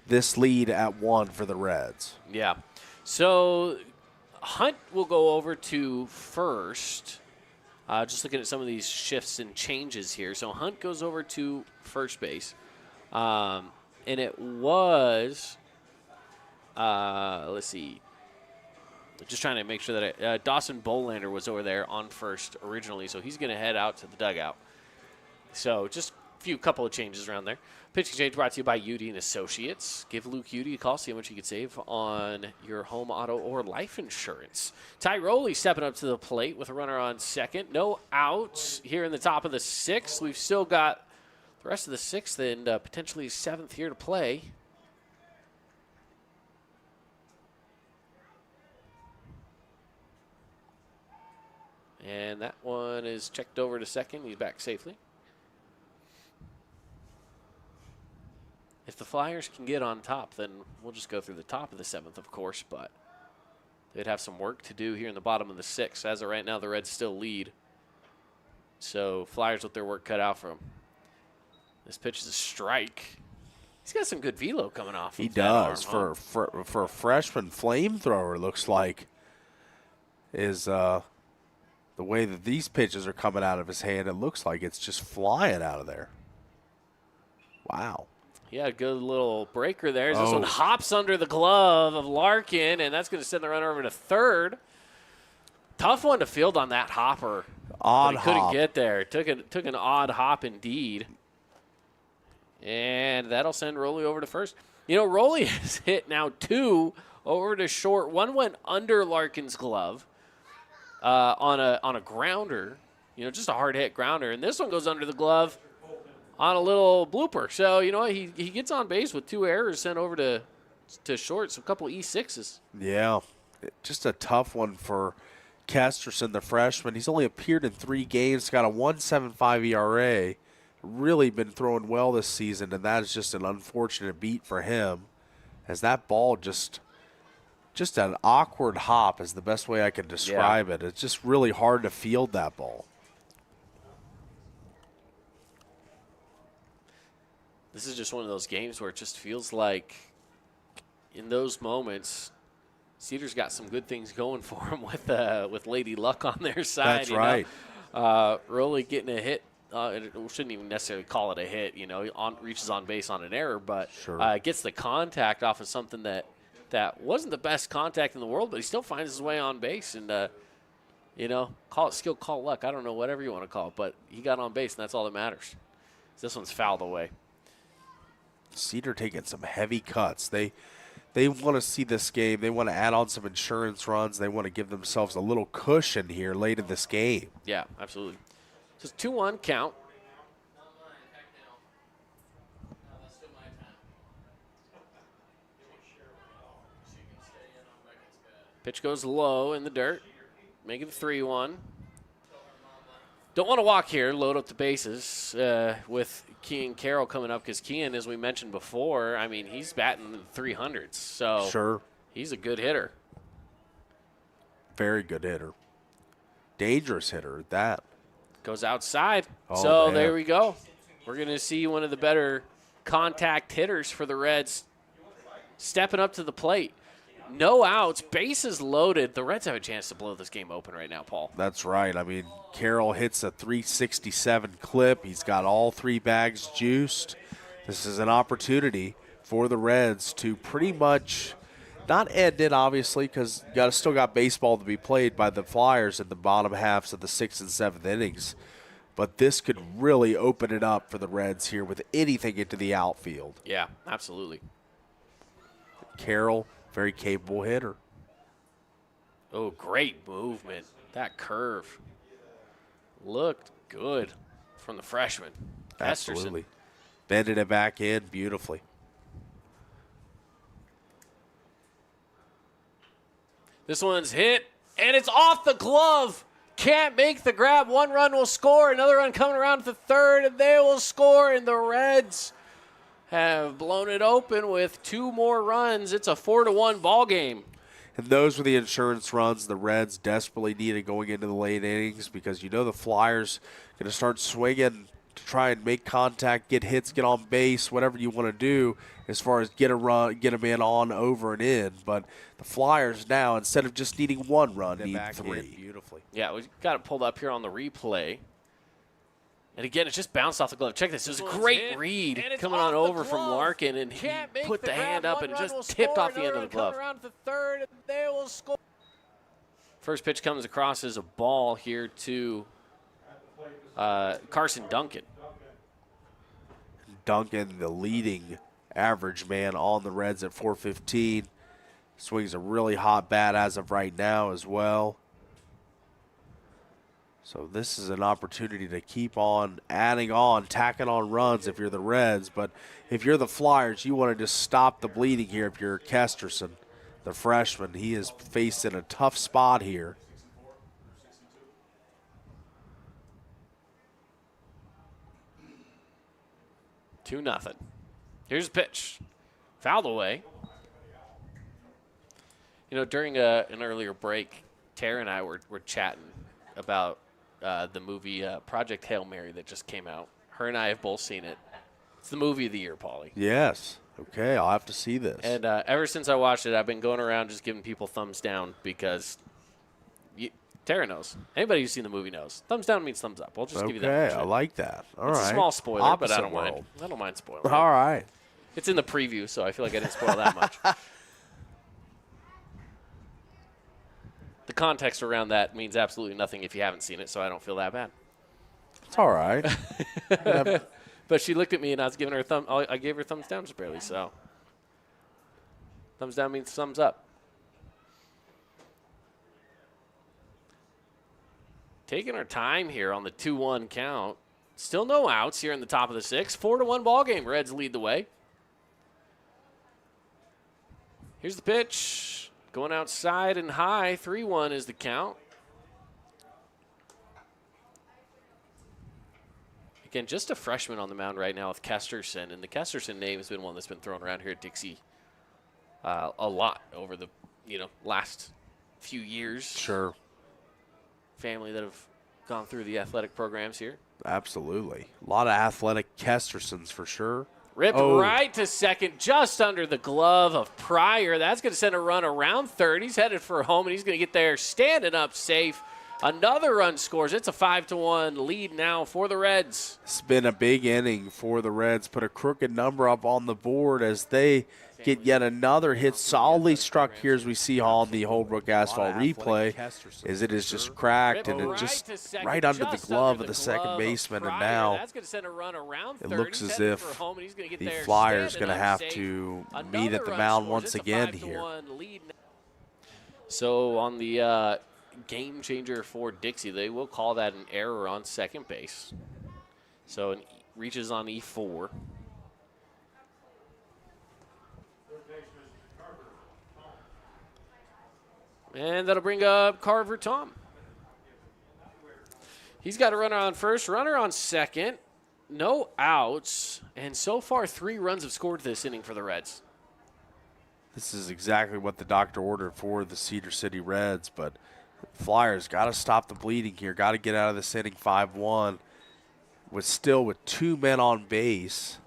this lead at 1 for the Reds. Yeah. So Hunt will go over to first. Just looking at some of these shifts and changes here. So Hunt goes over to first base. And it was, let's see. Just trying to make sure that Dawson Bolander was over there on first originally. So he's going to head out to the dugout. So just a couple of changes around there. Pitching change brought to you by Udy and Associates. Give Luke Udy a call, see how much you could save on your home, auto, or life insurance. Ty Rowley stepping up to the plate with a runner on second. No outs here in the top of the 6th. We've still got the rest of the 6th and potentially 7th here to play. And that one is checked over to second. He's back safely. If the Flyers can get on top, then we'll just go through the top of the 7th, of course, but they'd have some work to do here in the bottom of the 6th. As of right now, the Reds still lead. So Flyers with their work cut out for them. This pitch is a strike. He's got some good velo coming off. He does. For a freshman flamethrower, looks like, is the way that these pitches are coming out of his hand, it looks like it's just flying out of there. Wow. He had a good little breaker there. This one hops under the glove of Larkin, and that's going to send the runner over to third. Tough one to field on that hopper. Odd but he couldn't hop. get there. Took an odd hop indeed. And that'll send Rowley over to first. You know, Rowley has hit now 2 over to short. One went under Larkin's glove on a grounder. You know, just a hard hit grounder. And this one goes under the glove on a little blooper. So, you know what? He gets on base with 2 errors sent over to short. So a couple E6s. Yeah, just a tough one for Kesterson, the freshman. He's only appeared in 3 games, got a 1.75 ERA. Really been throwing well this season, and that is just an unfortunate beat for him, as that ball just an awkward hop is the best way I can describe it. It's just really hard to field that ball. This is just one of those games where it just feels like in those moments, Cedar's got some good things going for him with Lady Luck on their side. That's right. Rowley getting a hit. We shouldn't even necessarily call it a hit. You know, reaches on base on an error, but gets the contact off of something that wasn't the best contact in the world, but he still finds his way on base. And, you know, call it skill, call it luck. I don't know, whatever you want to call it, but he got on base, and that's all that matters. This one's fouled away. Cedar taking some heavy cuts. They want to see this game. They want to add on some insurance runs. They want to give themselves a little cushion here late in this game. Yeah, absolutely. Just 2-1 count. Pitch goes low in the dirt. Make it 3-1. Don't want to walk here. Load up the bases with Kean Carroll coming up, because Kean, as we mentioned before, I mean, he's batting in the 300s. So he's a good hitter. Very good hitter. Dangerous hitter at that. Goes outside. Oh, so man. there we go. We're going to see one of the better contact hitters for the Reds stepping up to the plate. No outs, bases loaded. The Reds have a chance to blow this game open right now, Paul. That's right. I mean, Carroll hits a 367 clip. He's got all 3 bags juiced. This is an opportunity for the Reds to pretty much not end it, obviously, because you still got baseball to be played by the Flyers in the bottom halves of the 6th and 7th innings. But this could really open it up for the Reds here with anything into the outfield. Yeah, absolutely. Carroll, very capable hitter. Oh, great movement. That curve looked good from the freshman. Absolutely. Bended it back in beautifully. This one's hit, and it's off the glove. Can't make the grab. 1 run will score. Another run coming around to the 3rd, and they will score. And the Reds have blown it open with 2 more runs. It's a 4-1 ball game. And those were the insurance runs the Reds desperately needed going into the late innings, because you know the Flyers going to start swinging to try and make contact, get hits, get on base, whatever you want to do as far as get a run, get them in on, over, and in. But the Flyers now, instead of just needing 1 run, need 3. Beautifully. Yeah, we've got it pulled up here on the replay. And again, it just bounced off the glove. Check this. It was a great read coming on over from Larkin, and he put the hand up and just tipped off the end of the glove. First pitch comes across as a ball here to Carson Duncan. Duncan, the leading average man on the Reds at 415. Swings a really hot bat as of right now as well. So this is an opportunity to keep on adding on, tacking on runs if you're the Reds. But if you're the Flyers, you want to just stop the bleeding here if you're Kesterson, the freshman. He is faced in a tough spot here. Two nothing. Here's a pitch. Fouled away. You know, during an earlier break, Tara and I were chatting about the movie Project Hail Mary that just came out. Her and I have both seen it. It's the movie of the year, Paulie. Yes. Okay, I'll have to see this. And ever since I watched it, I've been going around just giving people thumbs down because Tara knows. Anybody who's seen the movie knows. Thumbs down means thumbs up. I'll just give you that. Okay, I like that. All right. It's a small spoiler, Opposite but I don't world. mind. I don't mind spoiling. All right. It's in the preview, so I feel like I didn't spoil that much. The context around that means absolutely nothing if you haven't seen it, so I don't feel that bad. It's all right. But she looked at me, and I was giving her I gave her thumbs down just barely, so. Thumbs down means thumbs up. Taking our time here on the 2-1 count. Still no outs here in the top of the 6th. 4-1 ball game. Reds lead the way. Here's the pitch. Going outside and high. 3-1 is the count. Again, just a freshman on the mound right now with Kesterson. And the Kesterson name has been one that's been thrown around here at Dixie a lot over the last few years. Sure. Family that have gone through the athletic programs here. Absolutely. A lot of athletic Kestersons for sure. Ripped right to second, just under the glove of Pryor. That's going to send a run around third. He's headed for home, and he's going to get there standing up safe. Another run scores. It's a 5-1 lead now for the Reds. It's been a big inning for the Reds. Put a crooked number up on the board as they get yet another hit solidly struck here as we see on the Holbrook asphalt replay as it is just cracked and it just right under the glove of the second baseman, and now it looks as if the Flyers going to have to meet at the mound once again here. So on the game changer for Dixie, they will call that an error on second base. So it reaches on E4. And that'll bring up Carver Tom. He's got a runner on first, runner on second, no outs, and so far 3 runs have scored this inning for the Reds. This is exactly what the doctor ordered for the Cedar City Reds, but Flyers got to stop the bleeding here, got to get out of this inning 5-1 with 2 men on base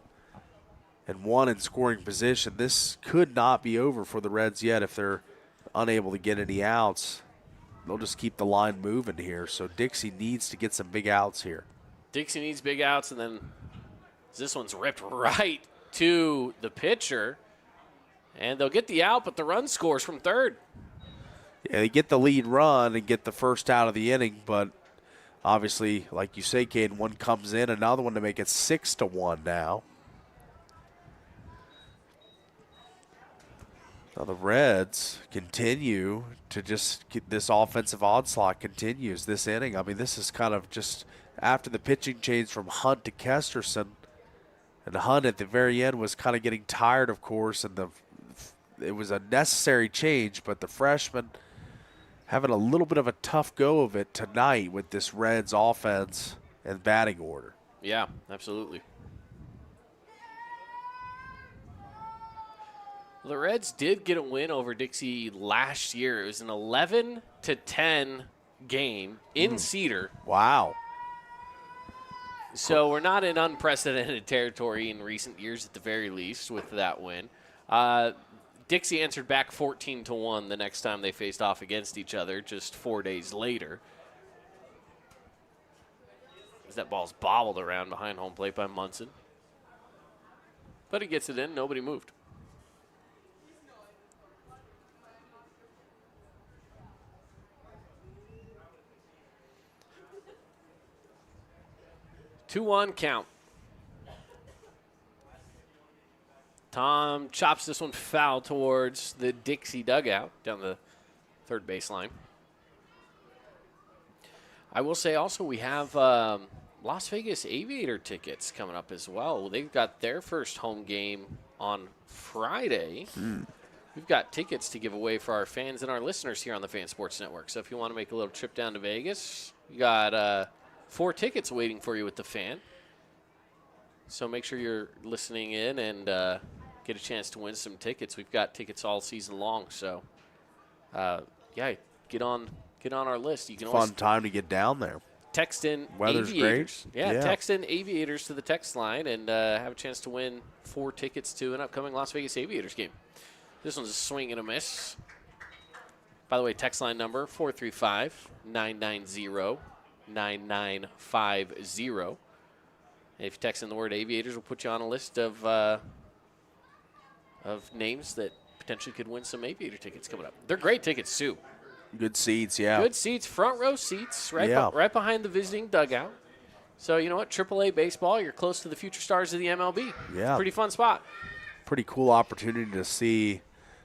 and 1 in scoring position. This could not be over for the Reds yet if they're unable to get any outs. They'll just keep the line moving here. So Dixie needs to get some big outs here. Dixie needs big outs, and then this one's ripped right to the pitcher. And they'll get the out, but the run scores from third. Yeah, they get the lead run and get the first out of the inning, but obviously, like you say, Caden, one comes in, another one to make it 6-1 now. Now the Reds continue to just get this offensive onslaught continues this inning. I mean, this is kind of just after the pitching change from Hunt to Kesterson. And Hunt at the very end was kind of getting tired, of course, and it was a necessary change, but the freshman having a little bit of a tough go of it tonight with this Reds offense and batting order. Yeah, absolutely. The Reds did get a win over Dixie last year. It was an 11-10 game in Cedar. Wow. So we're not in unprecedented territory in recent years at the very least with that win. Dixie answered back 14-1 the next time they faced off against each other just 4 days later. As that ball's bobbled around behind home plate by Munson. But he gets it in. Nobody moved. Two-1 count. Tom chops this one foul towards the Dixie dugout down the third baseline. I will say also we have Las Vegas Aviator tickets coming up as well. They've got their first home game on Friday. We've got tickets to give away for our fans and our listeners here on the Fan Sports Network. So if you want to make a little trip down to Vegas, you got 4 tickets waiting for you with the Fan. So make sure you're listening in and get a chance to win some tickets. We've got tickets all season long. So, get on our list. You can Fun time to get down there. Text in Weather's Aviators. great. Yeah, text in Aviators to the text line and have a chance to win 4 tickets to an upcoming Las Vegas Aviators game. This one's a swing and a miss. By the way, text line number 435-990-9950. If you text in the word Aviators, we'll put you on a list of names that potentially could win some Aviator tickets coming up. They're great tickets, too. Good seats, yeah. Good seats, front row seats, right behind the visiting dugout. So, you know what? AAA baseball, you're close to the future stars of the MLB. Yeah. Pretty fun spot. Pretty cool opportunity to see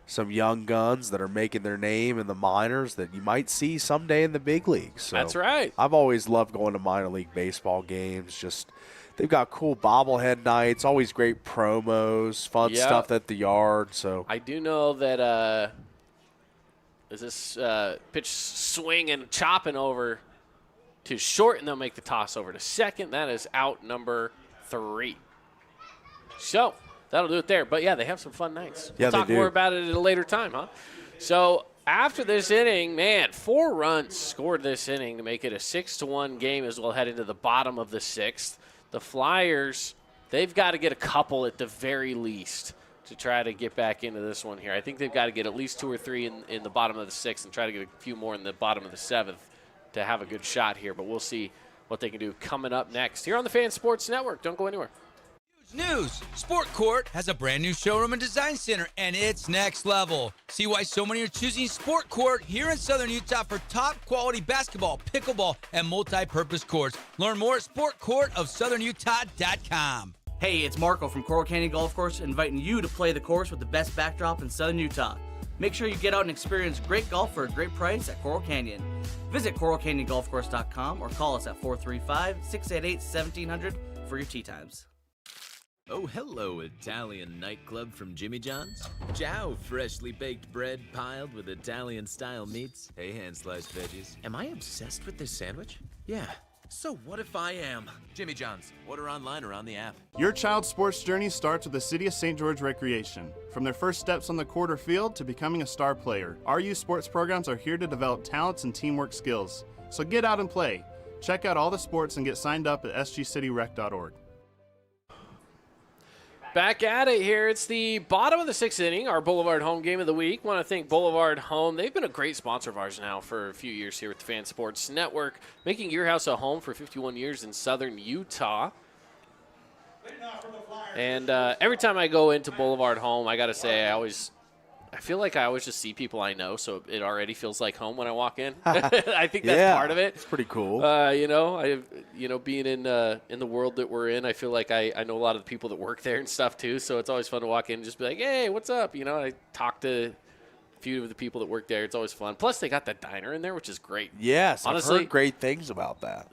some young guns that are making their name in the minors that you might see someday in the big leagues. So that's right. I've always loved going to minor league baseball games. Just they've got cool bobblehead nights, always great promos, fun stuff at the yard. So I do know that is this pitch swinging, chopping over to short, and they'll make the toss over to second. That is out number 3. So that'll do it there. But, yeah, they have some fun nights. Yeah, we'll talk more about it at a later time, huh? So after this inning, 4 runs scored this inning to make it a 6-1 game as we'll head into the bottom of the 6th. The Flyers, they've got to get a couple at the very least to try to get back into this one here. I think they've got to get at least 2 or 3 in the bottom of the 6th and try to get a few more in the bottom of the 7th to have a good shot here. But we'll see what they can do coming up next here on the Fan Sports Network. Don't go anywhere. News! Sport Court has a brand new showroom and design center, and it's next level. See why so many are choosing Sport Court here in Southern Utah for top quality basketball, pickleball, and multi-purpose courts. Learn more at sportcourtofsouthernutah.com. Hey, it's Marco from Coral Canyon Golf Course inviting you to play the course with the best backdrop in Southern Utah. Make sure you get out and experience great golf for a great price at Coral Canyon. Visit coralcanyongolfcourse.com or call us at 435-688-1700 for your tee times. Oh, hello, Italian nightclub from Jimmy John's. Ciao, freshly baked bread piled with Italian-style meats. Hey, hand-sliced veggies. Am I obsessed with this sandwich? Yeah. So what if I am? Jimmy John's. Order online or on the app. Your child's sports journey starts with the City of St. George Recreation. From their first steps on the quarter field to becoming a star player, our youth sports programs are here to develop talents and teamwork skills. So get out and play. Check out all the sports and get signed up at sgcityrec.org. Back at it here. It's the bottom of the 6th inning, our Boulevard Home Game of the Week. Want to thank Boulevard Home. They've been a great sponsor of ours now for a few years here with the Fan Sports Network, making your house a home for 51 years in Southern Utah. And every time I go into Boulevard Home, I got to say, I feel like I always just see people I know, so it already feels like home when I walk in. I think that's part of it. It's pretty cool. Being in the world that we're in, I feel like I know a lot of the people that work there and stuff too. So it's always fun to walk in and just be like, "Hey, what's up?" I talk to a few of the people that work there. It's always fun. Plus, they got that diner in there, which is great. Yes, honestly, I've heard great things about that.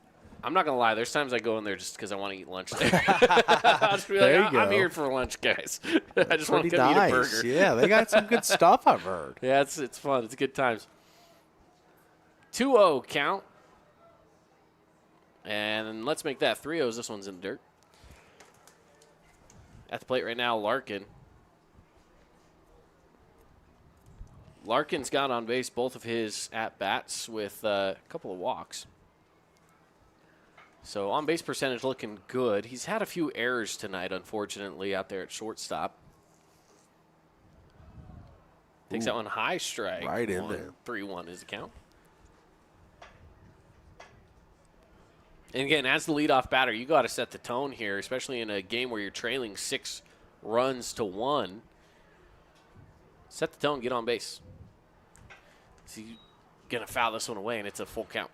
I'm not gonna lie. There's times I go in there just because I want to eat lunch there. I'll just be like, I'm here for lunch, guys. I just want to come eat a burger. Yeah, they got some good stuff, I've heard. Yeah, it's fun. It's good times. 2-0 count. And let's make that 3-0s. This one's in the dirt. At the plate right now, Larkin. Larkin's got on base both of his at-bats with a couple of walks. So on-base percentage looking good. He's had a few errors tonight, unfortunately, out there at shortstop. Takes that one high strike. Right in there. 3-1 is the count. And again, as the leadoff batter, you got to set the tone here, especially in a game where you're trailing 6-1. Set the tone, get on base. So you're going to foul this one away, and it's a full count.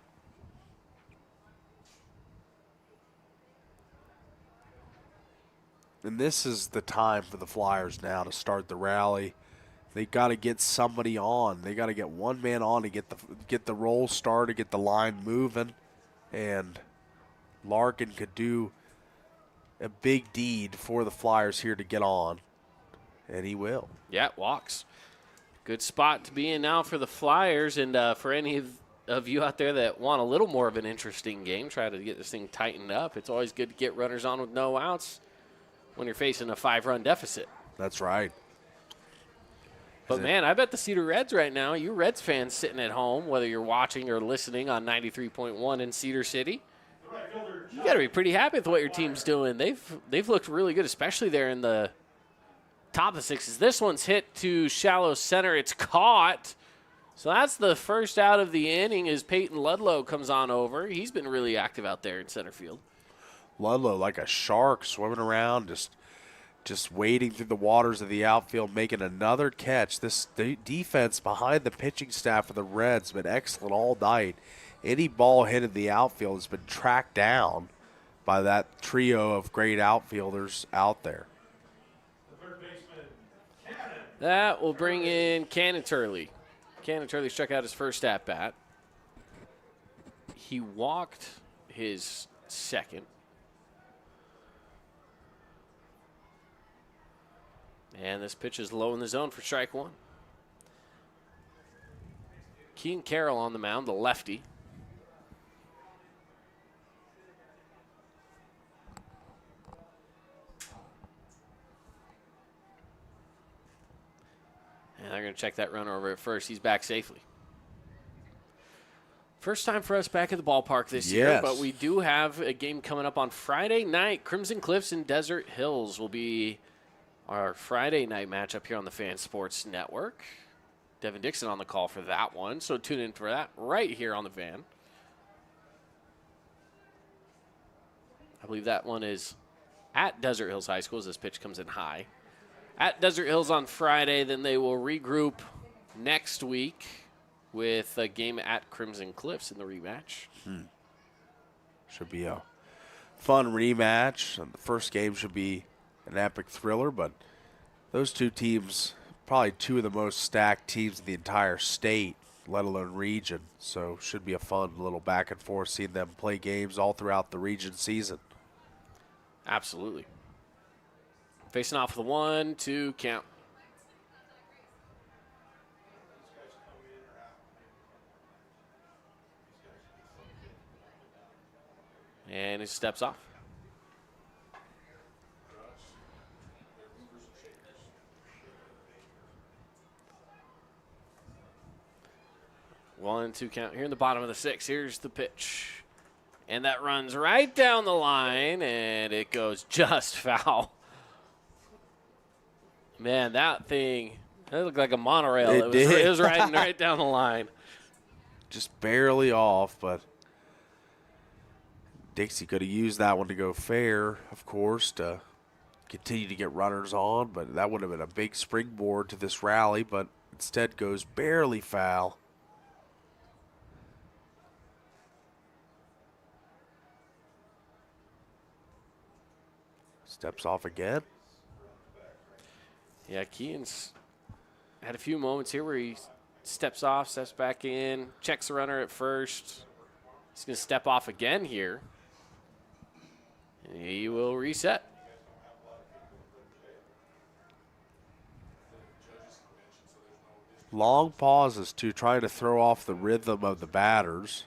And this is the time for the Flyers now to start the rally. They got to get somebody on. They got to get one man on to get the roll started, get the line moving, and Larkin could do a big deed for the Flyers here to get on, and he will. Yeah, walks. Good spot to be in now for the Flyers, and for any of you out there that want a little more of an interesting game, try to get this thing tightened up. It's always good to get runners on with no outs. when you're facing a 5-run deficit. That's right. But, man, I bet the Cedar Reds right now, you Reds fans sitting at home, whether you're watching or listening on 93.1 in Cedar City, you got to be pretty happy with what your team's doing. They've looked really good, especially there in the top of the sixes. This one's hit to shallow center. It's caught. So that's the first out of the inning as Peyton Ludlow comes on over. He's been really active out there in center field. Ludlow like a shark swimming around, just wading through the waters of the outfield, making another catch. This defense behind the pitching staff of the Reds has been excellent all night. Any ball hit in the outfield has been tracked down by that trio of great outfielders out there. That will bring in Cannon Turley. Cannon Turley struck out his first at-bat. He walked his second. And this pitch is low in the zone for strike one. Keaton Carroll on the mound, the lefty. And they're going to check that runner over at first. He's back safely. First time for us back at the ballpark this year, but we do have a game coming up on Friday night. Crimson Cliffs and Desert Hills will be our Friday night matchup here on the Fan Sports Network. Devin Dixon on the call for that one, so tune in for that right here on the Fan. I believe that one is at Desert Hills High School as this pitch comes in high. At Desert Hills on Friday, then they will regroup next week with a game at Crimson Cliffs in the rematch. Should be a fun rematch. And the first game should be an epic thriller, but those two teams, probably two of the most stacked teams in the entire state, let alone region. So should be a fun little back and forth seeing them play games all throughout the region season. Absolutely. Facing off with a 1-2 count. And he steps off. One, 2 count here in the bottom of the 6. Here's the pitch. And that runs right down the line, and it goes just foul. Man, that looked like a monorail. It was riding right down the line. Just barely off, but Dixie could have used that one to go fair, of course, to continue to get runners on, but that would have been a big springboard to this rally, but instead goes barely foul. Steps off again. Yeah, Keaton's had a few moments here where he steps off, steps back in, checks the runner at first. He's going to step off again here. And he will reset. Long pauses to try to throw off the rhythm of the batters.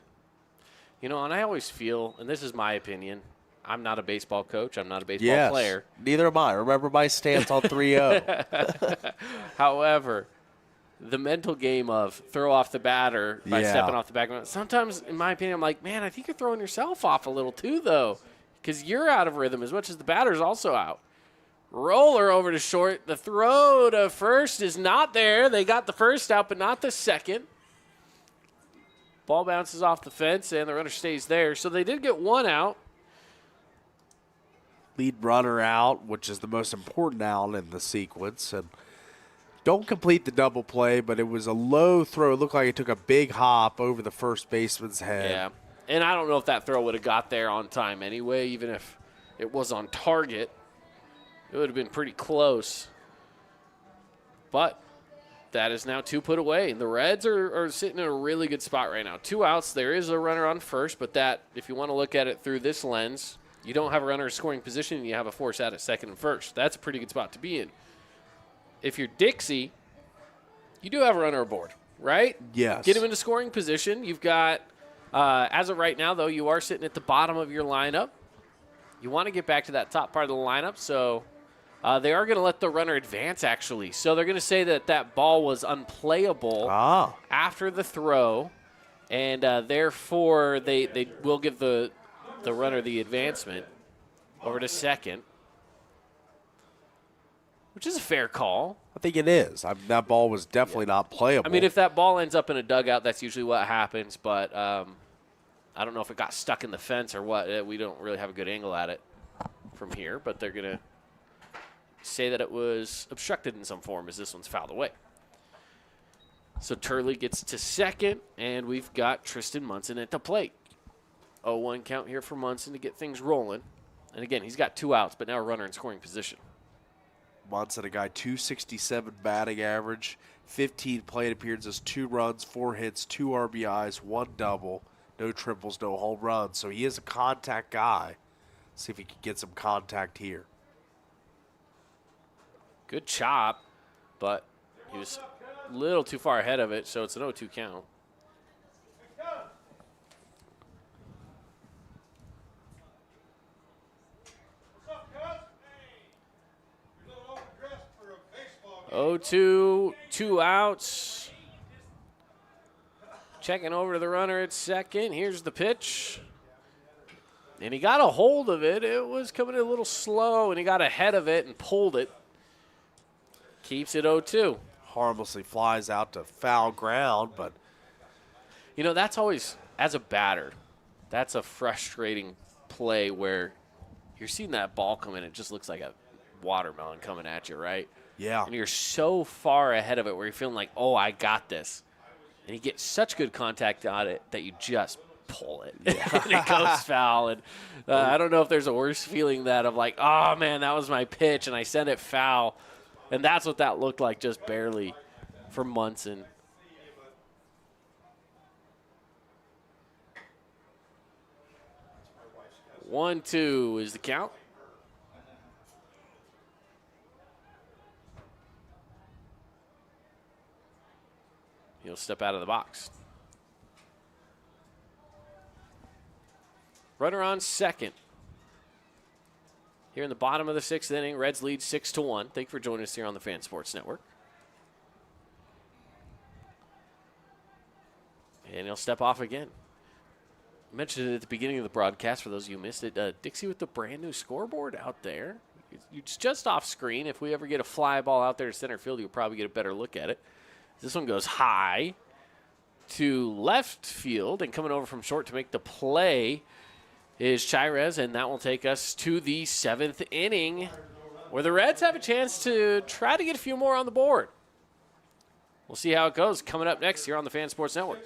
You know, and I always feel, and this is my opinion, I'm not a baseball coach. I'm not a baseball player. Neither am I. Remember my stance on 3-0. However, the mental game of throw off the batter by stepping off the back. Sometimes, in my opinion, I'm like, man, I think you're throwing yourself off a little too, though, because you're out of rhythm as much as the batter's also out. Roller over to short. The throw to first is not there. They got the first out, but not the second. Ball bounces off the fence, and the runner stays there. So they did get one out. Lead runner out, which is the most important out in the sequence. And don't complete the double play, but it was a low throw. It looked like it took a big hop over the first baseman's head. Yeah, and I don't know if that throw would have got there on time anyway, even if it was on target. It would have been pretty close. But that is now 2 put away. The Reds are sitting in a really good spot right now. 2 outs. There is a runner on first, but that, if you want to look at it through this lens, you don't have a runner in scoring position, and you have a force out at second and first. That's a pretty good spot to be in. If you're Dixie, you do have a runner aboard, right? Yes. Get him into scoring position. You've got, as of right now, though, you are sitting at the bottom of your lineup. You want to get back to that top part of the lineup, so They are going to let the runner advance, actually. So they're going to say that that ball was unplayable after the throw, and therefore they will give the runner the advancement over to second, which is a fair call. I think it is. That ball was definitely not playable. I mean, if that ball ends up in a dugout, that's usually what happens, but I don't know if it got stuck in the fence or what. We don't really have a good angle at it from here, but they're going to say that it was obstructed in some form as this one's fouled away. So Turley gets to second, and we've got Tristan Munson at the plate. 0-1 count here for Munson to get things rolling. And again, he's got 2 outs, but now a runner in scoring position. Munson, a guy, 267 batting average, 15 plate appearances, 2 runs, 4 hits, 2 RBIs, 1 double, no triples, no home runs. So he is a contact guy. See if he can get some contact here. Good chop, but he was a little too far ahead of it, so it's an 0-2 count. Oh, 2 outs. Checking over to the runner at second. Here's the pitch. And he got a hold of it. It was coming in a little slow, and he got ahead of it and pulled it. Keeps it 0-2. Harmlessly flies out to foul ground, but. You know, that's always, as a batter, that's a frustrating play where you're seeing that ball come in. It just looks like a watermelon coming at you, right? Yeah. And you're so far ahead of it where you're feeling like, oh, I got this. And you get such good contact on it that you just pull it. Yeah. And it goes foul. And I don't know if there's a worse feeling that of like, oh, man, that was my pitch, and I sent it foul. And that's what that looked like, just barely, for Munson. One, 2 is the count. He'll step out of the box. Runner on second. Here in the bottom of the 6th inning, Reds lead 6-1. Thank you for joining us here on the Fan Sports Network. And he'll step off again. I mentioned it at the beginning of the broadcast for those of you who missed it. Dixie with the brand new scoreboard out there. It's just off screen. If we ever get a fly ball out there to center field, you'll probably get a better look at it. This one goes high to left field, and coming over from short to make the play is Chirez, and that will take us to the 7th inning, where the Reds have a chance to try to get a few more on the board. We'll see how it goes coming up next here on the Fan Sports Network.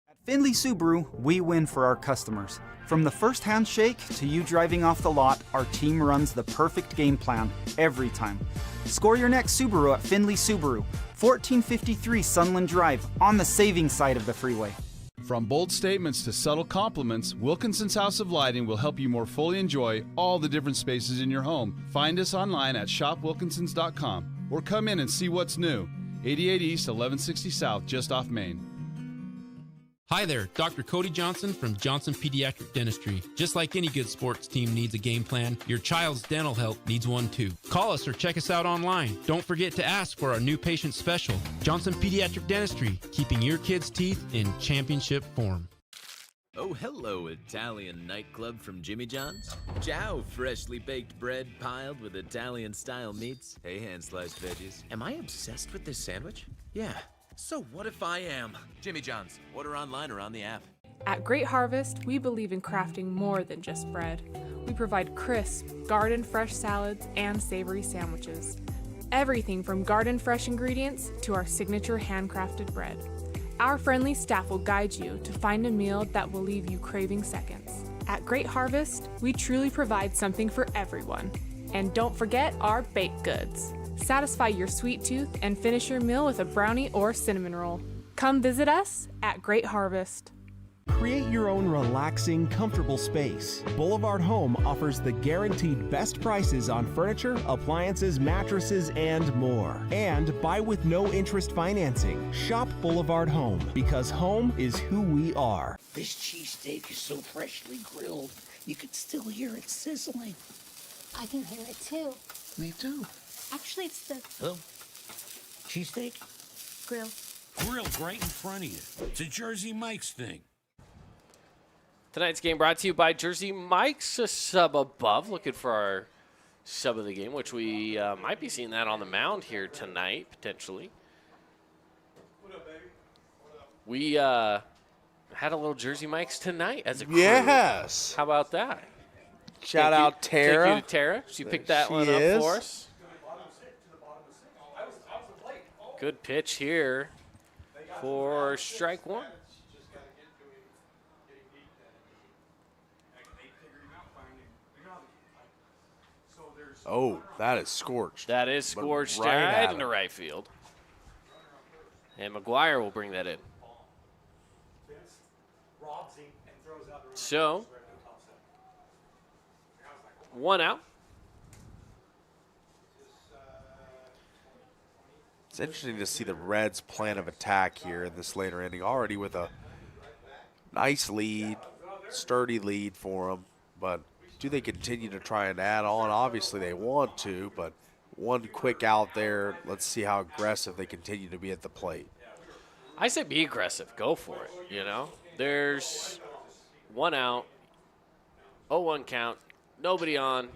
At Findlay Subaru, we win for our customers. From the first handshake to you driving off the lot, our team runs the perfect game plan every time. Score your next Subaru at Findlay Subaru, 1453 Sunland Drive, on the saving side of the freeway. From bold statements to subtle compliments, Wilkinson's House of Lighting will help you more fully enjoy all the different spaces in your home. Find us online at shopwilkinsons.com or come in and see what's new. 88 East, 1160 South, just off Main. Hi there, Dr. Cody Johnson from Johnson Pediatric Dentistry. Just like any good sports team needs a game plan, your child's dental health needs one too. Call us or check us out online. Don't forget to ask for our new patient special. Johnson Pediatric Dentistry, keeping your kids' teeth in championship form. Oh, hello, Italian nightclub from Jimmy John's. Ciao, freshly baked bread piled with Italian-style meats. Hey, hand-sliced veggies. Am I obsessed with this sandwich? Yeah. So what if I am? Jimmy John's. Order online or on the app. At Great Harvest, we believe in crafting more than just bread. We provide crisp, garden-fresh salads and savory sandwiches. Everything from garden-fresh ingredients to our signature handcrafted bread. Our friendly staff will guide you to find a meal that will leave you craving seconds. At Great Harvest, we truly provide something for everyone. And don't forget our baked goods. Satisfy your sweet tooth and finish your meal with a brownie or cinnamon roll. Come visit us at Great Harvest. Create your own relaxing, comfortable space. Boulevard Home offers the guaranteed best prices on furniture, appliances, mattresses, and more. And buy with no interest financing. Shop Boulevard Home, because home is who we are. This cheesesteak is so freshly grilled. You could still hear it sizzling. I can hear it too. Me too. Actually, it's the Hello? Cheesesteak? grill. Grilled right in front of you. It's a Jersey Mike's thing. Tonight's game brought to you by Jersey Mike's, a sub above. Looking for our sub of the game, which we might be seeing that on the mound here tonight, potentially. We had a little Jersey Mike's tonight as a crew. Yes. How about that? Shout out Tara. Thank you to Tara. She picked that one up for us. Good pitch here for strike one. Oh, that is scorched. That is scorched right right at into him. right field. And McGuire will bring that in. So, 1 out. It's interesting to see the Reds' plan of attack here in this later inning, already with a nice lead, sturdy lead for them. But do they continue to try and add on? Obviously they want to, but one quick out there. Let's see how aggressive they continue to be at the plate. I say be aggressive. Go for it, you know. There's 1 out, 0-1 count, nobody on,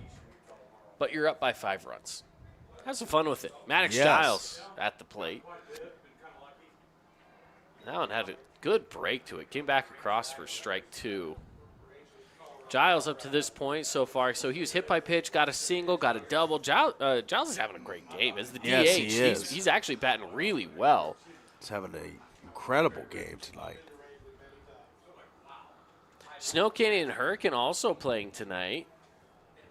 but you're up by 5 runs. Have some fun with it. Maddox Giles at the plate. That one had a good break to it. Came back across for strike 2. Giles up to this point so far. So he was hit by pitch, got a single, got a double. Giles is having a great game. As the DH, Yes, he is. He's actually batting really well. He's having an incredible game tonight. Snow Canyon Hurricane also playing tonight.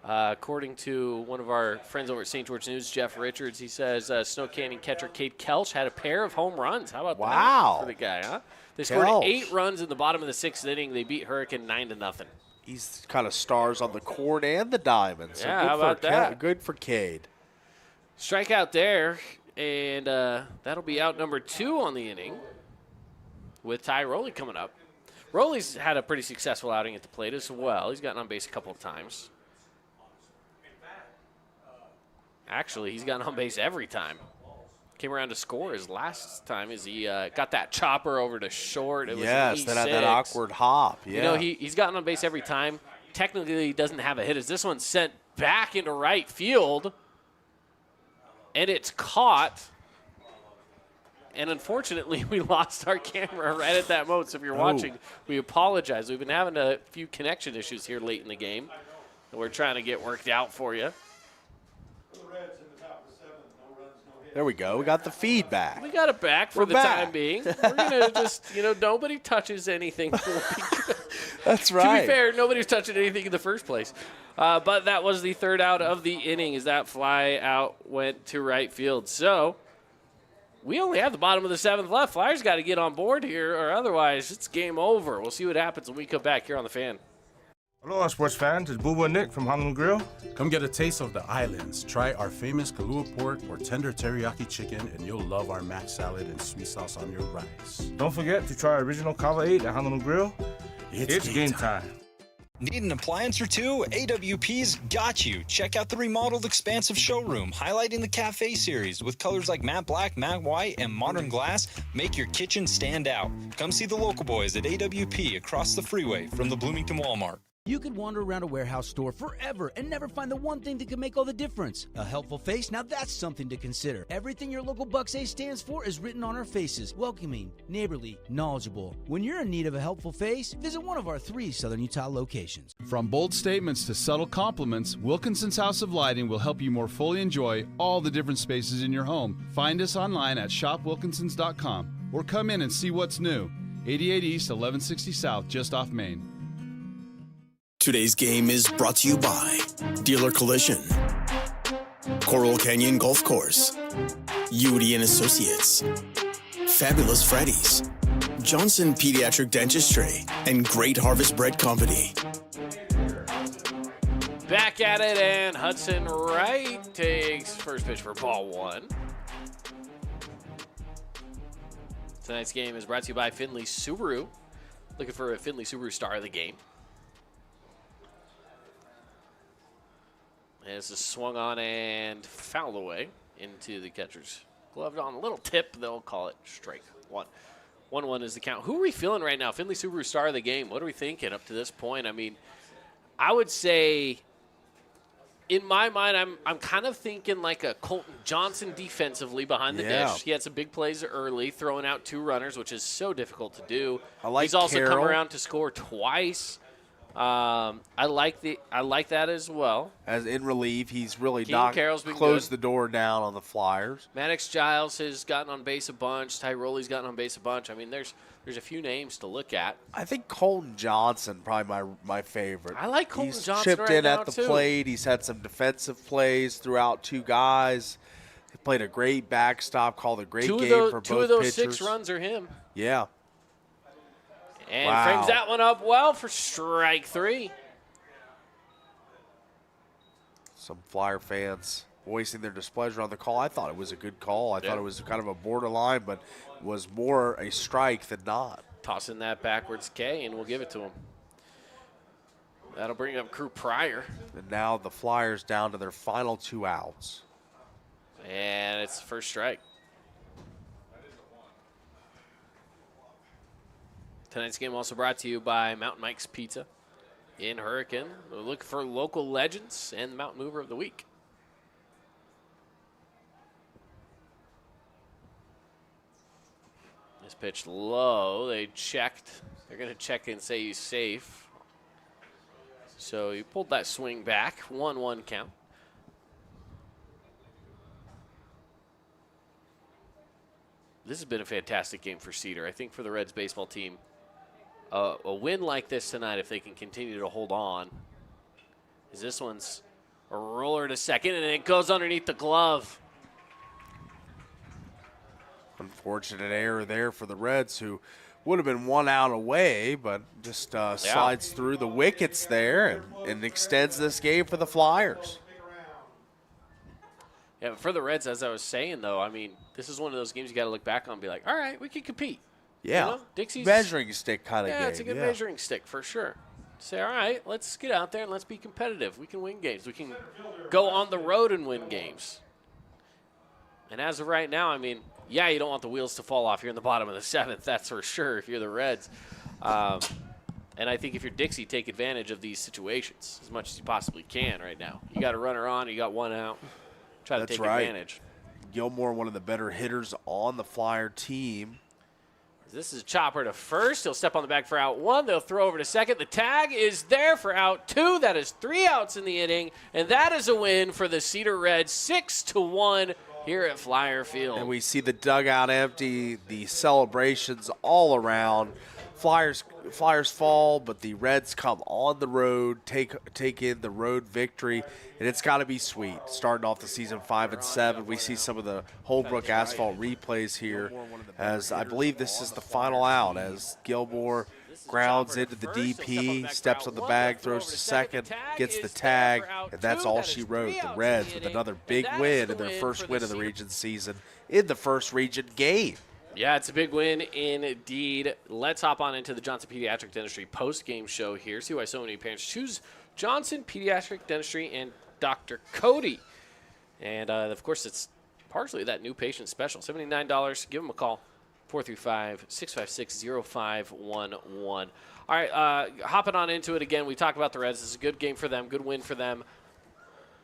According to one of our friends over at St. George News, Jeff Richards, he says Snow Canyon catcher Cade Kelch had a pair of home runs. How about that for the guy, huh? They scored 8 runs in the bottom of the 6th inning. They beat Hurricane 9-0. He's kind of stars on the corn and the diamond. So Yeah, good how about that? Good for Cade. Strikeout there, and that'll be out number 2 on the inning with Ty Rowley coming up. Rowley's had a pretty successful outing at the plate as well. He's gotten on base a couple of times. Actually, he's gotten on base every time. Came around to score his last time as he got that chopper over to short. It was that awkward hop. Yeah. You know, he's gotten on base every time. Technically, he doesn't have a hit as this one's sent back into right field. And it's caught. And unfortunately, we lost our camera right at that moment. So if you're watching, we apologize. We've been having a few connection issues here late in the game that we're trying to get worked out for you. There we go. We got the feedback. We got it back for the time being. We're going to just, nobody touches anything. That's right. To be fair, nobody's touching anything in the first place. But that was the 3rd out of the inning as that fly out went to right field. So we only have the bottom of the 7th left. Flyers got to get on board here, or otherwise it's game over. We'll see what happens when we come back here on The Fan. Aloha, sports fans. It's Boo Boo and Nick from Honolulu Grill. Come get a taste of the islands. Try our famous Kahlua pork or tender teriyaki chicken, and you'll love our mac salad and sweet sauce on your rice. Don't forget to try our original Kava 8 at Honolulu Grill. It's game time. Need an appliance or two? AWP's got you. Check out the remodeled expansive showroom, highlighting the Cafe series with colors like matte black, matte white, and modern glass. Make your kitchen stand out. Come see the local boys at AWP across the freeway from the Bloomington Walmart. You could wander around a warehouse store forever and never find the one thing that could make all the difference. A helpful face? Now that's something to consider. Everything your local Bucks A stands for is written on our faces. Welcoming, neighborly, knowledgeable. When you're in need of a helpful face, visit one of our 3 Southern Utah locations. From bold statements to subtle compliments, Wilkinson's House of Lighting will help you more fully enjoy all the different spaces in your home. Find us online at shopwilkinsons.com or come in and see what's new. 88 East, 1160 South, just off Main. Today's game is brought to you by Dealer Collision, Coral Canyon Golf Course, Udi and Associates, Fabulous Freddy's, Johnson Pediatric Dentistry, and Great Harvest Bread Company. Back at it, and Hudson Wright takes first pitch for ball 1. Tonight's game is brought to you by Findlay Subaru. Looking for a Findlay Subaru star of the game. And this is swung on and fouled away into the catcher's glove on a little tip. They'll call it strike one. 1-1 is the count. Who are we feeling right now? Findlay Subaru star of the game. What are we thinking up to this point? I mean, I would say, in my mind, I'm kind of thinking like a Colton Johnson defensively behind the dish. He had some big plays early, throwing out 2 runners, which is so difficult to do. He's also come around to score twice. I like that as well. As in relief, he's really Keaton Carroll's been closed good. the door down on the Flyers. Maddox Giles has gotten on base a bunch. Tyroli's gotten on base a bunch. I mean, there's a few names to look at. I think Colton Johnson probably my favorite. I like Colton He's Johnson chipped right in now, at the too. plate. He's had some defensive plays throughout 2 guys. He played a great backstop, called a great game for both pitchers. 2 of those 6 runs are him. Yeah. And frames that one up well for strike 3. Some Flyer fans voicing their displeasure on the call. I thought it was a good call. I thought it was kind of a borderline, but was more a strike than not. Tossing that backwards K, and we'll give it to him. That'll bring up Crew Pryor. And now the Flyers down to their final 2 outs. And it's the first strike. Tonight's game also brought to you by Mountain Mike's Pizza in Hurricane. We're looking for local legends and the Mountain Mover of the Week. This pitch low. They checked. They're going to check and say he's safe. So he pulled that swing back. 1-1 count. This has been a fantastic game for Cedar. I think for the Reds baseball team, a win like this tonight, if they can continue to hold on, is this one's a roller to second, and it goes underneath the glove. Unfortunate error there for the Reds, who would have been 1 out away, but just slides through the wickets there and extends this game for the Flyers. Yeah, but for the Reds, as I was saying, though, I mean, this is one of those games you got to look back on and be like, all right, we can compete. Yeah, you know, Dixie's measuring stick kind of game. Yeah, it's a good measuring stick for sure. Say, all right, let's get out there and let's be competitive. We can win games. We can go on the road and win games. And as of right now, I mean, yeah, you don't want the wheels to fall off. You're in the bottom of the 7th, that's for sure, if you're the Reds. And I think if you're Dixie, take advantage of these situations as much as you possibly can right now. You got a runner on, you got 1 out. Try to take advantage. Gilmore, one of the better hitters on the Flyer team. This is a chopper to first. He'll step on the bag for out 1. They'll throw over to second. The tag is there for out 2. That is 3 outs in the inning, and that is a win for the Cedar Reds, 6-1 here at Flyer Field. And we see the dugout empty, the celebrations all around. Flyers fall, but the Reds come on the road, take in the road victory, and it's got to be sweet. Starting off the season 5-7, we see some of the Holbrook asphalt replays here, as I believe this is the final out, as Gilmore grounds into the DP, steps on the bag, throws to second, gets the tag, and that's all she wrote. The Reds with another big win in their first win of the region season in the first region game. Yeah, it's a big win indeed. Let's hop on into the Johnson Pediatric Dentistry post-game show here. See why so many parents choose Johnson Pediatric Dentistry and Dr. Cody. And, of course, it's partially that new patient special. $79. Give them a call. 435-656-0511. All right, hopping on into it again. We talked about the Reds. This is a good game for them, good win for them.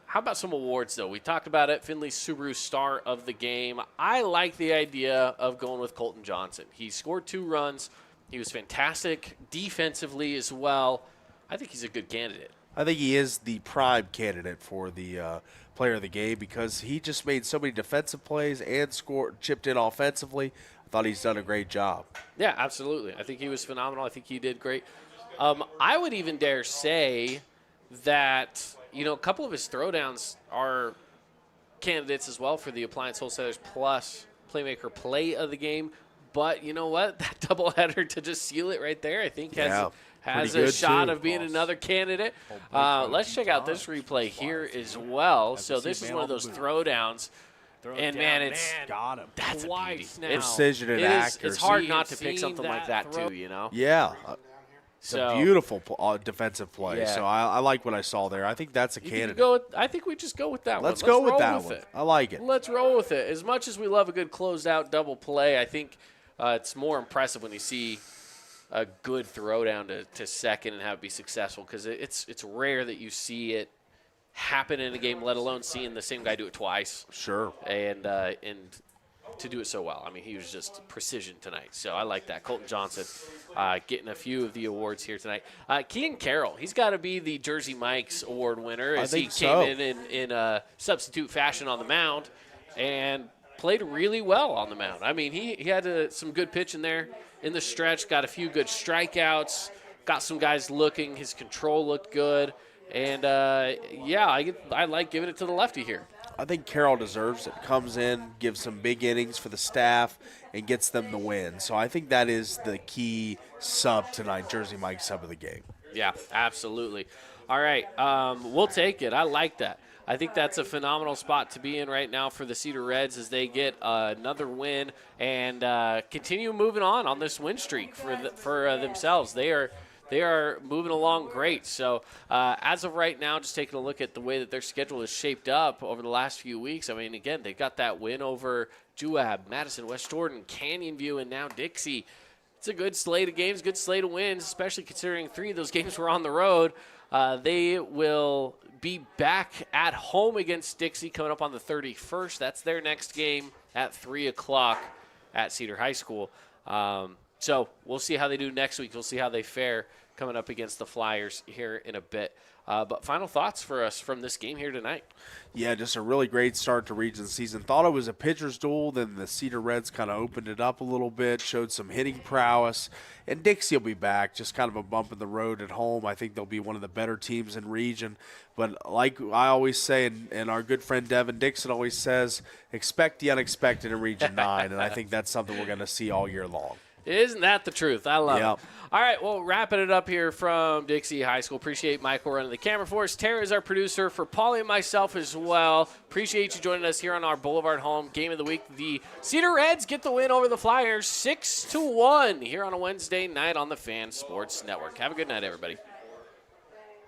How about some awards, though? We talked about it. Findlay Subaru star of the game. I like the idea of going with Colton Johnson. He scored 2 runs. He was fantastic defensively as well. I think he's a good candidate. I think he is the prime candidate for the player of the game because he just made so many defensive plays and chipped in offensively. I thought he's done a great job. Yeah, absolutely. I think he was phenomenal. I think he did great. I would even dare say that, you know, a couple of his throwdowns are candidates as well for the Appliance Wholesalers Plus Playmaker Play of the Game. But you know what? That doubleheader to just seal it right there, I think has a shot of being another candidate. Let's check out this replay here as well. So this is one of those throwdowns. And, man, it's got him. That's twice now. Precision and accuracy. It's hard not to pick something like that, too, you know? Yeah. It's a beautiful defensive play. Yeah. So I like what I saw there. I think that's a candidate. I think we just go with that Let's one. go with that one. I like it. Let's roll with it. As much as we love a good closed-out double play, I think it's more impressive when you see a good throwdown to second and have it be successful, because it's rare that you see it happen in a game, let alone seeing the same guy do it twice. Sure. And to do it so well. I mean, he was just precision tonight. So I like that. Colton Johnson getting a few of the awards here tonight. Kean Carroll, he's got to be the Jersey Mike's award winner as he came in substitute fashion on the mound and played really well on the mound. I mean, he had some good pitching there in the stretch, got a few good strikeouts, got some guys looking. His control looked good. And, I like giving it to the lefty here. I think Carroll deserves it. Comes in, gives some big innings for the staff, and gets them the win. So I think that is the key sub tonight, Jersey Mike sub of the game. Yeah, absolutely. All right, we'll take it. I like that. I think that's a phenomenal spot to be in right now for the Cedar Reds as they get another win and continue moving on this win streak for themselves. They are moving along great. So as of right now, just taking a look at the way that their schedule is shaped up over the last few weeks, I mean, again, they got that win over Juab, Madison, West Jordan, Canyon View, and now Dixie. It's a good slate of games, good slate of wins, especially considering 3 of those games were on the road. They will be back at home against Dixie coming up on the 31st. That's their next game at 3 o'clock at Cedar High School. So we'll see how they do next week. We'll see how they fare coming up against the Flyers here in a bit. But final thoughts for us from this game here tonight. Yeah, just a really great start to region season. Thought it was a pitcher's duel, then the Cedar Reds kind of opened it up a little bit, showed some hitting prowess. And Dixie will be back, just kind of a bump in the road at home. I think they'll be one of the better teams in region. But like I always say, and our good friend Devin Dixon always says, expect the unexpected in Region 9. And I think that's something we're going to see all year long. Isn't that the truth? I love it. All right, well, wrapping it up here from Dixie High School. Appreciate Michael running the camera for us. Tara is our producer. For Paulie and myself as well, appreciate you joining us here on our Boulevard Home Game of the Week. The Cedar Reds get the win over the Flyers 6-1 here on a Wednesday night on the Fan Sports Network. Have a good night, everybody.